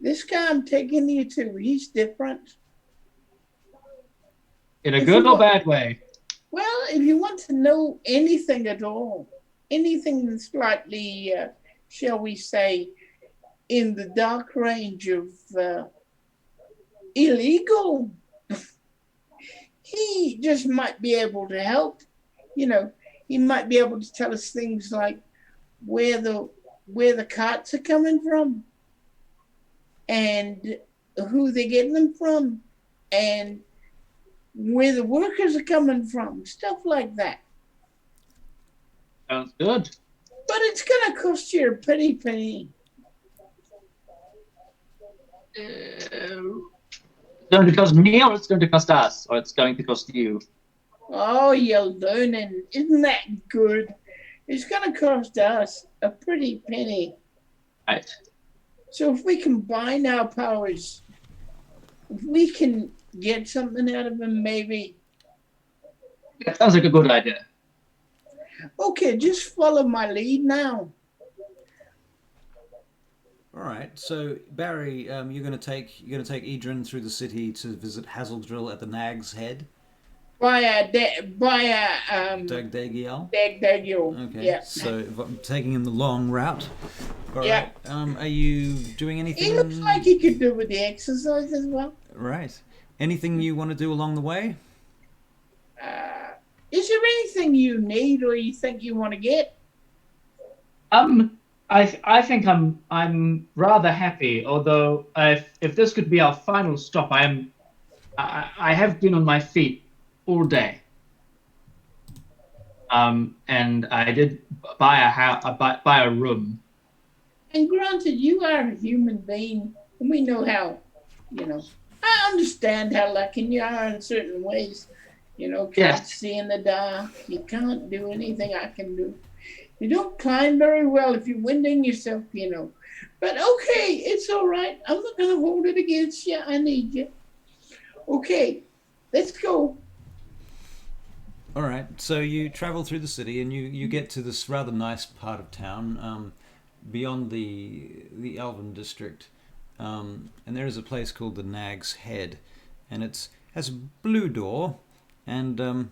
This guy I'm taking you to, he's different. In a good or bad way? Well, if you want to know anything at all, anything slightly, shall we say, in the dark range of illegal, he just might be able to help. You know, he might be able to tell us things like where the carts are coming from, and who they're getting them from, and where the workers are coming from, stuff like that. Sounds good. But it's going to cost you a pretty penny. It's going to cost me, or it's going to cost us, or it's going to cost you? Oh, you're learning. Isn't that good? It's going to cost us a pretty penny. Right. So if we combine our powers, if we can get something out of him, maybe. That sounds like a good idea. Okay, just follow my lead now. All right. So Barry, you're going to take Edryn through the city to visit Hazeldrill at the Nag's Head. By Dagdagiel. Dagdagiel. Okay. Yeah. So taking him the long route. All Yeah. right. Are you doing anything? He looks like he could do with the exercise as well. Right. Anything you want to do along the way? Is there anything you need or you think you want to get? I think I'm rather happy. Although if this could be our final stop, I have been on my feet all day. And I did buy a room. And granted, you are a human being, and we know how, I understand how lacking you are in certain ways. Can't see in the dark. You can't do anything I can do. You don't climb very well if you're winding yourself, But okay, it's all right. I'm not going to hold it against you. I need you. Okay, let's go. All right. So you travel through the city and you get to this rather nice part of town, beyond the Elven district, and there is a place called the Nag's Head, and it has a blue door, and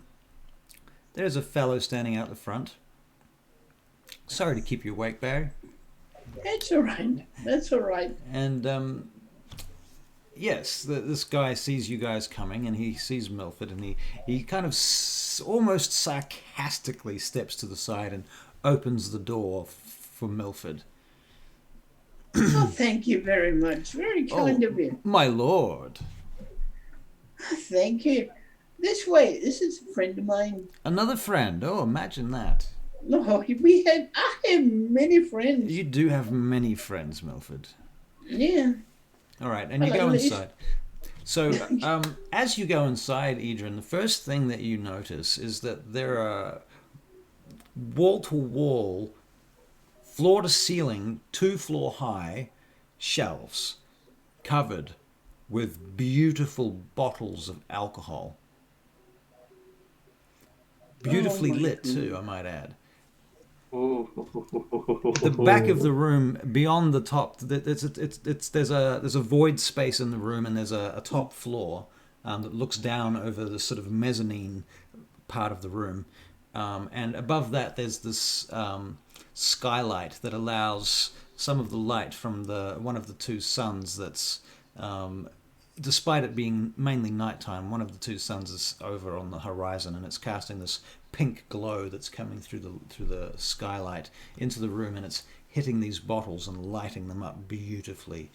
there's a fellow standing out the front. Sorry to keep you awake, Barry. That's all right. That's all right. And yes, this guy sees you guys coming, and he sees Milford, and he kind of almost sarcastically steps to the side and opens the door for Milford. Oh, thank you very much. Very kind of you. My lord. Thank you. This way. This is a friend of mine. Another friend. Oh, imagine that. No, I have many friends. You do have many friends, Milford. Yeah. All right, and you go inside. So, as you go inside, Edryn, the first thing that you notice is that there are wall-to-wall, floor-to-ceiling, 2-floor high shelves covered with beautiful bottles of alcohol. Beautifully lit, too, I might add. The back of the room, beyond the top, there's a void space in the room, and there's a top floor that looks down over the sort of mezzanine part of the room, and above that there's this skylight that allows some of the light from one of the two suns that's, despite it being mainly nighttime, one of the two suns is over on the horizon, and it's casting this pink glow that's coming through the skylight into the room, and it's hitting these bottles and lighting them up beautifully,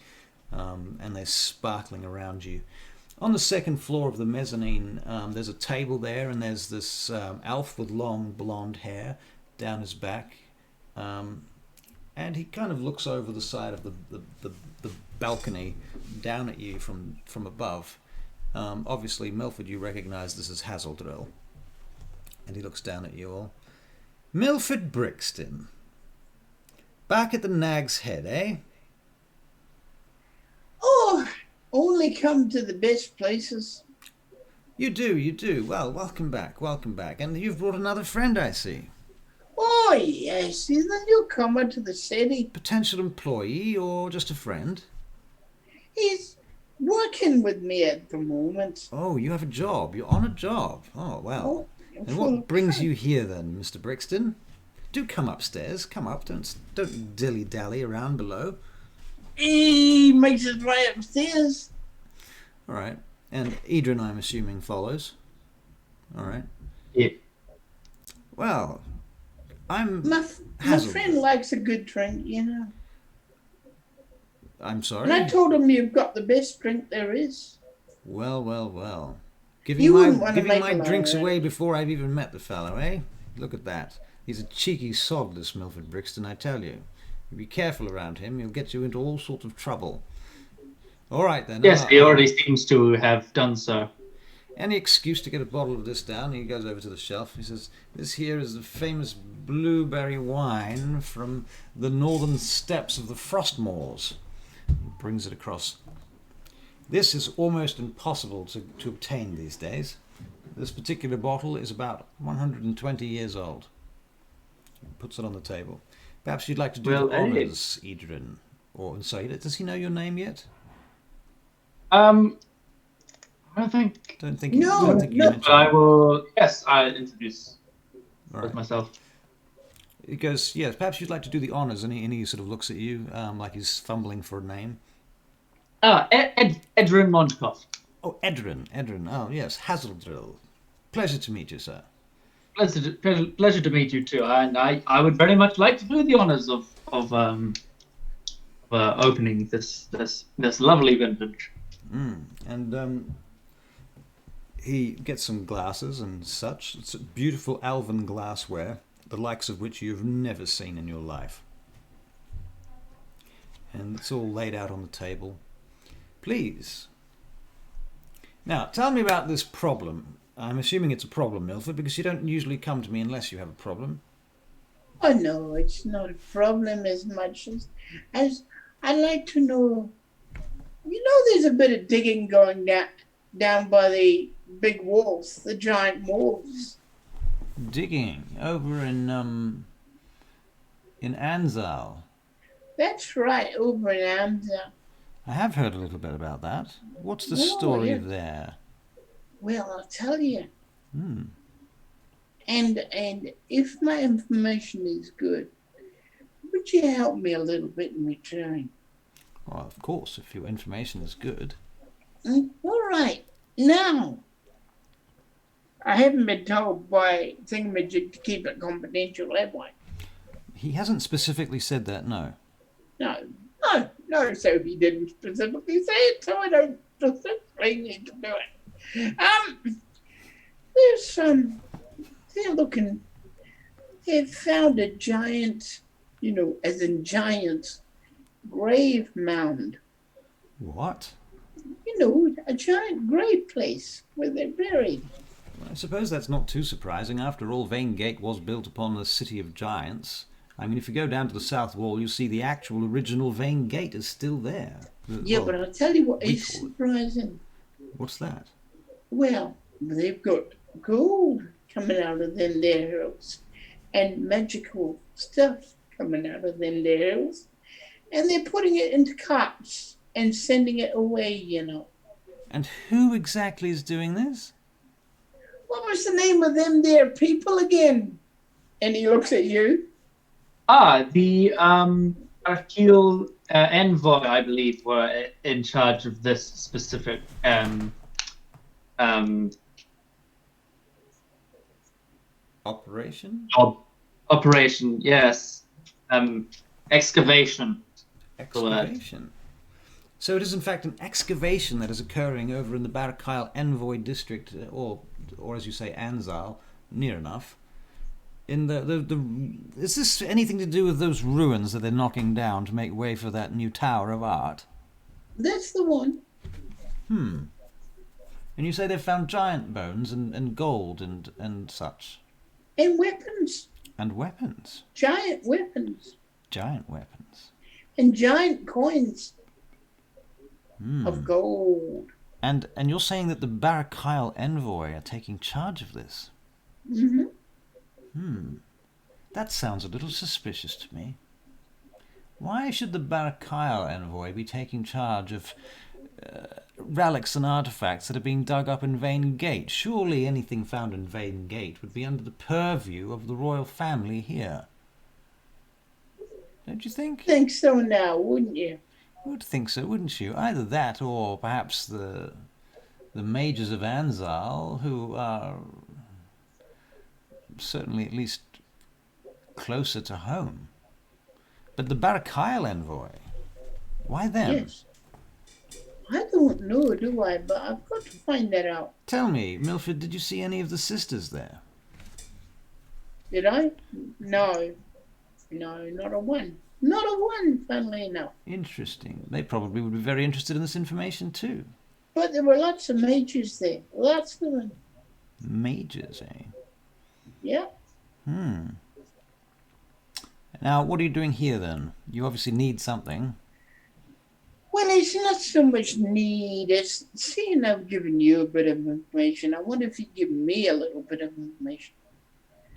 and they're sparkling around you. On the second floor of the mezzanine, there's a table there, and there's this elf with long blonde hair down his back, and he kind of looks over the side of the balcony down at you from above. Obviously, Milford, you recognise this as Hazeldrill, and he looks down at you all. Milford Brixton, back at the Nag's Head, eh? Oh, only come to the best places. You do. Well, welcome back. And you've brought another friend, I see. Oh, yes, he's a newcomer to the city. Potential employee or just a friend? He's working with me at the moment. Oh, you have a job. You're on a job. Oh, well. Oh, And what brings you here then, Mr. Brixton? Do come upstairs. Come up. Don't dilly-dally around below. He makes his way upstairs. All right. And Edryn, I'm assuming, follows. All right. Yeah. Well, I'm My Hazel. friend likes a good drink, you know. I'm sorry. And I told him you've got the best drink there is. Well. Giving You wouldn't want to my make a drinks lie, away before I've even met the fellow, eh? Look at that. He's a cheeky sod, this Milford Brixton, I tell you. You be careful around him, he'll get you into all sorts of trouble. All right, then. Yes, he already seems to have done so. Any excuse to get a bottle of this down. He goes over to the shelf. He says, this here is the famous blueberry wine from the northern steppes of the Frostmoors. He brings it across. This is almost impossible to obtain these days. This particular bottle is about 120 years old. He puts it on the table. Perhaps you'd like to do the honours, Edryn. Or, sorry, does he know your name yet? I don't think. Don't think No, you no. mentioned But I will. Yes, I introduce All right. myself. He goes, yes, perhaps you'd like to do the honours, and he sort of looks at you like he's fumbling for a name. Edryn Montecoff. Oh, Edryn. Oh, yes, Hazeldrill. Pleasure to meet you, sir. Pleasure to meet you too. And I would very much like to do the honours of opening this lovely vintage. And he gets some glasses and such. It's beautiful elven glassware, the likes of which you've never seen in your life. And it's all laid out on the table. Please. Now, tell me about this problem. I'm assuming it's a problem, Milford, because you don't usually come to me unless you have a problem. Oh, no, it's not a problem as much as I'd like to know. You know, there's a bit of digging going down by the big wolves, the giant wolves. Digging over in Anzal. That's right, over in Amza. I have heard a little bit about that. What's the Oh, story yeah. there? Well, I'll tell you. Hmm. And if my information is good, would you help me a little bit in return? Well, of course, if your information is good. All right. Now, I haven't been told by Thingamajig to keep it confidential, have I? He hasn't specifically said that, no. No, so he didn't specifically say it, so I don't specifically need to do it. They've found a giant, as in giant, grave mound. What? A giant grave place where they're buried. Well, I suppose that's not too surprising. After all, Vaingate was built upon the city of giants. I mean, if you go down to the south wall, you see the actual original Vaingate is still there. But I'll tell you what is surprising. What's that? Well, they've got gold coming out of them there hills and magical stuff coming out of them there hills. And they're putting it into carts and sending it away, And who exactly is doing this? What was the name of them there people again? And he looks at you. The Barachiel Envoy, I believe, were in charge of this specific Operation? operation. Yes, excavation. Excavation. So it is in fact an excavation that is occurring over in the Barachiel Envoy district, or as you say, Anzal, near enough. In is this anything to do with those ruins that they're knocking down to make way for that new Tower of Art? That's the one. And you say they've found giant bones and gold and such. And weapons. And weapons. Giant weapons. Giant weapons. And giant coins of gold. And you're saying that the Barachiel Envoy are taking charge of this? Mm-hmm. That sounds a little suspicious to me. Why should the Barachiel Envoy be taking charge of relics and artifacts that are being dug up in Vaingate? Surely anything found in Vaingate would be under the purview of the royal family here. Don't you think? Think so now, wouldn't you? You would think so, wouldn't you? Either that or perhaps the mages of Anzal, who are certainly at least closer to home. But the Barachiel Envoy, why them? Yes. I don't know, do I? But I've got to find that out. Tell me, Milford, did you see any of the sisters there? Did I? No. No, not a one. Not a one, funnily enough. Interesting. They probably would be very interested in this information too. But there were lots of mages there. Lots of them. Mages, eh? Yeah. Now, what are you doing here then? You obviously need something. Well, it's not so much need. It's seeing I've given you a bit of information. I wonder if you'd give me a little bit of information.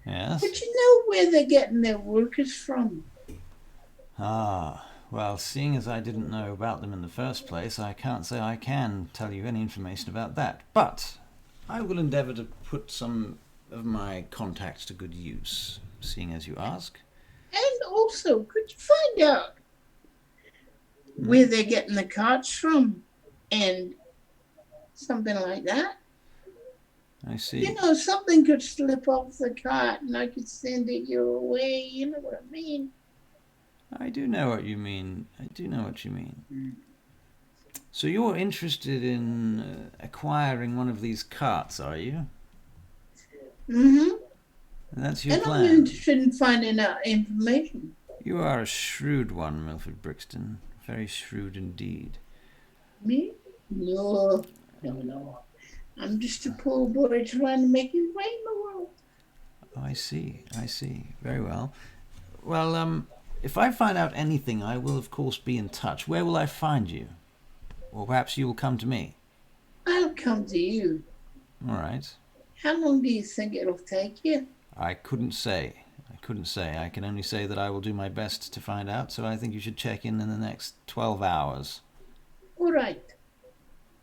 Yes? But you know where they're getting their workers from? Ah, well, seeing as I didn't know about them in the first place, I can't say I can tell you any information about that. But I will endeavour to put some of my contacts to good use, seeing as you ask. And also, could you find out where they're getting the carts from and something like that? I see. You know, something could slip off the cart and I could send it your way. You know what I mean? I do know what you mean. I do know what you mean. So you're interested in acquiring one of these carts, are you? Mm-hmm. And that's your And plan? I'm interested in finding out information. You are a shrewd one, Milford Brixton. Very shrewd indeed. Me? No. I'm just a poor boy trying to make his way in the world. Oh, I see. Very well. Well, if I find out anything, I will of course be in touch. Where will I find you? Or perhaps you will come to me. I'll come to you. All right. How long do you think it'll take you? I couldn't say. I can only say that I will do my best to find out, so I think you should check in the next 12 hours. All right.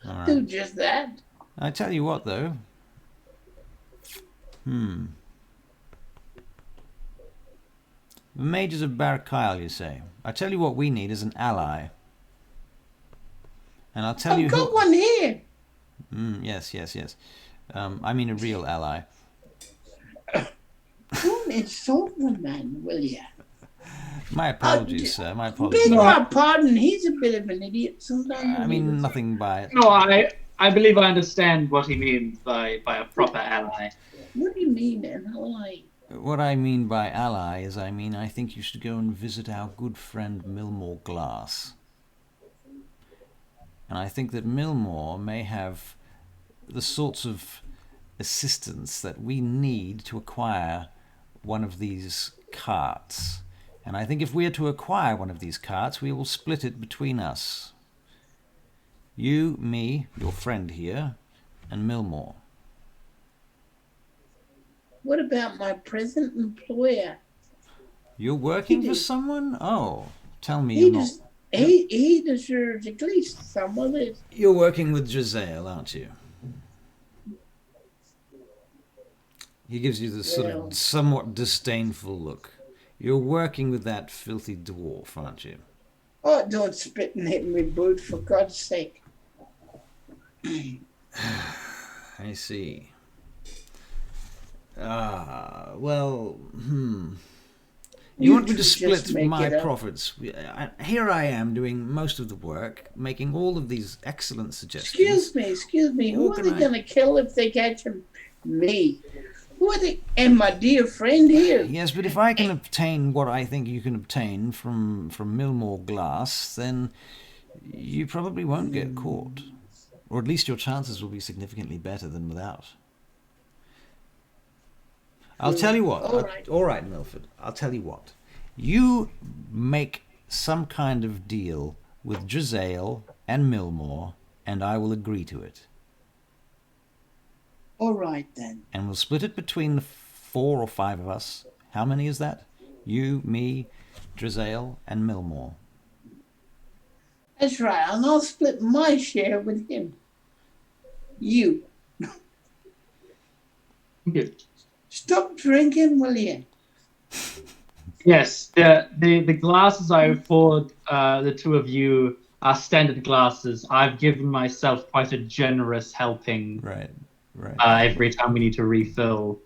I'll do just that. I tell you what, though. The mages of Barachiel, you say. I tell you what we need is an ally. And I'll tell you I've who... got one here. Yes. I mean a real ally. Don't insult the man, will you? My apologies, sir. My apologies. Beg my pardon. He's a bit of an idiot sometimes. I mean nothing by it. No, I believe I understand what he means by a proper ally. What do you mean, an ally? What I mean by ally is I think you should go and visit our good friend Milmore Glass. And I think that Milmore may have the sorts of assistance that we need to acquire one of these carts. And I think if we are to acquire one of these carts, we will split it between us. You, me, your friend here, and Milmore. What about my present employer? You're working for someone? Oh, tell me He you're not. he deserves at least some of it. You're working with Giselle, aren't you? He gives you this sort of somewhat disdainful look. You're working with that filthy dwarf, aren't you? Oh, don't spit and hit me, bud, for God's sake. I see. Well, You want me to two just split make my it up. profits? Here I am doing most of the work, making all of these excellent suggestions. Excuse me. Who are they Organize- going to kill if they catch him? Me. Who are they? And my dear friend here. Yes, but if I can obtain what I think you can obtain from Millmore glass, then you probably won't get caught. Or at least your chances will be significantly better than without. I'll tell you what. All right, Milford. I'll tell you what. You make some kind of deal with Giselle and Millmore, and I will agree to it. All right, then. And we'll split it between the 4 or 5 of us. How many is that? You, me, Giselle, and Millmore. That's right. And I'll split my share with him. You. Good. Stop drinking, will you? Yes, the glasses I afford the two of you are standard glasses. I've given myself quite a generous helping Right. every time we need to refill,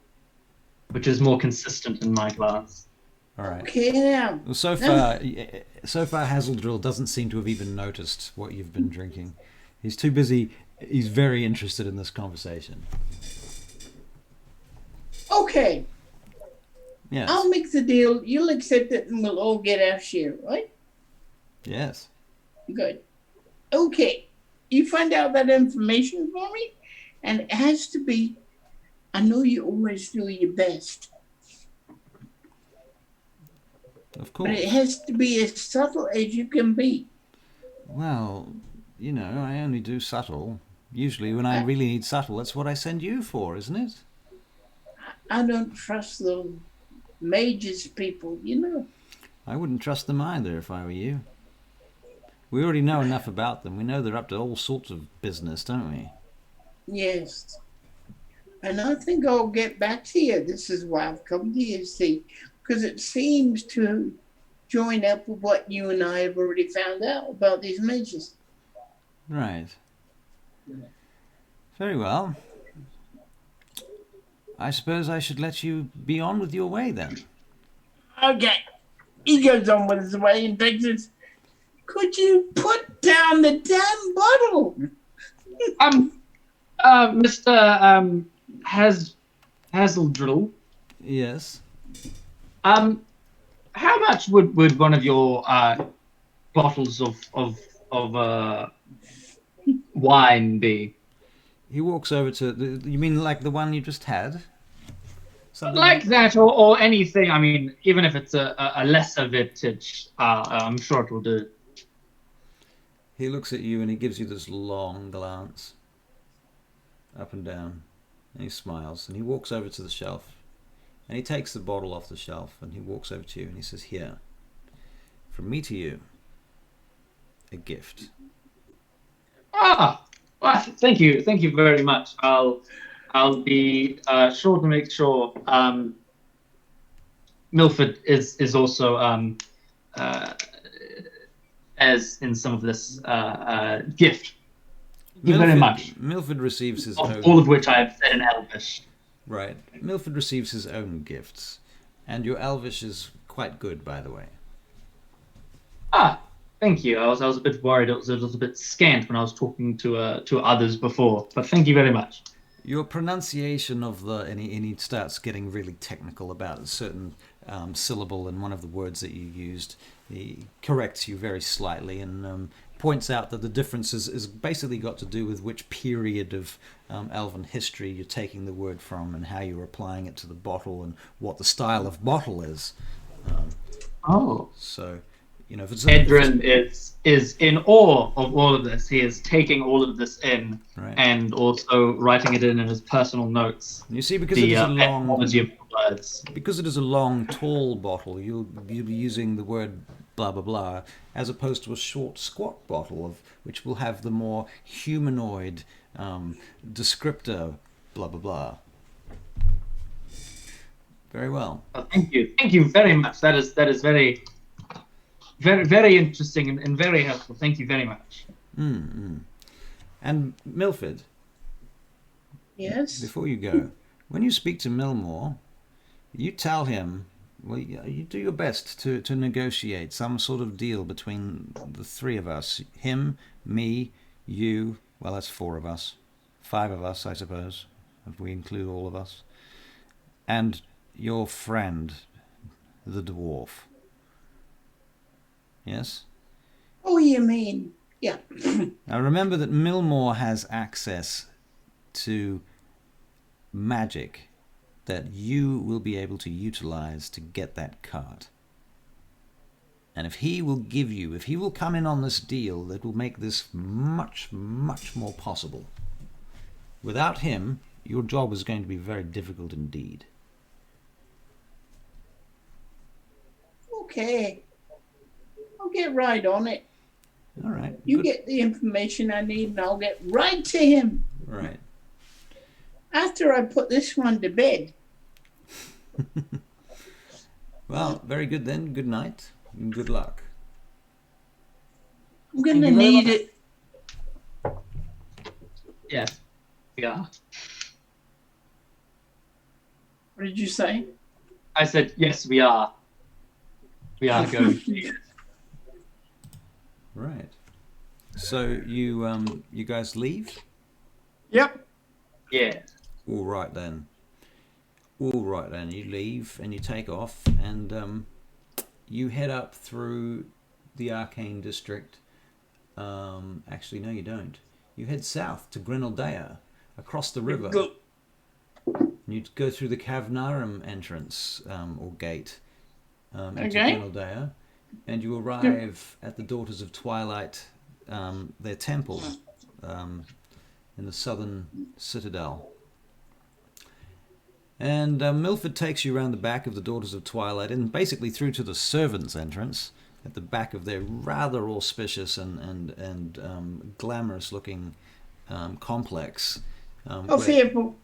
which is more consistent in my glass. All right. Okay, now. Well, so far, Hazeldrill doesn't seem to have even noticed what you've been drinking. He's too busy. He's very interested in this conversation. Okay. Yes. I'll make the deal. You'll accept it and we'll all get our share, right? Yes. Good. Okay. You find out that information for me? And it has to be, I know you always do your best, Of but course. it has to be as subtle as you can be. Well, you know, I only do subtle. Usually when I really need subtle, that's what I send you for, isn't it? I don't trust those mages people, you know. I wouldn't trust them either if I were you. We already know enough about them. We know they're up to all sorts of business, don't we? Yes. And I think I'll get back to you. This is why I've come to you, see, because it seems to join up with what you and I have already found out about these mages. Right. Very well. I suppose I should let you be on with your way then. Okay. He goes on with his way and takes his. Could you put down the damn bottle? Mr. Hazeldrill, Yes. how much would one of your bottles of wine be? He walks over to... you mean like the one you just had? Something Like that, or anything. I mean, even if it's a lesser vintage, I'm sure it will do. He looks at you and he gives you this long glance. Up and down. And he smiles. And he walks over to the shelf. And he takes the bottle off the shelf. And he walks over to you and he says, "Here. From me to you. A gift." Well, thank you very much. I'll be sure to make sure Milford is also as in some of this gift. Thank you very much. Milford receives his Of own... all of which I have said in Elvish. Right. Milford receives his own gifts. And your Elvish is quite good, by the way. Thank you. I was a bit worried. It was a little bit scant when I was talking to others before, but thank you very much. Your pronunciation of and he starts getting really technical about a certain syllable in one of the words that you used. He corrects you very slightly and points out that the difference is basically got to do with which period of Elven history you're taking the word from and how you're applying it to the bottle and what the style of bottle is. So, you know, if it's... Edryn is in awe of all of this. He is taking all of this in, Right. and also writing it in his personal notes. You see, because it is a long... etymology of the words. Because it is a long, tall bottle, you'll be using the word blah, blah, blah, as opposed to a short, squat bottle, which will have the more humanoid descriptor, blah, blah, blah. Very well. Oh, thank you very much. That is very, very, very interesting and very helpful. Thank you very much. And Milford, Yes. before you go, when you speak to Millmore, you tell him, well, you do your best to negotiate some sort of deal between the three of us. Him, me, you, well, that's four of us. Five of us, I suppose, if we include all of us. And your friend, the dwarf. Yes? Oh, you mean, yeah. Now remember that Millmore has access to magic that you will be able to utilize to get that card. And if he will come in on this deal, that will make this much, much more possible. Without him, your job is going to be very difficult indeed. Okay. I'll get right on it. All right. You good. get the information I need and I'll get right to him. Right. After I put this one to bed. Well, very good then. Good night. And good luck. I'm going to Thank you very need much. it. Yes. Yeah. What did you say? I said yes. We are. We are going. Right. So you guys leave? Yep. Yeah. All right then. You leave and you take off and you head up through the Arcane District. Actually, no, you don't. You head south to Grenaldea, across the river. Go. You go through the Cavnarum entrance or gate into Okay. Grenaldea, and you arrive at the Daughters of Twilight, their temple in the southern citadel. And Milford takes you around the back of the Daughters of Twilight and basically through to the servants' entrance at the back of their rather auspicious and glamorous-looking complex. Fearful.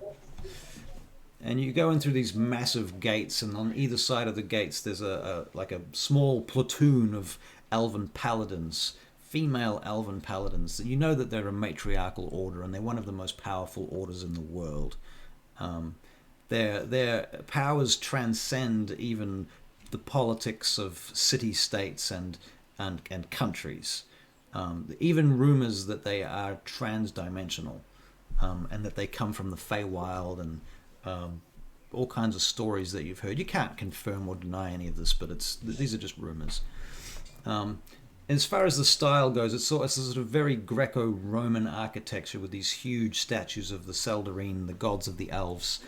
And you go in through these massive gates, and on either side of the gates there's a small platoon of elven paladins, female elven paladins. You know that they're a matriarchal order, and they're one of the most powerful orders in the world. Their powers transcend even the politics of city-states and countries. Even rumors that they are trans-dimensional, and that they come from the Feywild, and all kinds of stories that you've heard. You can't confirm or deny any of this, but these are just rumors. As far as the style goes, it's a sort of very Greco-Roman architecture with these huge statues of the Seldarine, the gods of the elves,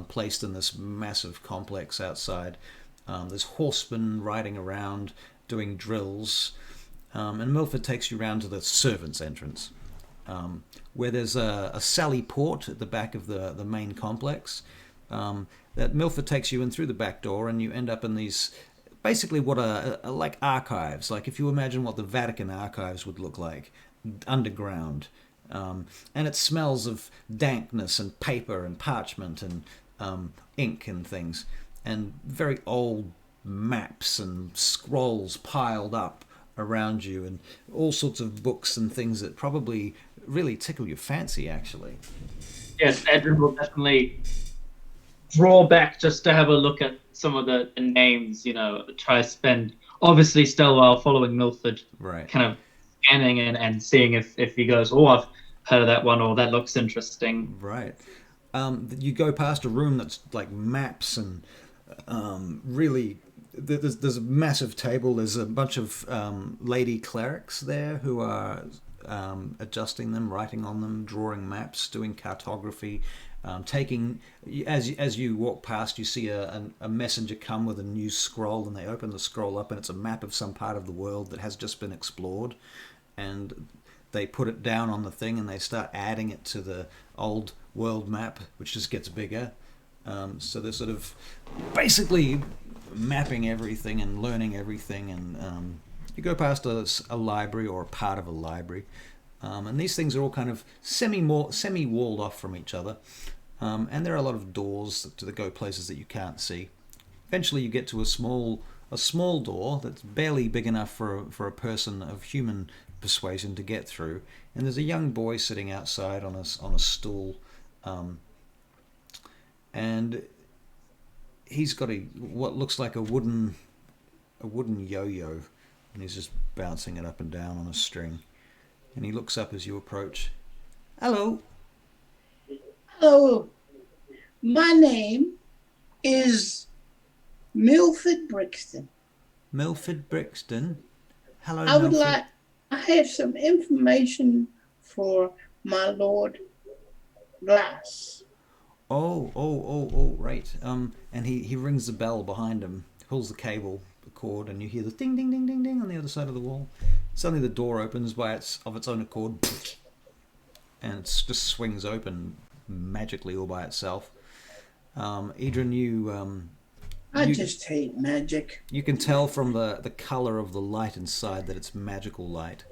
placed in this massive complex outside. There's horsemen riding around doing drills, and Milford takes you round to the servants' entrance, where there's a sally port at the back of the main complex. That Milford takes you in through the back door, and you end up in these basically what are like archives, like if you imagine what the Vatican archives would look like, underground. And it smells of dankness and paper and parchment and ink and things, and very old maps and scrolls piled up around you, and all sorts of books and things that probably really tickle your fancy, actually. Yes, Edryn will definitely draw back just to have a look at some of the names, try to spend, obviously still while following Milford, Right. kind of scanning and seeing if he goes, oh, I've heard of that one, or that looks interesting. Right. You go past a room that's like maps and really, there's a massive table. There's a bunch of lady clerics there who are adjusting them, writing on them, drawing maps, doing cartography. Taking, as you walk past, you see a messenger come with a new scroll, and they open the scroll up, and it's a map of some part of the world that has just been explored, and they put it down on the thing, and they start adding it to the old world map, which just gets bigger. So they're sort of basically mapping everything and learning everything, and you go past a library or a part of a library. And these things are all kind of semi-walled off from each other. And there are a lot of doors to go places that you can't see. Eventually, you get to a small door that's barely big enough for a person of human persuasion to get through. And there's a young boy sitting outside on a stool, and he's got what looks like a wooden yo-yo, and he's just bouncing it up and down on a string. And he looks up as you approach. Hello. Hello. My name is Milford Brixton. Milford Brixton. Hello, I have some information for my Lord Glass. Oh, right. And he rings the bell behind him, pulls the cord, and you hear the ding, ding, ding, ding, ding on the other side of the wall. Suddenly the door opens of its own accord, and it just swings open magically all by itself. Edryn, I just hate magic. You can tell from the colour of the light inside that it's magical light.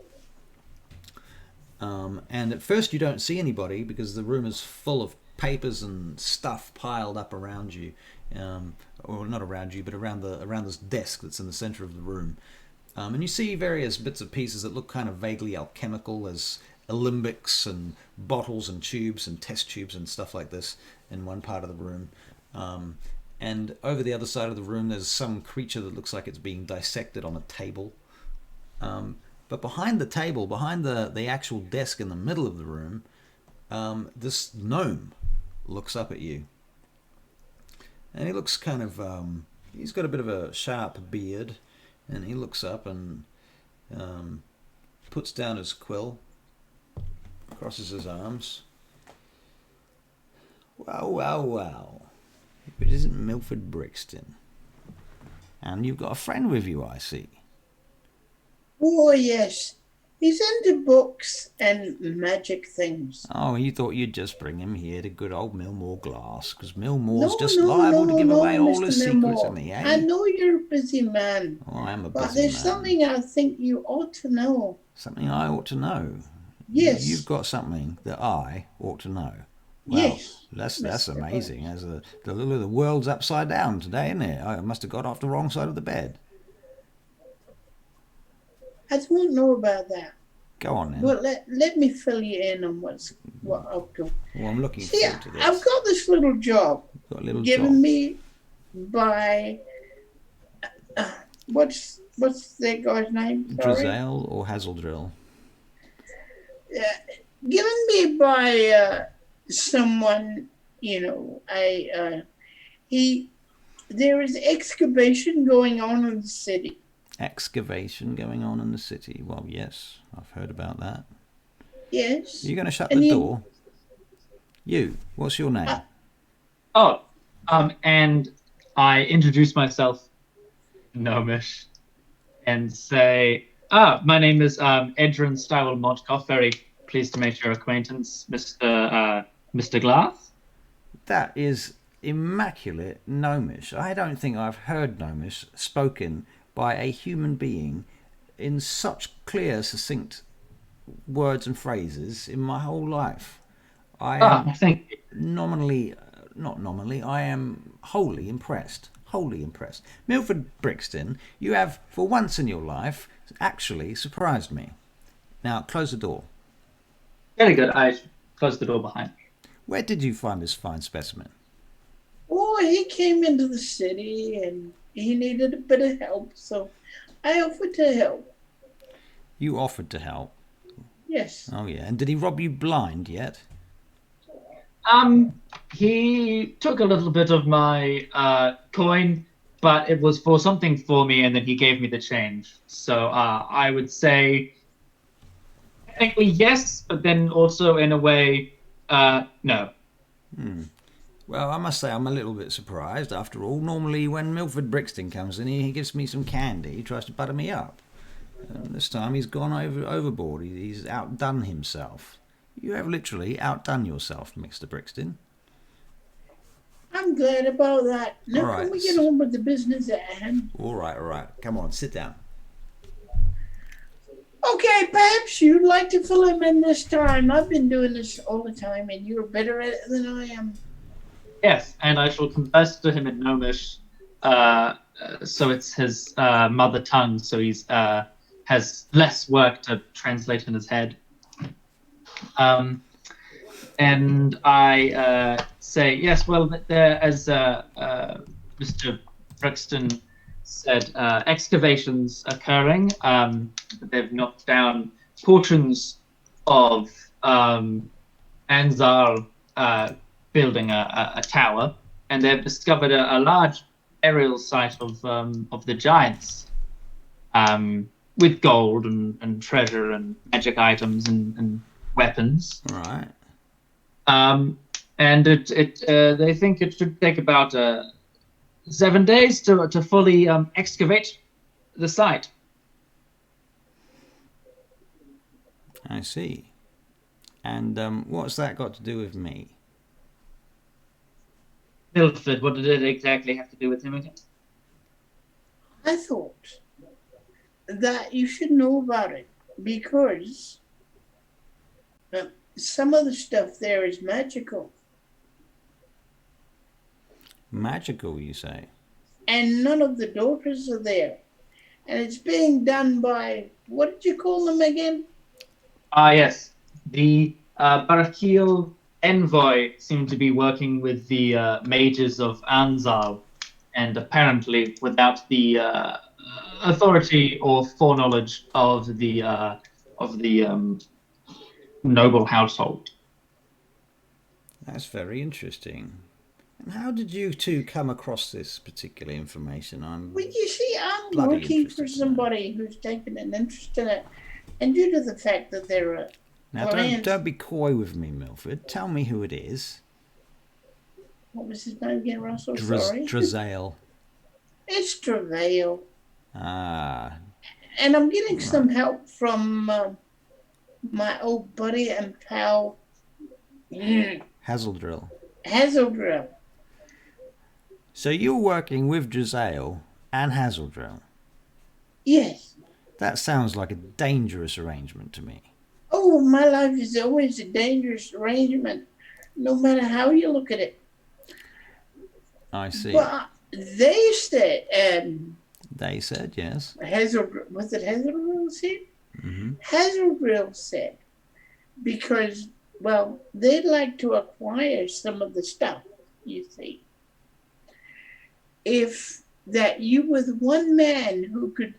And at first you don't see anybody because the room is full of papers and stuff piled up around you, or not around you, but around this desk that's in the centre of the room. And you see various bits and pieces that look kind of vaguely alchemical, as alembics and bottles and tubes and test tubes and stuff like this in one part of the room. And over the other side of the room, there's some creature that looks like it's being dissected on a table. But behind the table, behind the actual desk in the middle of the room, this gnome looks up at you. And he looks kind of, he's got a bit of a sharp beard, and he looks up and puts down his quill, crosses his arms. Well. If it isn't Milford Brixton. And you've got a friend with you, I see. Oh, yes. He's into books and magic things. Oh, you thought you'd just bring him here to good old Millmore Glass, because Millmore's liable to give away all his secrets to me, eh? I know you're a busy man. Oh, I am a busy man. But there's something I think you ought to know. Something I ought to know? Yes. You've got something that I ought to know. Well, yes. That's amazing. As the world's upside down today, isn't it? I must have got off the wrong side of the bed. I don't know about that. Go on then. Well, let me fill you in on what I've got. Well, I'm looking forward to this. I've got this little job given me by what's that guy's name? Drizel or Hazeldrill? Given me by someone, there is excavation going on in the city. Excavation going on in the city. Well, yes, I've heard about that. Yes. Are you going to shut the door? What's your name? And I introduce myself, Gnomish, and say, my name is Edryn Stywell Modkoff. Very pleased to make your acquaintance, Mr. Glass. That is immaculate Gnomish. I don't think I've heard Gnomish spoken by a human being in such clear, succinct words and phrases in my whole life. I am wholly impressed. Milford Brixton, you have, for once in your life, actually surprised me. Now, close the door. Very good. I closed the door behind me. Where did you find this fine specimen? Oh, he came into the city and he needed a bit of help, so I offered to help. You offered to help? Yes. Oh, yeah. And did he rob you blind yet? He took a little bit of my coin, but it was for something for me, and then he gave me the change. So I would say technically yes, but then also in a way, no. Well, I must say I'm a little bit surprised. After all, normally when Milford Brixton comes in here, he gives me some candy. He tries to butter me up. This time he's gone overboard. He's outdone himself. You have literally outdone yourself, Mr. Brixton. I'm glad about that. Now, right. Can we get on with the business at hand? All right. Come on, sit down. Okay, perhaps you'd like to fill him in this time. I've been doing this all the time, and you're better at it than I am. Yes, and I shall confess to him in Gnomish so it's his mother tongue, so he's has less work to translate in his head. And I say, yes, well, there, as Mr. Brixton said, excavations occurring. They've knocked down portions of Anzal building a tower, and they've discovered a large burial site of the giants, with gold and treasure and magic items and weapons. All right. And they think it should take about 7 days to fully excavate the site. I see. And what's that got to do with me? Milford, what did it exactly have to do with him again? I thought that you should know about it because some of the stuff there is magical. Magical, you say? And none of the daughters are there. And it's being done by, what did you call them again? Yes. The Barachiel Envoy seemed to be working with the mages of Anzal, and apparently without the authority or foreknowledge of the noble household. That's very interesting. And how did you two come across this particular information? Well, you see, I'm bloody working interested for to know. somebody who's taken an interest in it. And due to the fact that they're a Now, client, don't be coy with me, Milford. Tell me who it is. what was his name again, Russell? Sorry. Drazael. It's Travail. Ah, And I'm getting some help from my old buddy and pal, Hazeldrill. Hazeldrill. So you're working with Drazael and Hazeldrill. Yes. That sounds like a dangerous arrangement to me. Oh, my life is always a dangerous arrangement, no matter how you look at it. I see. But they said, They said yes. was it Hazeldrill said? Mm-hmm. Hazeldrill said, because, well, they'd like to acquire some of the stuff, you see. If that you with one man who could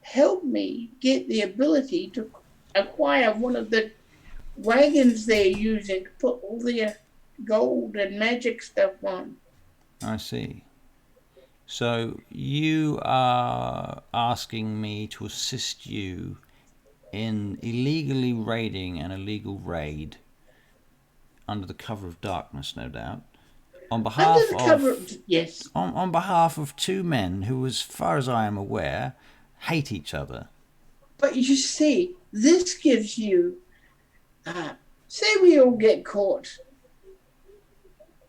help me get the ability to acquire one of the wagons they're using to put all their gold and magic stuff on. I see. So you are asking me to assist you in illegally raiding an illegal raid under the cover of darkness, no doubt, on behalf Under the cover of, yes. on behalf of two men who, as far as I am aware, hate each other. But you see, this gives you, say we all get caught.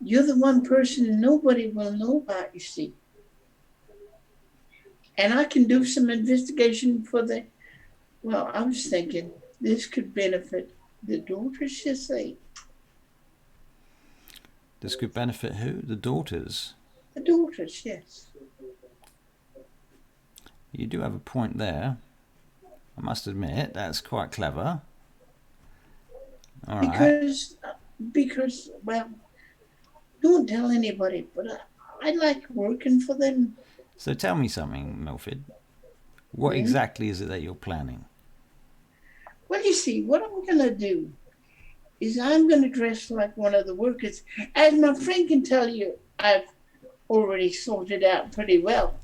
You're the one person nobody will know about, you see. And I can do some investigation for the, well, I was thinking this could benefit the daughters, you see. This could benefit who? The daughters. The daughters, yes. You do have a point there. I must admit, that's quite clever. All right. Because, well, don't tell anybody, but I like working for them. So tell me something, Milford. What exactly is it that you're planning? Well, you see, what I'm going to do is I'm going to dress like one of the workers. As my friend can tell you, I've already sorted out pretty well.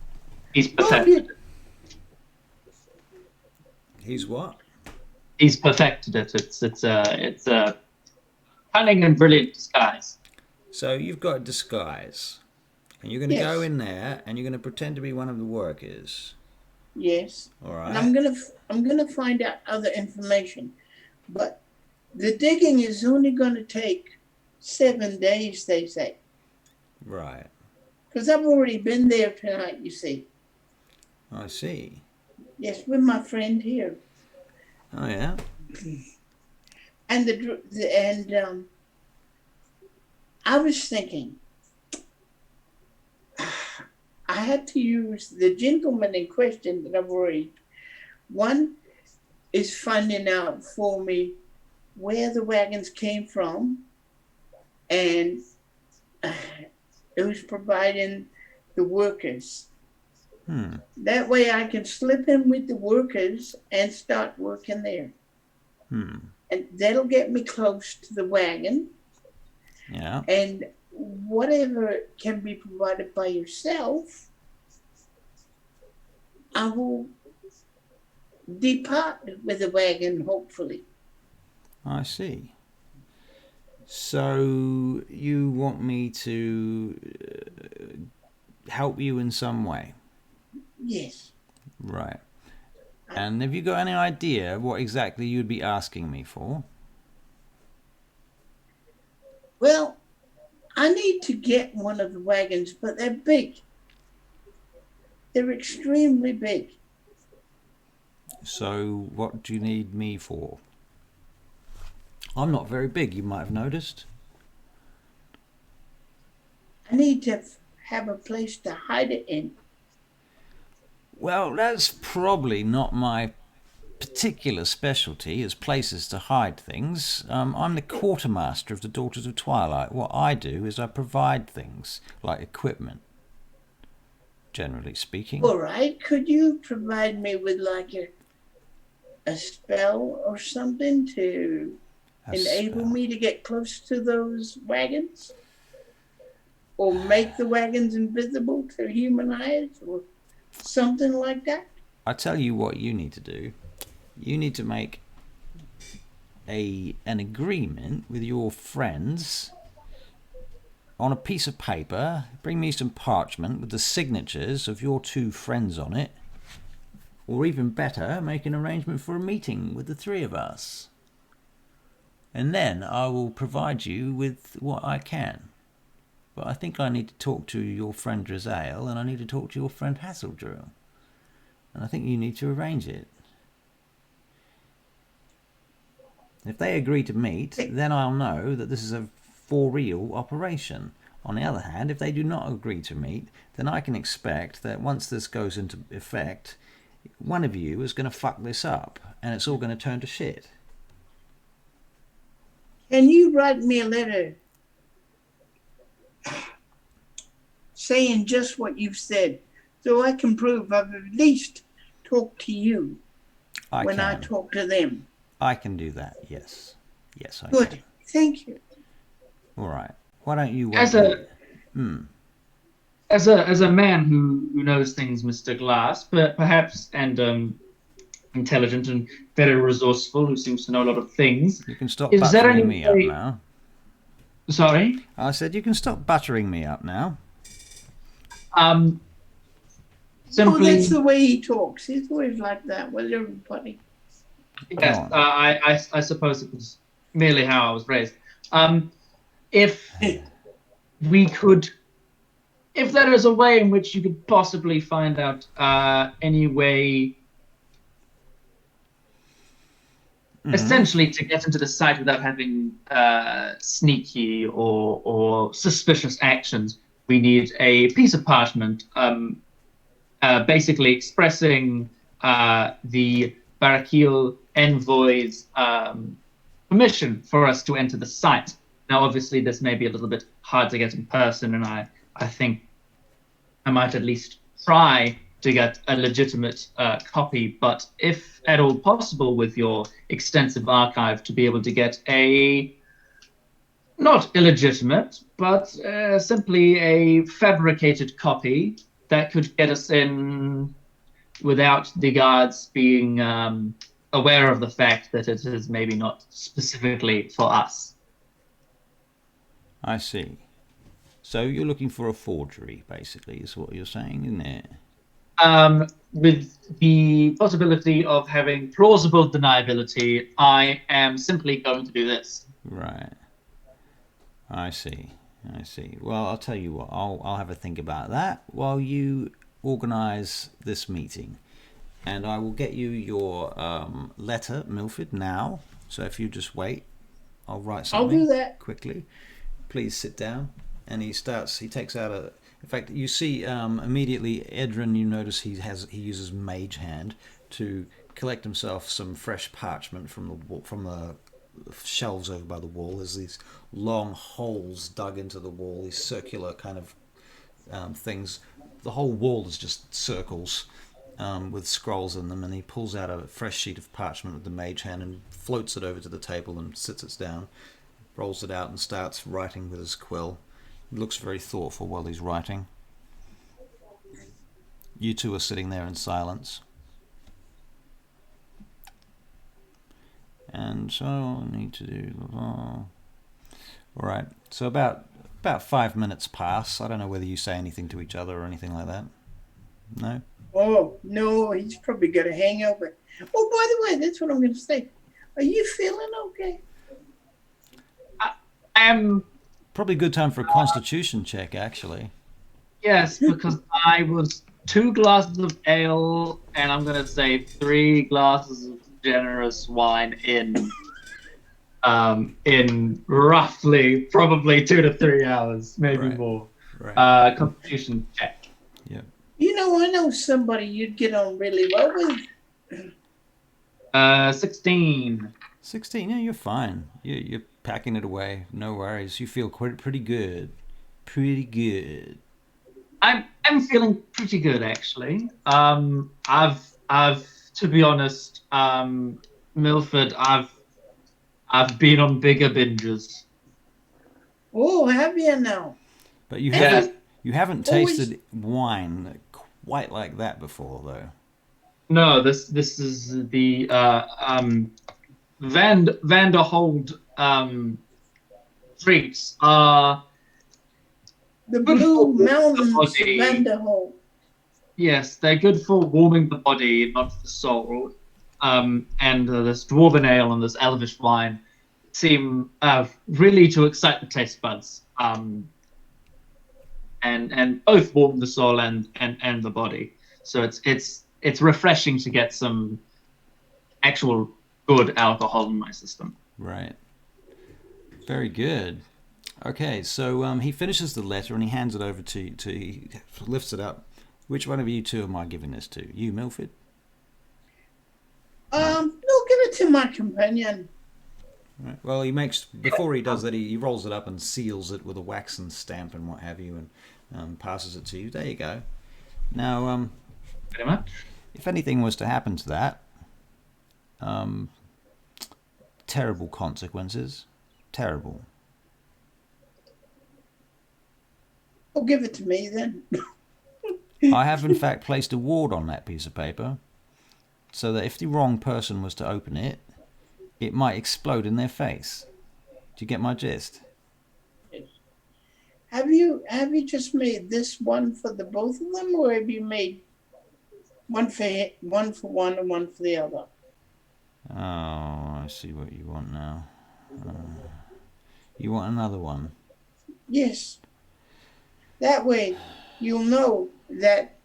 He's perfected. He's what? He's perfected it. It's a cunning and brilliant disguise. So you've got a disguise, and you're going to go in there, and you're going to pretend to be one of the workers. Yes. All right. And I'm gonna find out other information, but the digging is only going to take 7 days, they say. Right. Because I've already been there tonight, you see. I see. Yes, with my friend here. Oh yeah. And I was thinking, I had to use the gentleman in question that I've already. One is finding out for me where the wagons came from, and who's providing the workers. That way I can slip in with the workers and start working there. And that'll get me close to the wagon. Yeah. And whatever can be provided by yourself, I will depart with the wagon, hopefully. I see. So you want me to help you in some way? Yes. Right. And have you got any idea what exactly you'd be asking me for? Well, I need to get one of the wagons, but they're big. They're extremely big. So what do you need me for? I'm not very big, you might have noticed. I need to have a place to hide it in. Well, that's probably not my particular specialty, as places to hide things. I'm the quartermaster of the Daughters of Twilight. What I do is I provide things, like equipment, generally speaking. All right. Could you provide me with like a spell or something to enable me to get close to those wagons? Or make the wagons invisible to human eyes? Or something like that? I tell you what you need to do. You need to make an agreement with your friends on a piece of paper. Bring me some parchment with the signatures of your two friends on it. Or even better, make an arrangement for a meeting with the three of us. And then I will provide you with what I can. But I think I need to talk to your friend Drazael, and I need to talk to your friend Hassildrill. And I think you need to arrange it. If they agree to meet, then I'll know that this is a for real operation. On the other hand, if they do not agree to meet, then I can expect that once this goes into effect, one of you is going to fuck this up, and it's all going to turn to shit. Can you write me a letter saying just what you've said, so I can prove I've at least talked to you when I talk to them? I can do that, yes. Yes, I Good. can. Thank you. All right. Why don't you... As a man who knows things, Mr. Glass, but perhaps, and intelligent and very resourceful, who seems to know a lot of things. You can stop buttering me up now. Sorry? I said you can stop buttering me up now. Simply... Oh, that's the way he talks. He's always like that with everybody. Yes, I suppose it was merely how I was raised. If we could... If there is a way in which you could possibly find out any way, essentially, to get into the site without having sneaky or suspicious actions, we need a piece of parchment, basically expressing the Barachiel Envoy's permission for us to enter the site. Now, obviously, this may be a little bit hard to get in person, and I think I might at least try to get a legitimate copy, but if at all possible with your extensive archive to be able to get a, not illegitimate, but simply a fabricated copy that could get us in without the guards being aware of the fact that it is maybe not specifically for us. I see. So you're looking for a forgery, basically, is what you're saying, isn't it? With the possibility of having plausible deniability, I am simply going to do this. Right. I see. Well, I'll tell you what. I'll have a think about that while you organise this meeting. And I will get you your letter, Milford, now. So if you just wait, I'll write something. I'll do that Quickly. Please sit down. And he takes out In fact, you see immediately Edryn. You notice he uses Mage Hand to collect himself some fresh parchment from the shelves over by the wall. There's these long holes dug into the wall, these circular kind of things. The whole wall is just circles with scrolls in them, and he pulls out a fresh sheet of parchment with the Mage Hand and floats it over to the table and sits it down, rolls it out and starts writing with his quill. He looks very thoughtful while he's writing. You two are sitting there in silence. And so I need to do... Alright, so about 5 minutes pass. I don't know whether you say anything to each other or anything like that. No? Oh, no, he's probably got a hangover. Oh, by the way, that's what I'm going to say. Are you feeling okay? Probably a good time for a constitution check, actually. Yes, because I was 2 glasses of ale, and I'm going to say 3 glasses of generous wine in roughly probably 2 to 3 hours, maybe more. Right. Constitution check. Yeah. You know, I know somebody you'd get on really well with. 16. 16, yeah, you're fine. You're packing it away. No worries. You feel pretty good. Pretty good. I'm feeling pretty good, actually. I've to be honest, Milford, I've been on bigger binges. Oh, have you now? But you haven't tasted wine quite like that before, though. No, this is the Vanderhold treats are The good Blue for the Mountains body. Vanderhold. Yes, they're good for warming the body, not the soul. And this dwarven ale and this elvish wine seem really to excite the taste buds. And both warm the soul and the body. So it's refreshing to get some actual good alcohol in my system. Right. Very good. Okay, so he finishes the letter and he hands it over to he lifts it up. Which one of you two am I giving this to? You, Milford? No, give it to my companion. Right. Well, before he does that, he rolls it up and seals it with a waxen stamp and what have you, and passes it to you. There you go. Now, Very much. if anything was to happen to that, terrible consequences. Terrible. Oh, give it to me then. I have in fact placed a ward on that piece of paper, so that if the wrong person was to open it, it might explode in their face. Do you get my gist? Have you just made this one for the both of them, or have you made one for one and one for the other? Oh, I see what you want now. You want another one? Yes. That way, you'll know that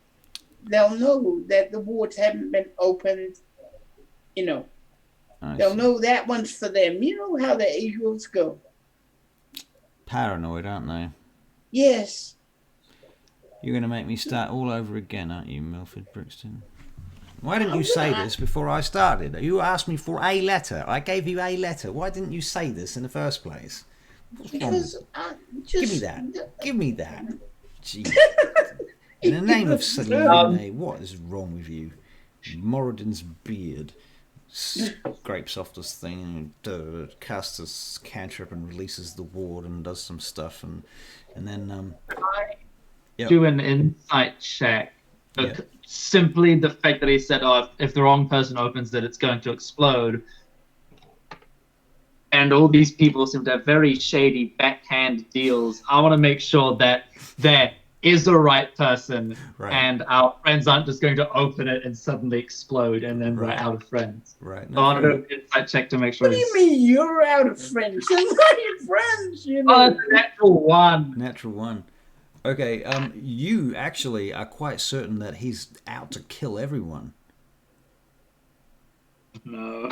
they'll know that the wards haven't been opened. You know, they'll know that one's for them. You know how the Eagles go. Paranoid, aren't they? Yes. You're going to make me start all over again, aren't you, Milford Brixton? Why didn't you say this before I started? You asked me for a letter. I gave you a letter. Why didn't you say this in the first place? What's wrong with you? Give me that. Give me that. Jeez. In the name of Selene, what is wrong with you? Moradin's beard scrapes off this thing and casts a cantrip and releases the ward and does some stuff and then do an insight check. Simply the fact that he said, "Oh, if the wrong person opens it, it's going to explode." And all these people seem to have very shady backhand deals. I want to make sure that there is the right person, and our friends aren't just going to open it and suddenly explode, and then we're out of friends. Right. So I want to do an insight check to make sure. What do you mean you're out of friends? They're not your friends, you know. Oh, it's a natural one. Natural one. Okay, you actually are quite certain that he's out to kill everyone. No.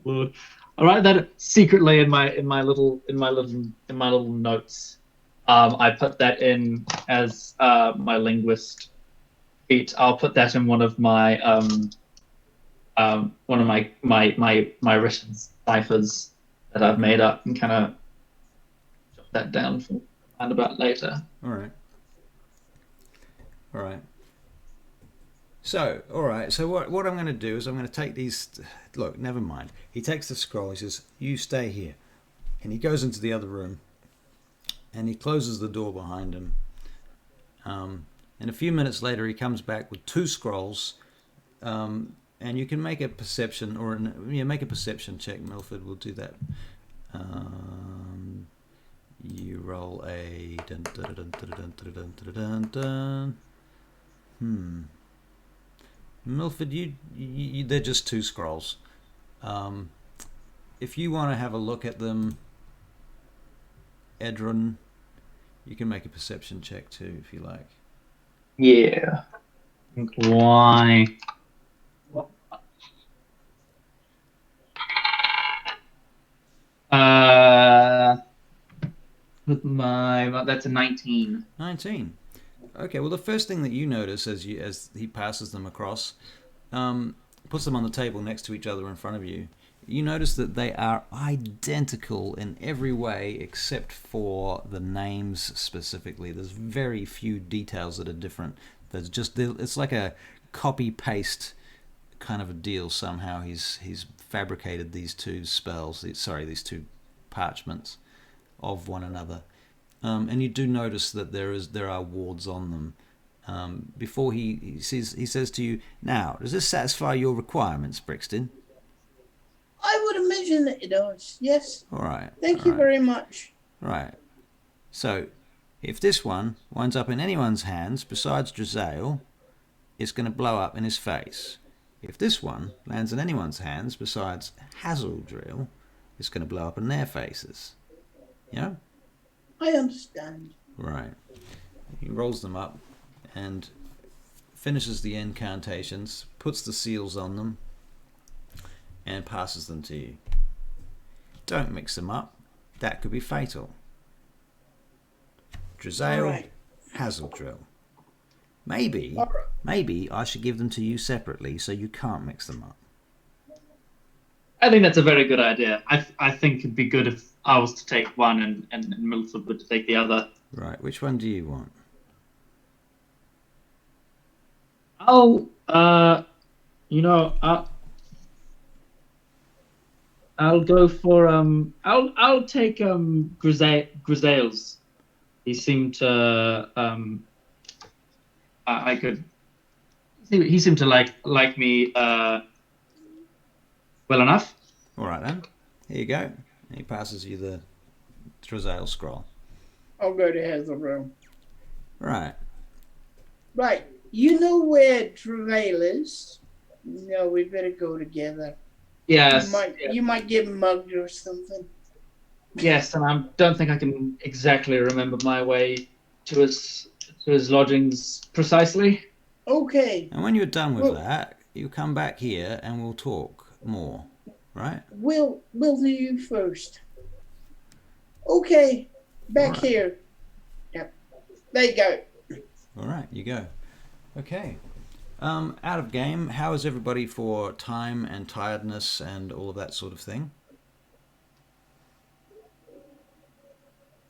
Lord. I'll write that secretly in my little notes. I put that in as my linguist feat. I'll put that in one of my written ciphers that I've made up and kind of jot that down for find about later. All right. All right. So, all right. So what I'm going to do is I'm going to take these. Look, never mind. He takes the scroll. He says, "You stay here," and he goes into the other room, and he closes the door behind him. And a few minutes later, he comes back with 2 scrolls, and you can make a perception make a perception check. Milford will do that. You roll a dun, dun, dun, dun, dun, dun, dun, dun, dun, dun. Milford, you they're just 2 scrolls. If you want to have a look at them, Edryn, you can make a perception check too if you like. Yeah. Why? With my that's a 19. 19. Okay, well the first thing that you notice as he passes them across, puts them on the table next to each other in front of you, you notice that they are identical in every way except for the names specifically. There's very few details that are different. It's like a copy paste kind of a deal somehow. He's fabricated these 2 spells, these 2 parchments of one another. And you do notice that there are wards on them. Before he says to you, "Now, does this satisfy your requirements, Brixton?" I would imagine that it does. Yes. All right. Thank you very much. Right. So, if this one winds up in anyone's hands besides Drazael, it's going to blow up in his face. If this one lands in anyone's hands besides Hazeldrill, it's going to blow up in their faces. Yeah? I understand. Right. He rolls them up and finishes the incantations, puts the seals on them, and passes them to you. Don't mix them up. That could be fatal. Drazael, Right. Hazeldrill. Maybe I should give them to you separately so you can't mix them up. I think that's a very good idea. I think it'd be good if I was to take one and Milford would take the other. Right. Which one do you want? I'll I'll go for I'll take Grisailles. He seemed to I could he seemed to like me well enough. All right then. Here you go. And he passes you the Drazael scroll. I'll go to Hazelbrook. Right. Right. You know where Travail is? No, we better go together. Yes. You might get mugged or something. Yes, and I don't think I can exactly remember my way to his lodgings precisely. Okay. And when you're done with that, you come back here and we'll talk more. Right? We'll do you first. Okay. Back here. Yep. There you go. All right, you go. Okay. Out of game, how is everybody for time and tiredness and all of that sort of thing?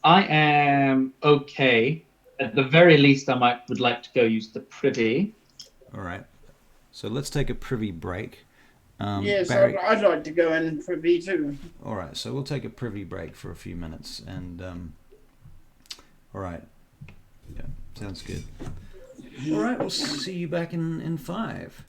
I am okay. At the very least, would like to go use the privy. All right. So let's take a privy break. Yes, Barry... I'd like to go in for B too. All right, so we'll take a privy break for a few minutes, and all right, yeah, sounds good. All right, we'll see you back in 5.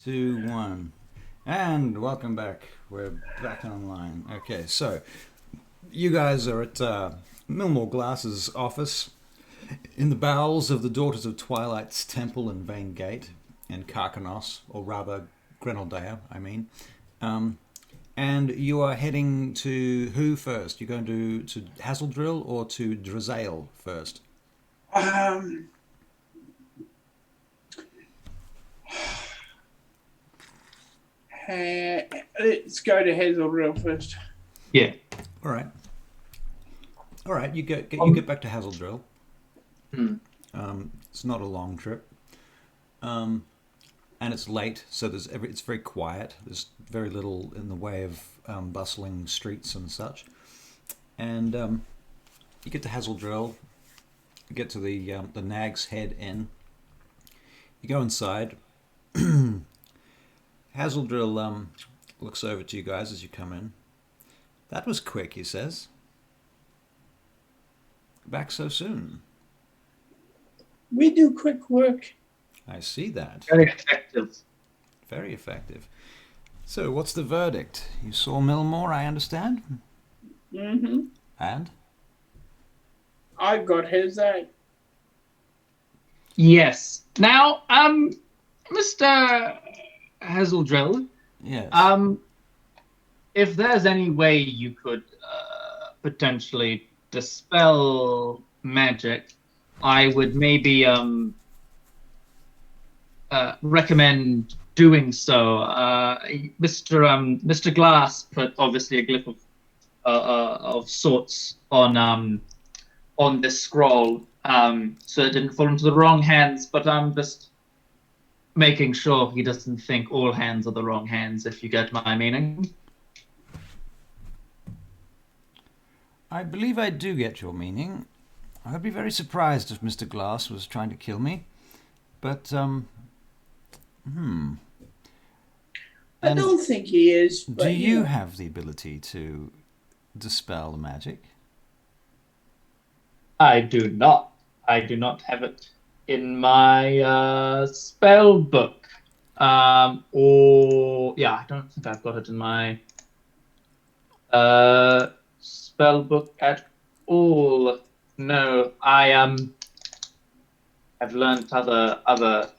2, 1. And welcome back. We're back online. Okay, so you guys are at Milmore Glass's office in the bowels of the Daughters of Twilight's temple in Vaingate in Karkanos, or rather Grenaldea, I mean. And you are heading to who first? You're going to Hazeldrill or to Drazael first? Let's go to Hazeldrill first. Yeah. All right. You get back to Hazeldrill. It's not a long trip, and it's late, so it's very quiet. There's very little in the way of bustling streets and such. And you get to Hazeldrill. You get to the Nag's Head Inn. You go inside. Hazeldrill looks over to you guys as you come in. That was quick, he says. Back so soon. We do quick work. I see that. Very effective. Very effective. So, what's the verdict? You saw Milmore, I understand? Mm-hmm. And? I got his eye. Yes. Now, Mr. Hazeldrill, Yes. if there's any way you could potentially dispel magic, I would maybe recommend doing so. Mr. Glass put obviously a glyph of sorts on this scroll, so it didn't fall into the wrong hands. But I'm just making sure he doesn't think all hands are the wrong hands, if you get my meaning. I believe I do get your meaning. I would be very surprised if Mr. Glass was trying to kill me. But, I don't think he is. Do you have the ability to dispel the magic? I do not. I do not have it in my spell book. I don't think I've got it in my spell book at all. No, I've learned other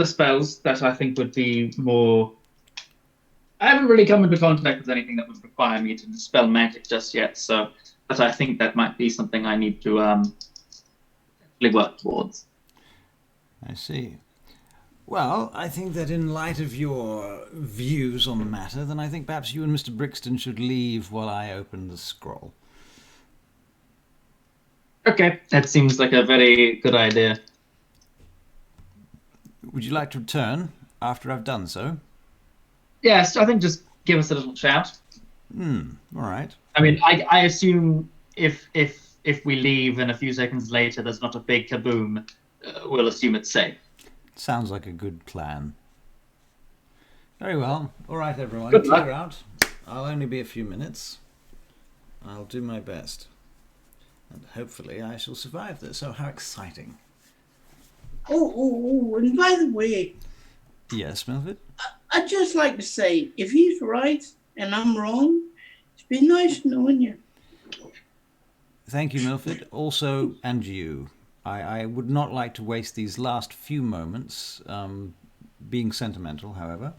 spells that I think would be more. I haven't really come into contact with anything that would require me to dispel magic just yet. So, but I think that might be something I need to work towards. I see. Well, I think that in light of your views on the matter, then I think perhaps you and Mr. Brixton should leave while I open the scroll. Okay, that seems like a very good idea. Would you like to return after I've done so? Yes, I think just give us a little shout. All right. I mean, I assume if we leave and a few seconds later there's not a big kaboom, we'll assume it's safe. Sounds like a good plan. Very well. All right, everyone. Good luck. Clear out. I'll only be a few minutes. I'll do my best. And hopefully I shall survive this. Oh, how exciting. Oh, and by the way, Yes, Milford? I'd just like to say, if he's right and I'm wrong, it's been nice knowing you. Thank you, Milford. Also, and you. I would not like to waste these last few moments being sentimental, however.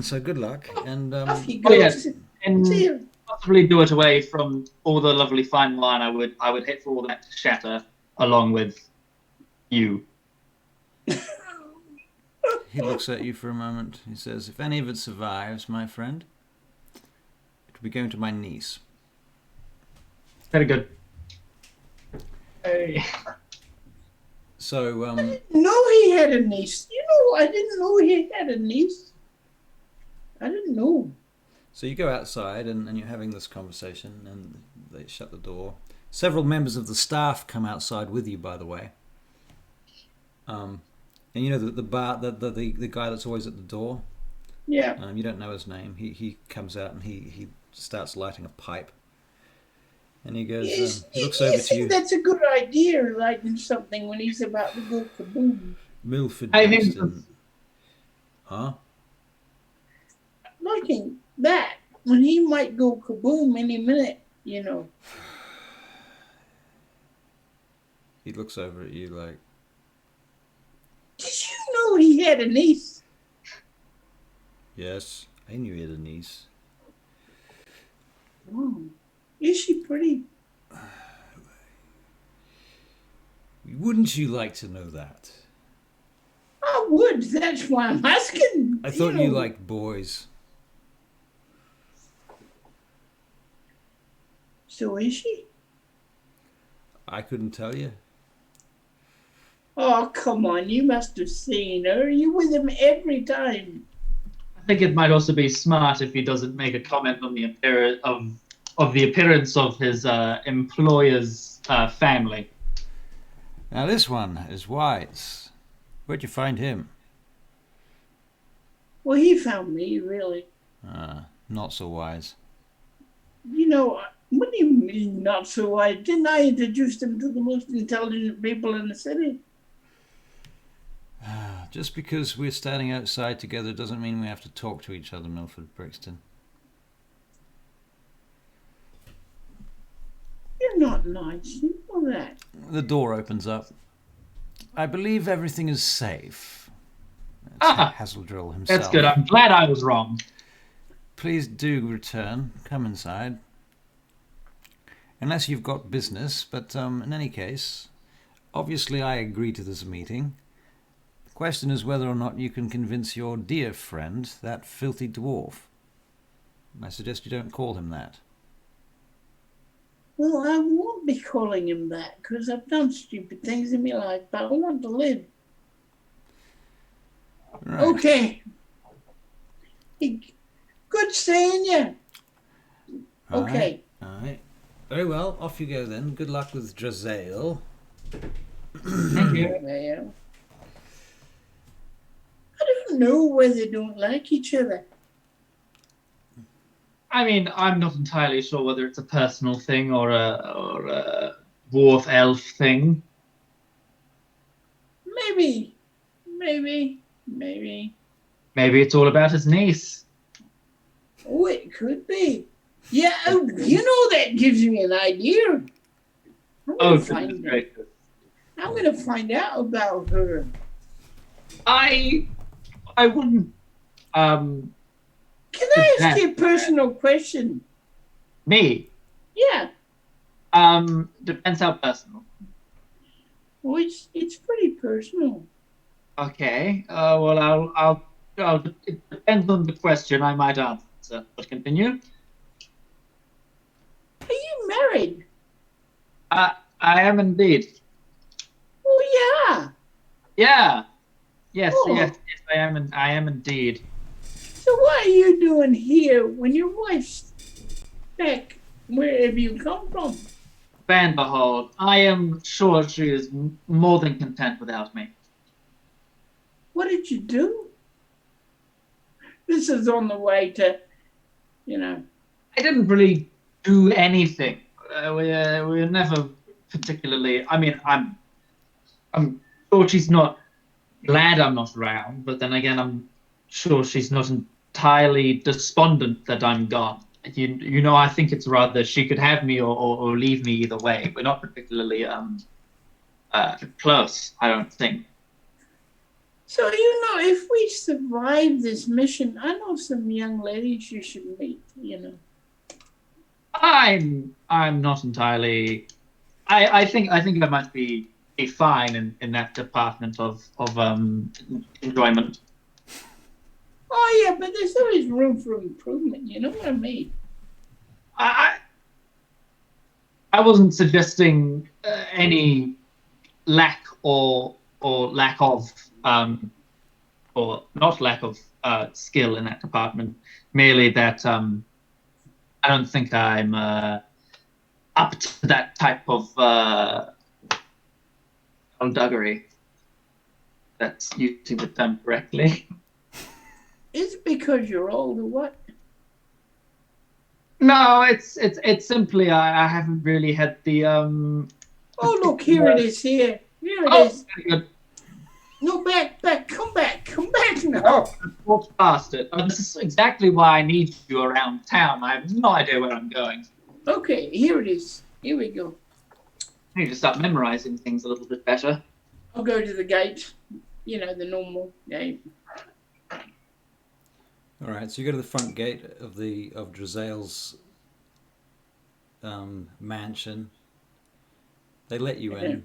So good luck. And Off you Oh, go. yes. See And you. possibly do it away from all the lovely fine wine I would hit for all that to shatter along with you. he looks at you for a moment. He says, if any of it survives, my friend, it will be going to my niece. Very good. Hey. So, No, he had a niece. I didn't know he had a niece. I didn't know. So you go outside and you're having this conversation and they shut the door. Several members of the staff come outside with you, by the way. And you know the guy that's always at the door? Yeah. You don't know his name. He comes out and he starts lighting a pipe. And he goes, he looks over to you. That's a good idea, lighting something when he's about to go kaboom. Milford I think Brixton, Huh? Looking that when he might go kaboom any minute, you know. He looks over at you like, Did you know he had a niece? yes, I knew he had a niece. Oh, is she pretty? Wouldn't you like to know that? I would. That's why I'm asking. I thought you liked boys. So is she? I couldn't tell you. Oh, come on. You must have seen her. You with him every time. I think it might also be smart if he doesn't make a comment on the appearance of his employer's family. Now this one is wise. Where'd you find him? Well, he found me, really. Not so wise. You know, what do you mean not so wise? Didn't I introduce him to the most intelligent people in the city? Just because we're standing outside together doesn't mean we have to talk to each other, Milford Brixton. You're not nice. You know that. The door opens up. I believe everything is safe. Hazeldrill himself. That's good. I'm glad I was wrong. Please do return. Come inside. Unless you've got business, but in any case, obviously I agree to this meeting. The question is whether or not you can convince your dear friend, that filthy dwarf. I suggest you don't call him that. Well, I won't be calling him that because I've done stupid things in my life, but I want to live. Right. Okay. Good seeing you. Okay. All right. Very well. Off you go then. Good luck with Drazael. Thank you. Well, I don't know why they don't like each other. I mean, I'm not entirely sure whether it's a personal thing or a dwarf elf thing. Maybe. Maybe it's all about his niece. Oh, it could be. Yeah, you know, that gives me an idea. I'm Oh, gonna goodness gracious. I'm going to find out about her. I wouldn't. Can I ask you a personal question? Me? Yeah. Depends how personal. Well, it's pretty personal. Okay. Well, I'll. It depends on the question. I might answer. But continue. Are you married? I am indeed. Oh, yeah. Yeah. Yes. Oh. Yes. I am. I am indeed. So what are you doing here when your wife's back? Where have you come from? Vanderhold, I am sure she is more than content without me. What did you do? This is on the way to, you know. I didn't really do anything. We were never particularly. I mean, I'm sure she's not glad I'm not around, but then again, I'm sure she's not entirely despondent that I'm gone. You know, I think it's rather she could have me or leave me either way. We're not particularly close, I don't think. So, you know, if we survive this mission, I know some young ladies you should meet, you know. I'm not entirely. I think I might be fine in that department of enjoyment. Oh, yeah, but there's always room for improvement. You know what I mean? I wasn't suggesting any lack or lack of or not lack of skill in that department. Merely that I don't think I'm up to that type of skullduggery. That's using the term correctly. It's because you're old or what? No, it's simply I haven't really had the Oh, look, here it is. Here it is. Very good. No, back, come back now. Oh, I've walked past it. This is exactly why I need you around town. I have no idea where I'm going. Okay, here it is. Here we go. I need to start memorizing things a little bit better. I'll go to the gate. You know, the normal gate. All right, so you go to the front gate of Drazel's mansion. They let you in,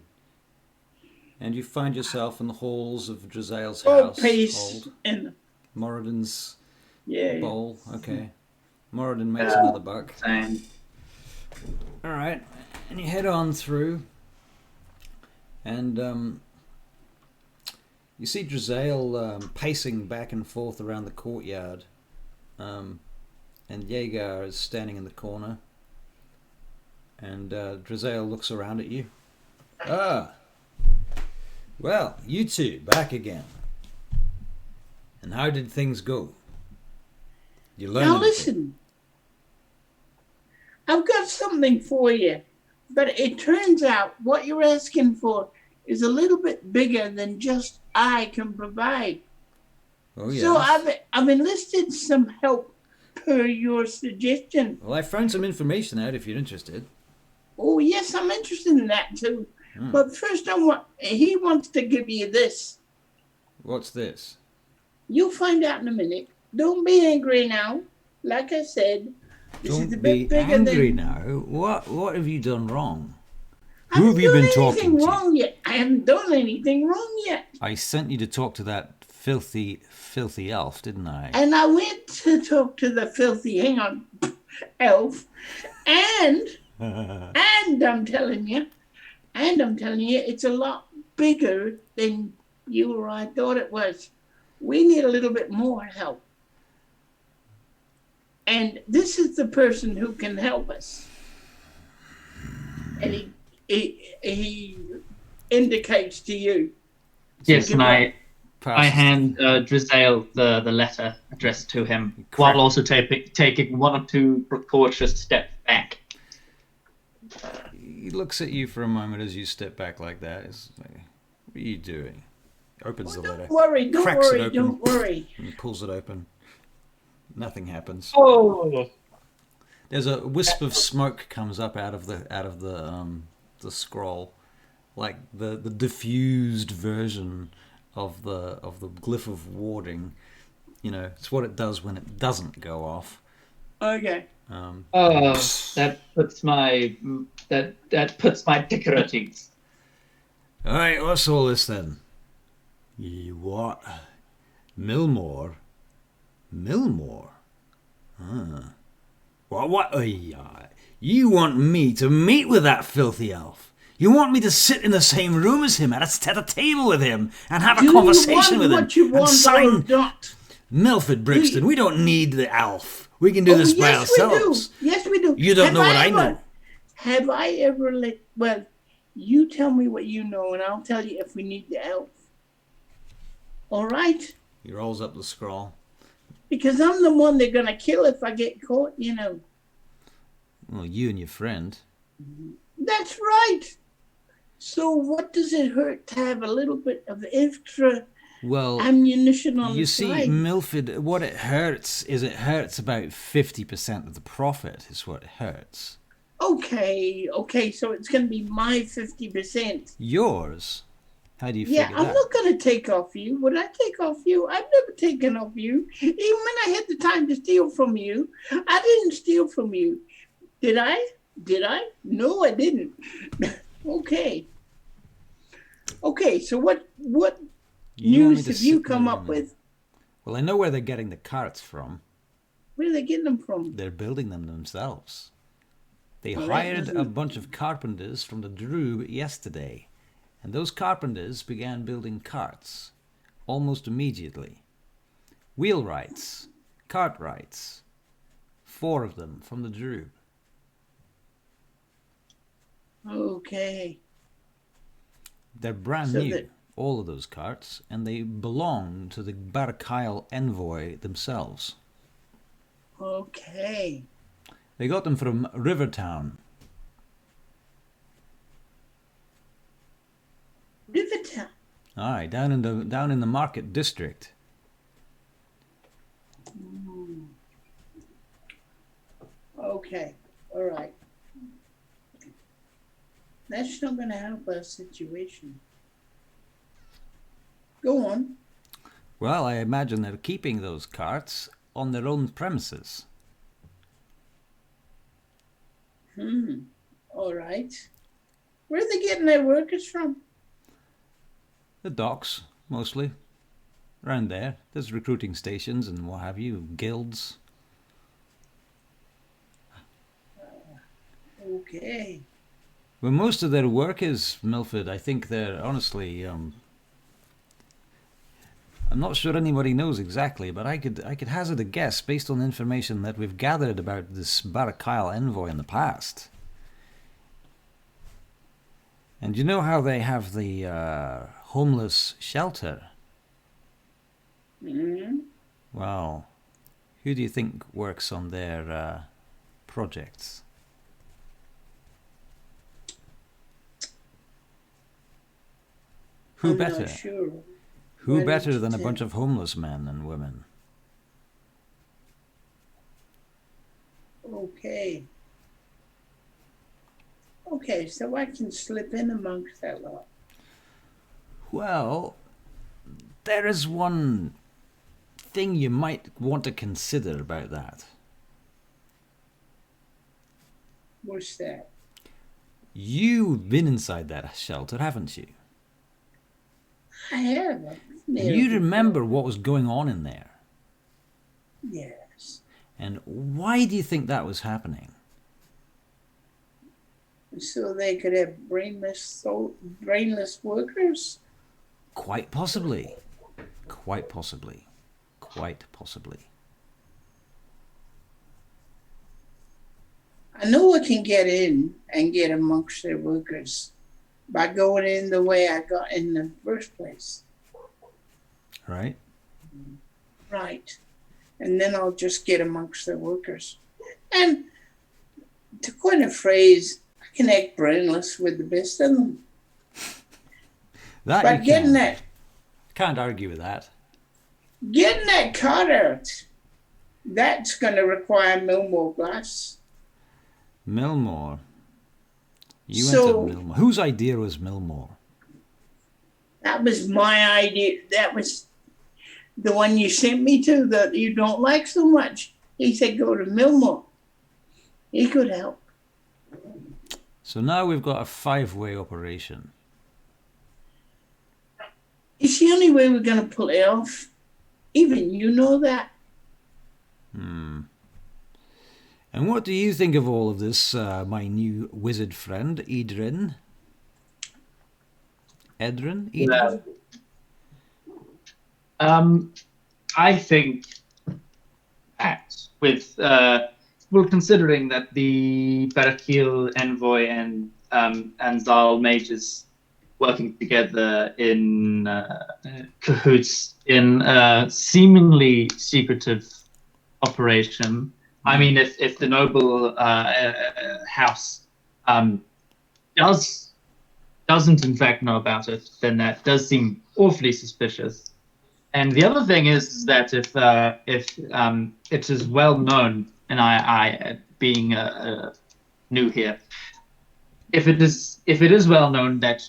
and you find yourself in the halls of Drazel's house. Peace and Moradin's yeah. bowl. Okay, Moradin makes another buck. Same. All right, and you head on through, and you see Drazel pacing back and forth around the courtyard, and Jaegar is standing in the corner, and Drazel looks around at you. Ah, well, you two, back again. And how did things go? You learned Now anything? listen, I've got something for you, but it turns out what you're asking for is a little bit bigger than just I can provide. Oh, yes. So I've enlisted some help per your suggestion. Well, I found some information out if you're interested. Oh yes, I'm interested in that too. But first, he wants to give you this. What's this? You'll find out in a minute. Don't be angry now. Like I said, this is a Don't bit be bigger angry than. now. What have you done wrong? I Who have you been talking anything to? wrong yet. I haven't done anything wrong yet. I sent you to talk to that filthy elf, didn't I? And I went to talk to the filthy, elf, and I'm telling you, it's a lot bigger than you or I thought it was. We need a little bit more help. And this is the person who can help us. And he indicates to you. Yes, and I Passes. hand Drazel the letter addressed to him, while also taking one or two precautious steps back. He looks at you for a moment as you step back like that. It's like, what are you doing? Opens the letter. Don't worry. And pulls it open. Nothing happens. Oh. There's a wisp of smoke comes up out of the scroll, like the diffused version of the glyph of warding. You know, it's what it does when it doesn't go off. Okay. That puts my dicker at ease. All right, what's all this then? What? Millmore? Huh. What? You want me to meet with that filthy elf? You want me to sit in the same room as him, at a table with him, and have a conversation with him? What you want and sign or not? Milford Brixton, we don't need the elf. We can do this by ourselves. Yes, we do. You don't know what I know. Have I ever well, you tell me what you know, and I'll tell you if we need the elf. All right? He rolls up the scroll. Because I'm the one they're going to kill if I get caught, you know. Well, you and your friend. That's right. So what does it hurt to have a little bit of extra ammunition on the side? You see, Milford, what it hurts is about 50% of the profit is what it hurts. Okay, so it's going to be my 50%. Yours? How do you figure that? Yeah, I'm not going to take off you. Would I take off you? I've never taken off you. Even when I had the time to steal from you, I didn't steal from you. Did I? No, I didn't. Okay, so what news have you come up with? Well, I know where they're getting the carts from. Where are they getting them from? They're building them themselves. They hired a bunch of carpenters from the Drube yesterday. And those carpenters began building carts almost immediately. Wheelwrights, cartwrights, 4 of them from the Drube. Okay. They're brand new, all of those carts, and they belong to the Barachiel Envoy themselves. Okay. They got them from Rivertown. Rivertown? Aye, down in the market district. Okay, all right. That's not going to help our situation. Go on. Well, I imagine they're keeping those carts on their own premises. All right. Where are they getting their workers from? The docks, mostly. Around there. There's recruiting stations and what have you, guilds. Okay. Well, most of their work is, Milford, I think they're honestly, I'm not sure anybody knows exactly, but I could hazard a guess based on information that we've gathered about this Barachiel Envoy in the past. And you know how they have the homeless shelter? Mm-hmm. Well, who do you think works on their projects? Who I'm better? not sure. Who Why better don't than you a bunch tell? of homeless men and women? Okay. Okay, so I can slip in amongst that lot. Well, there is one thing you might want to consider about that. What's that? You've been inside that shelter, haven't you? I have. I've been And there you before. remember what was going on in there. Yes. And why do you think that was happening? So they could have brainless workers? Quite possibly. Quite possibly. Quite possibly. I know I can get in and get amongst their workers by going in the way I got in the first place. Right? Right. And then I'll just get amongst their workers. And to coin a phrase, I can act brainless with the best of them. That But you getting can. Can't argue with that. that card out, that's going to require more glass. Millmore. You So- went to Millmore. Whose idea was Millmore? That was my idea. That was the one you sent me to that you don't like so much. He said go to Milmore. He could help. So now we've got a 5-way operation. It's the only way we're going to pull it off. Even you know that. And what do you think of all of this, my new wizard friend, Edryn? Edryn? Edryn? I think that with considering that the Barachiel Envoy and Zal mages working together in cahoots in a seemingly secretive operation. I mean, if the noble house doesn't in fact know about it, then that does seem awfully suspicious. And the other thing is that if it is well known, and I being new here, if it is well known that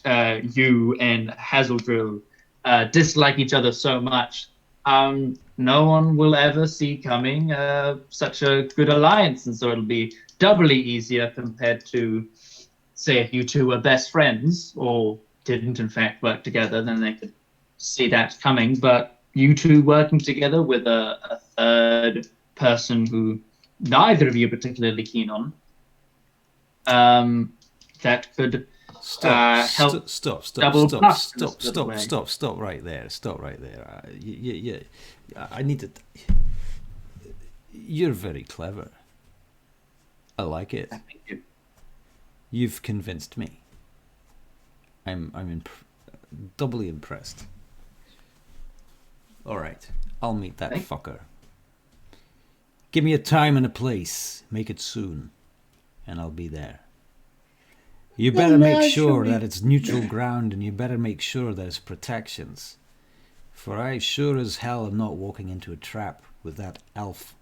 you and Hazeldrill dislike each other so much, no one will ever see coming such a good alliance, and so it'll be doubly easier compared to, say, if you two were best friends or didn't in fact work together, then they could see that coming. But you two working together with a third person who neither of you are particularly keen on, that could help. Stop right there. Stop right there. I need to. You're very clever. I like it. Thank you. You've convinced me. I'm doubly impressed. All right, I'll meet that fucker. Give me a time and a place. Make it soon, and I'll be there. You better Well, make sure naturally. that it's neutral ground, and you better make sure there's protections. For I sure as hell am not walking into a trap with that elf.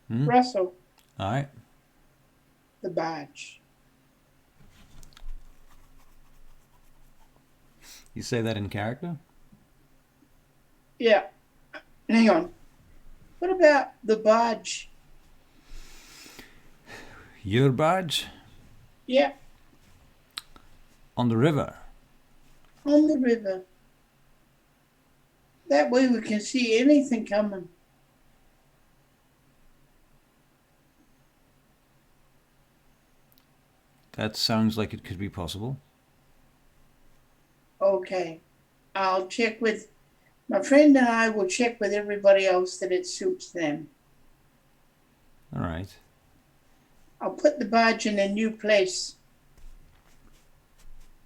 Russell, Alright? the badge. You say that in character? Yeah. Hang on. What about the badge? Your badge? Yeah, On the river. on the river. That way we can see anything coming. That sounds like it could be possible. Okay. I'll check with my friend and I will check with everybody else that it suits them. Alright. I'll put the badge in a new place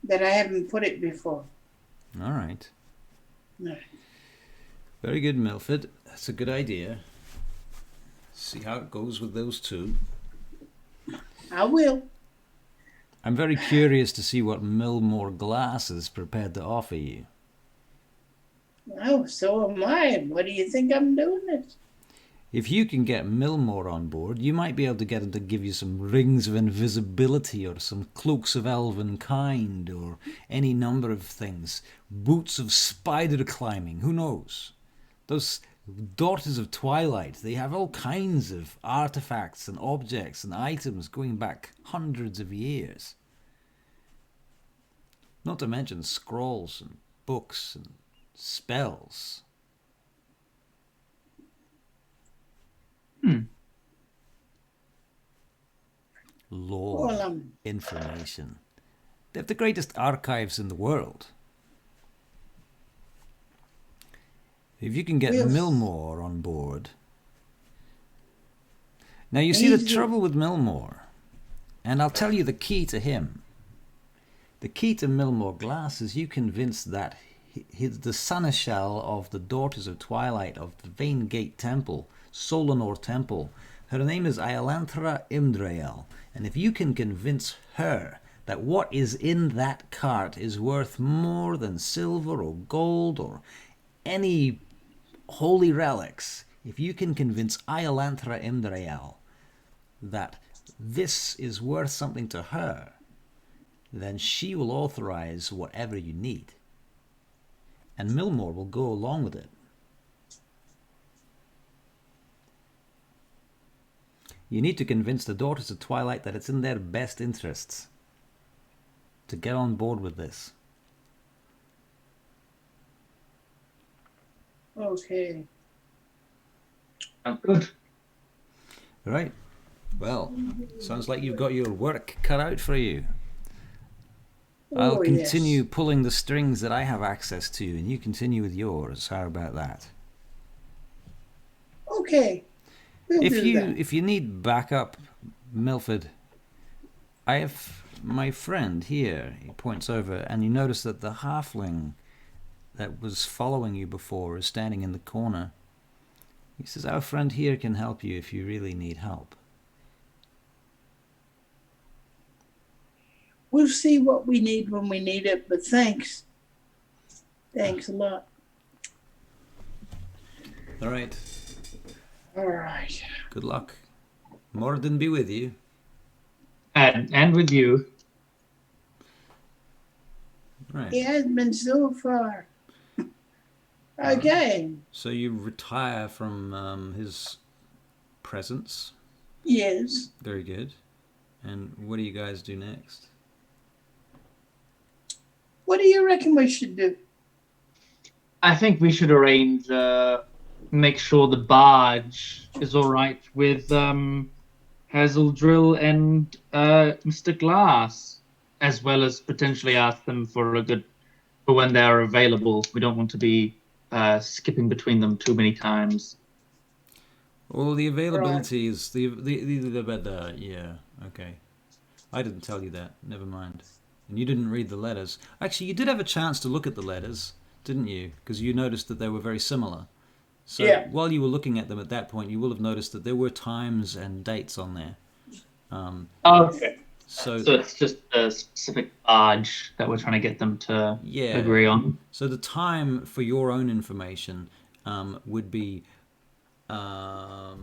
that I haven't put it before. Alright. No. Very good, Milford. That's a good idea. See how it goes with those two. I will. I'm very curious to see what Millmore Glass is prepared to offer you. Oh, so am I. What do you think I'm doing it? If you can get Millmore on board, you might be able to get him to give you some rings of invisibility or some cloaks of elven kind or any number of things. Boots of spider climbing, who knows? Those Daughters of Twilight, they have all kinds of artifacts and objects and items going back hundreds of years. Not to mention scrolls and books and spells. Lore, Well, information. They have the greatest archives in the world. If you can get We'll- Millmore on board. Now you see the He's- trouble with Millmore, and I'll tell you the key to him. The key to Millmore Glass is you convince that the seneschal of the Daughters of Twilight of the Vaingate Temple, Solanor Temple, her name is Iolanthra Imdrael, and if you can convince her that what is in that cart is worth more than silver or gold or any holy relics, if you can convince Iolanthra Imdrael that this is worth something to her, then she will authorize whatever you need. And Millmore will go along with it. You need to convince the Daughters of Twilight that it's in their best interests to get on board with this. okay. Oh, good. Right. Well, sounds like you've got your work cut out for you. I'll Oh, continue yes. pulling the strings that I have access to, and you continue with yours. How about that? Okay. We'll do that. If you need backup, Milford, I have my friend here. He points over, and you notice that the halfling that was following you before is standing in the corner. He says, "Our friend here can help you if you really need help." We'll see what we need when we need it, but thanks. Thanks a lot. All right. All right. Good luck. Morden be with you. And with you. Right. It has been so far. Okay. So you retire from his presence. Yes. Very good. And what do you guys do next? What do you reckon we should do? I think we should arrange, make sure the barge is all right with Hazeldrill and Mr. Glass, as well as potentially ask them for when they are available. We don't want to be skipping between them too many times. Well, the availability is yeah, okay. I didn't tell you that. Never mind. And you didn't read the letters. Actually, you did have a chance to look at the letters, didn't you? Because you noticed that they were very similar. So Yeah. while you were looking at them at that point, you will have noticed that there were times and dates on there. Okay. So So it's just a specific barge that we're trying to get them to yeah. agree on. So the time for your own information would be the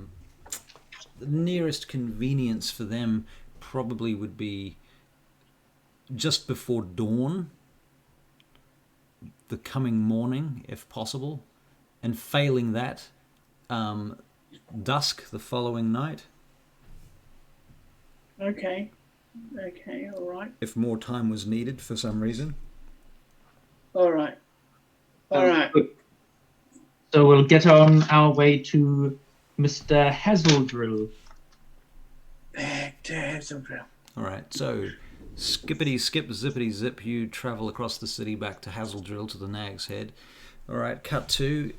nearest convenience for them probably would be just before dawn the coming morning, if possible, and failing that, dusk the following night. Okay. Okay. All right. If more time was needed for some reason. All right. All right. Good. So we'll get on our way to Mr. Hazeldrill. Back to Hazelbrook. All right, so skippity skip zippity zip, you travel across the city back to Hazeldrill to the Nag's Head. All right, cut to.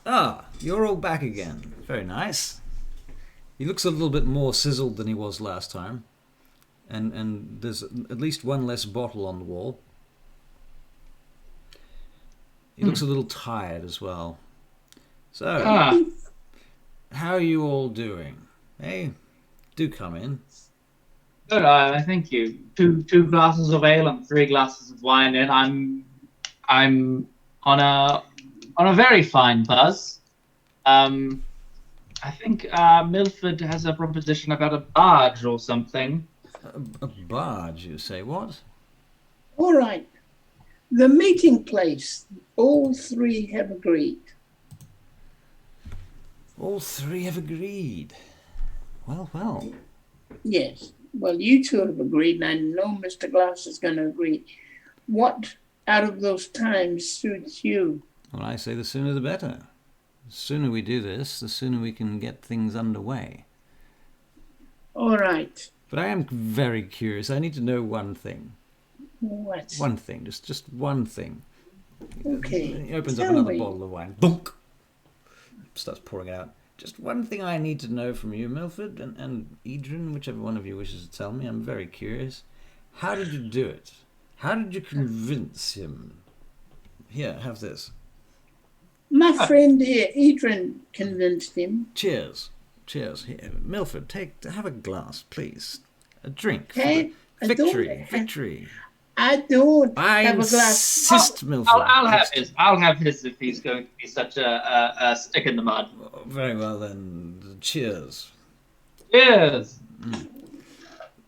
Ah, you're all back again. Very nice. He looks a little bit more sizzled than he was last time, and there's at least one less bottle on the wall. He looks a little tired as well. So, how are you all doing? Hey, do come in. Good, thank you. Two glasses of ale and 3 glasses of wine, and I'm on a very fine buzz. I think Milford has a proposition about a barge or something. A barge, you say? What? All right. The meeting place. All 3 have agreed. All 3 have agreed. Well. Yes. Well, you 2 have agreed, and I know Mr. Glass is going to agree. What out of those times suits you? Well, I say the sooner the better. The sooner we do this, the sooner we can get things underway. All right. But I am very curious. I need to know one thing. What? One thing. Just one thing. Okay. He opens up Tell another me. bottle of wine. Dunk! Starts pouring it out. Just one thing I need to know from you, Milford and Edryn, whichever one of you wishes to tell me. I'm very curious. How did you do it? How did you convince him? Here, have this. My friend here, Edryn, convinced him. Cheers. Cheers. Here, Milford, have a glass, please. A drink. For Hey, the victory. I don't I have a glass. insist, Milford. I'll have his. I'll have his if he's going to be such a stick in the mud. Very well then. Cheers. Cheers.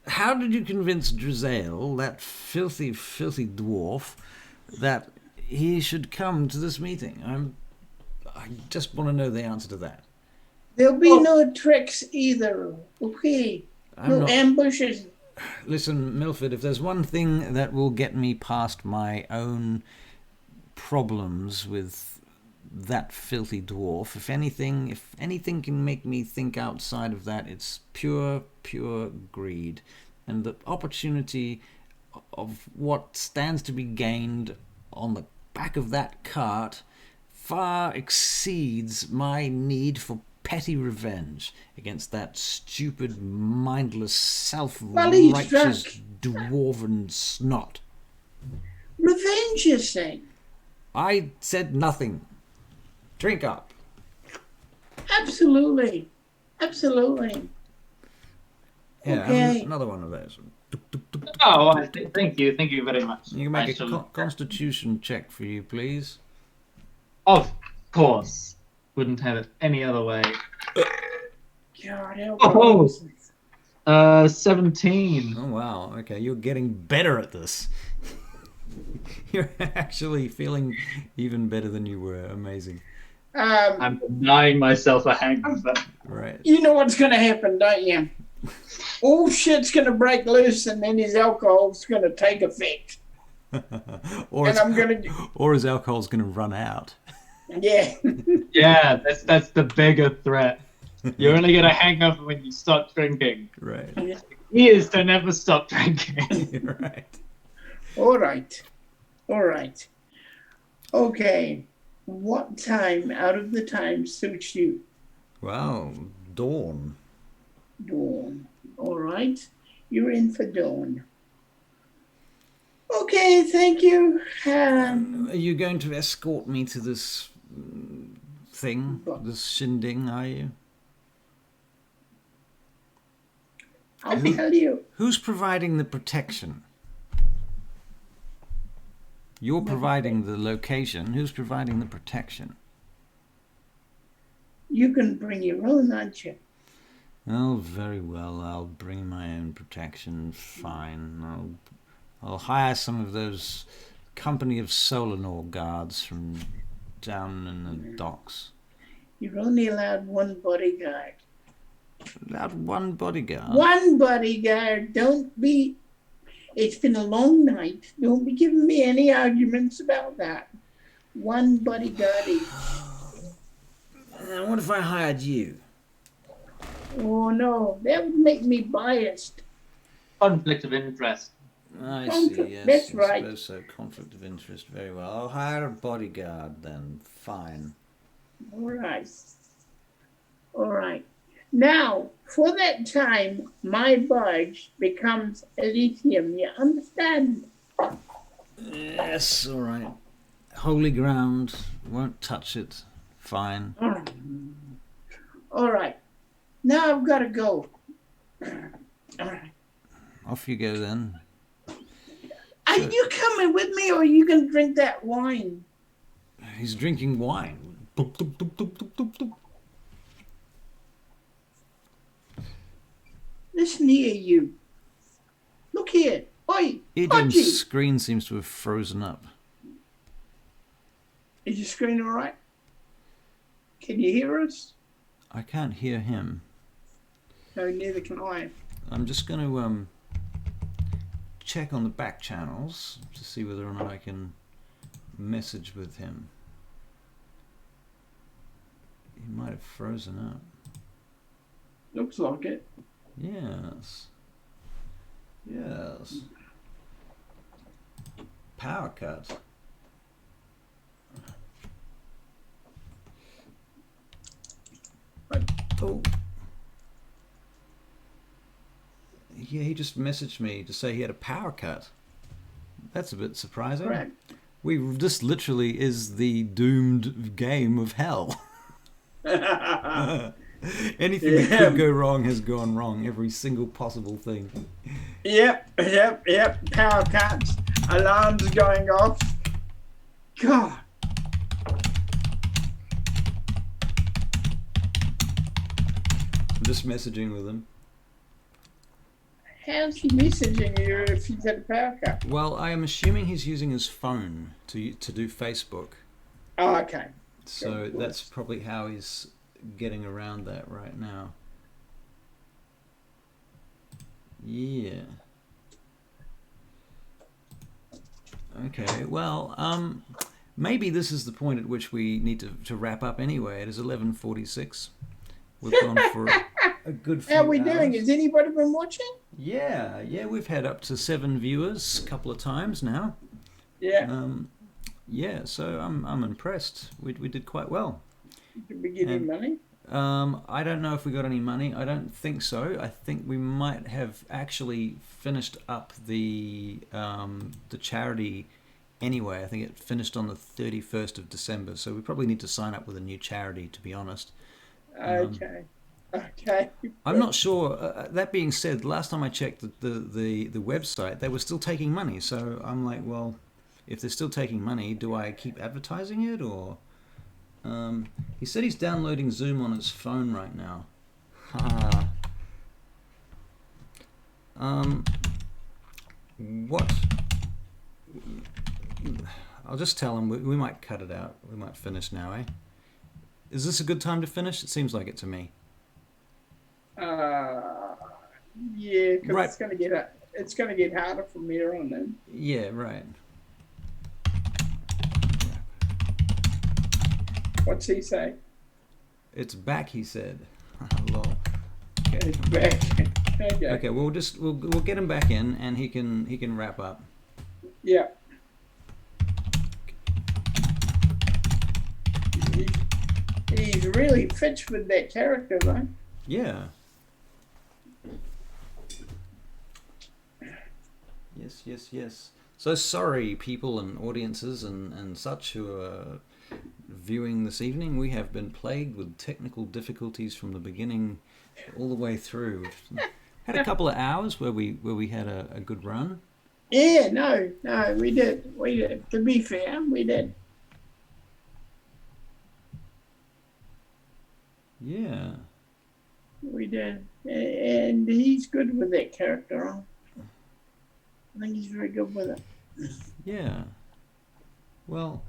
How did you convince Drizael, that filthy dwarf, that he should come to this meeting? I just want to know the answer to that. There'll be no tricks either. Okay. No ambushes. Listen, Milford, if there's one thing that will get me past my own problems with that filthy dwarf, if anything can make me think outside of that, it's pure greed. And the opportunity of what stands to be gained on the back of that cart far exceeds my need for petty revenge against that stupid, mindless, self-righteous dwarven snot. Revenge, you say? I said nothing. Drink up. Absolutely. Absolutely. Yeah, Okay. another one of those. Oh, thank you very much. You can make a constitution check for you, please. Of course. Wouldn't have it any other way. God help Oh, us. 17. Oh, wow. Okay, you're getting better at this. You're actually feeling even better than you were. Amazing. I'm denying myself a hangover. Right. You know what's going to happen, don't you? All shit's going to break loose, and then his alcohol's going to take effect. or his alcohol's going to run out. Yeah. Yeah, that's the bigger threat. You're only gonna hangover when you stop drinking. Right. He is to never stop drinking. Right. All right. Okay. What time out of the time suits you? Wow. Dawn. Dawn. All right. You're in for dawn. Okay, thank you. Are you going to escort me to this thing, this shindig, are you? I'll tell you. Who's providing the protection? You're providing the location. Who's providing the protection? You can bring your own, aren't you? Oh, very well. I'll bring my own protection. Fine. I'll hire some of those company of Solanor guards from down in the docks. You're only allowed one bodyguard. Allowed one bodyguard? One bodyguard. Don't be... It's been a long night. Don't be giving me any arguments about that. One bodyguard each. What if I hired you? Oh, no. That would make me biased. Conflict of interest. I see, yes. That's I right. suppose so. Conflict of interest. Very well. I'll hire a bodyguard then. Fine. All right. All right. Now, for that time, my barge becomes Elysium. You understand? Yes, all right. Holy ground. Won't touch it. Fine. All right. Now I've got to go. All right. Off you go then. Are you coming with me, or are you going to drink that wine? He's drinking wine. Doop, doop, doop, doop, doop, doop, doop. Listen here, you. Look here. Oi, Adrian's Hodgie. screen seems to have frozen up. Is your screen all right? Can you hear us? I can't hear him. No, neither can I. I'm just going to check on the back channels to see whether or not I can message with him. He might have frozen up. Looks like it. Yes. Yes. Power cut. Oh. Yeah, he just messaged me to say he had a power cut. That's a bit surprising. Correct. This literally is the doomed game of hell. Anything that could go wrong has gone wrong. Every single possible thing. Yep. Power cuts. Alarms going off. God. I'm just messaging with him. How's he messaging you if he's had a power cut? Well, I am assuming he's using his phone to do Facebook. Oh, okay. So that's probably how he's getting around that right now. Yeah. Okay, well, maybe this is the point at which we need to wrap up anyway. It is 11:46. We've gone for a good few How are we hours. doing? Has anybody been watching? Yeah, we've had up to 7 viewers a couple of times now. Yeah. Yeah, so I'm impressed. We did quite well. Did we give him money? I don't know if we got any money. I don't think so. I think we might have actually finished up the charity anyway. I think it finished on the 31st of December, so we probably need to sign up with a new charity, to be honest. Okay. I'm not sure. That being said, last time I checked the website, they were still taking money. So I'm like, well, if they're still taking money, do I keep advertising it or? He said he's downloading Zoom on his phone right now. What? I'll just tell him we might cut it out. We might finish now, eh? Is this a good time to finish? It seems like it to me. Yeah, because Right. it's gonna get harder from here on then. Yeah, right. What's he say? It's back, he said. Lol. Okay. It's back. Okay. Okay, we'll get him back in, and he can wrap up. Yeah. He's really fits with that character, though. Yeah. Yes. So sorry, people and audiences and such who are viewing this evening. We have been plagued with technical difficulties from the beginning all the way through. We've had a couple of hours where we had a good run. Yeah, no, we did. To be fair, we did. Yeah. We did. And he's good with that character. I think he's very good with it. Yeah. Well,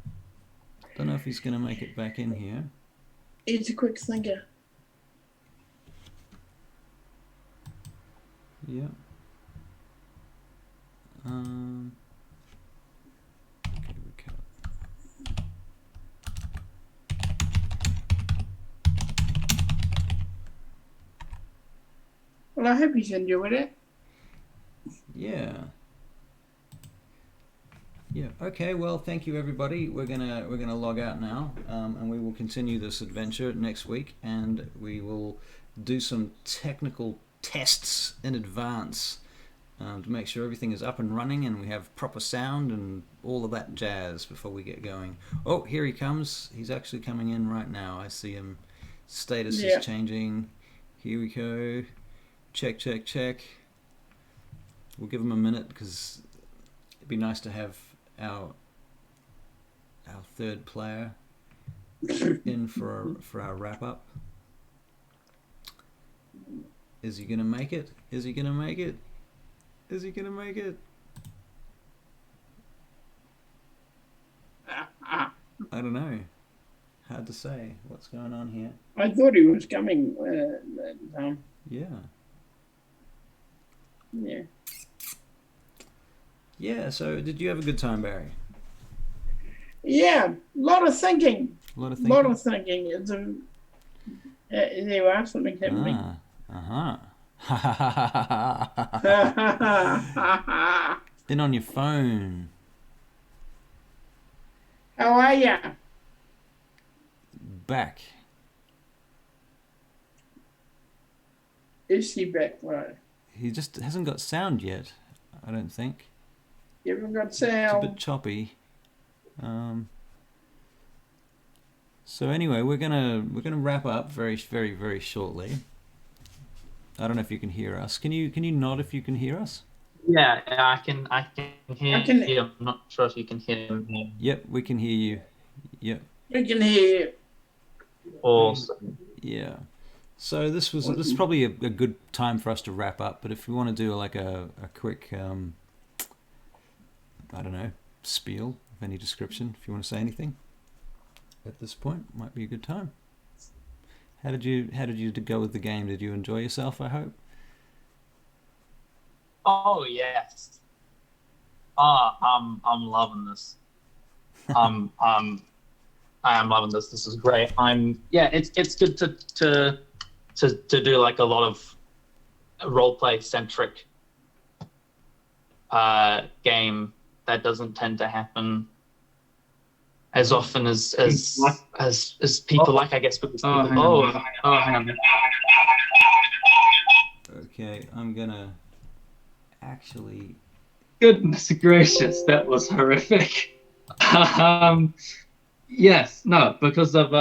don't know if he's going to make it back in here. He's a quick thinker. Yeah. Okay, we cut. Well, I hope he's enjoyed it. Yeah. Yeah. Okay. Well, thank you, everybody. We're gonna log out now, and we will continue this adventure next week, and we will do some technical tests in advance to make sure everything is up and running, and we have proper sound and all of that jazz before we get going. Oh, here he comes. He's actually coming in right now. I see him. Status is changing. Here we go. Check, check, check. We'll give him a minute because it'd be nice to have our third player in for our wrap up. Is he gonna make it? Is he gonna make it? Is he gonna make it? I don't know. Hard to say what's going on here. I thought he was coming. Yeah. Yeah. Yeah, so did you have a good time, Barry? Yeah, a lot of thinking. A lot of A thinking? lot of thinking. It's there you are, something's happening. Been on your phone. How are ya? Back. Is he back, right? He just hasn't got sound yet, I don't think. You haven't got It's a sound. bit choppy. So anyway, we're gonna wrap up very, very, very shortly. I don't know if you can hear us. Can you nod if you can hear us? Yeah, I can hear I can- you. I'm not sure if you can hear me. Yep, we can hear you. Yep. We can hear you. Awesome. Yeah. So this is probably a good time for us to wrap up. But if we want to do like a quick, I don't know, spiel of any description, if you want to say anything at this point, might be a good time. How did you go with the game? Did you enjoy yourself? I hope. Oh yes. I'm loving this. I am loving this. This is great. It's good to do like a lot of role play centric game that doesn't tend to happen as often as people like, I guess, because people, hang on. Okay, I'm gonna actually. Goodness gracious, that was horrific. Yes, no, because of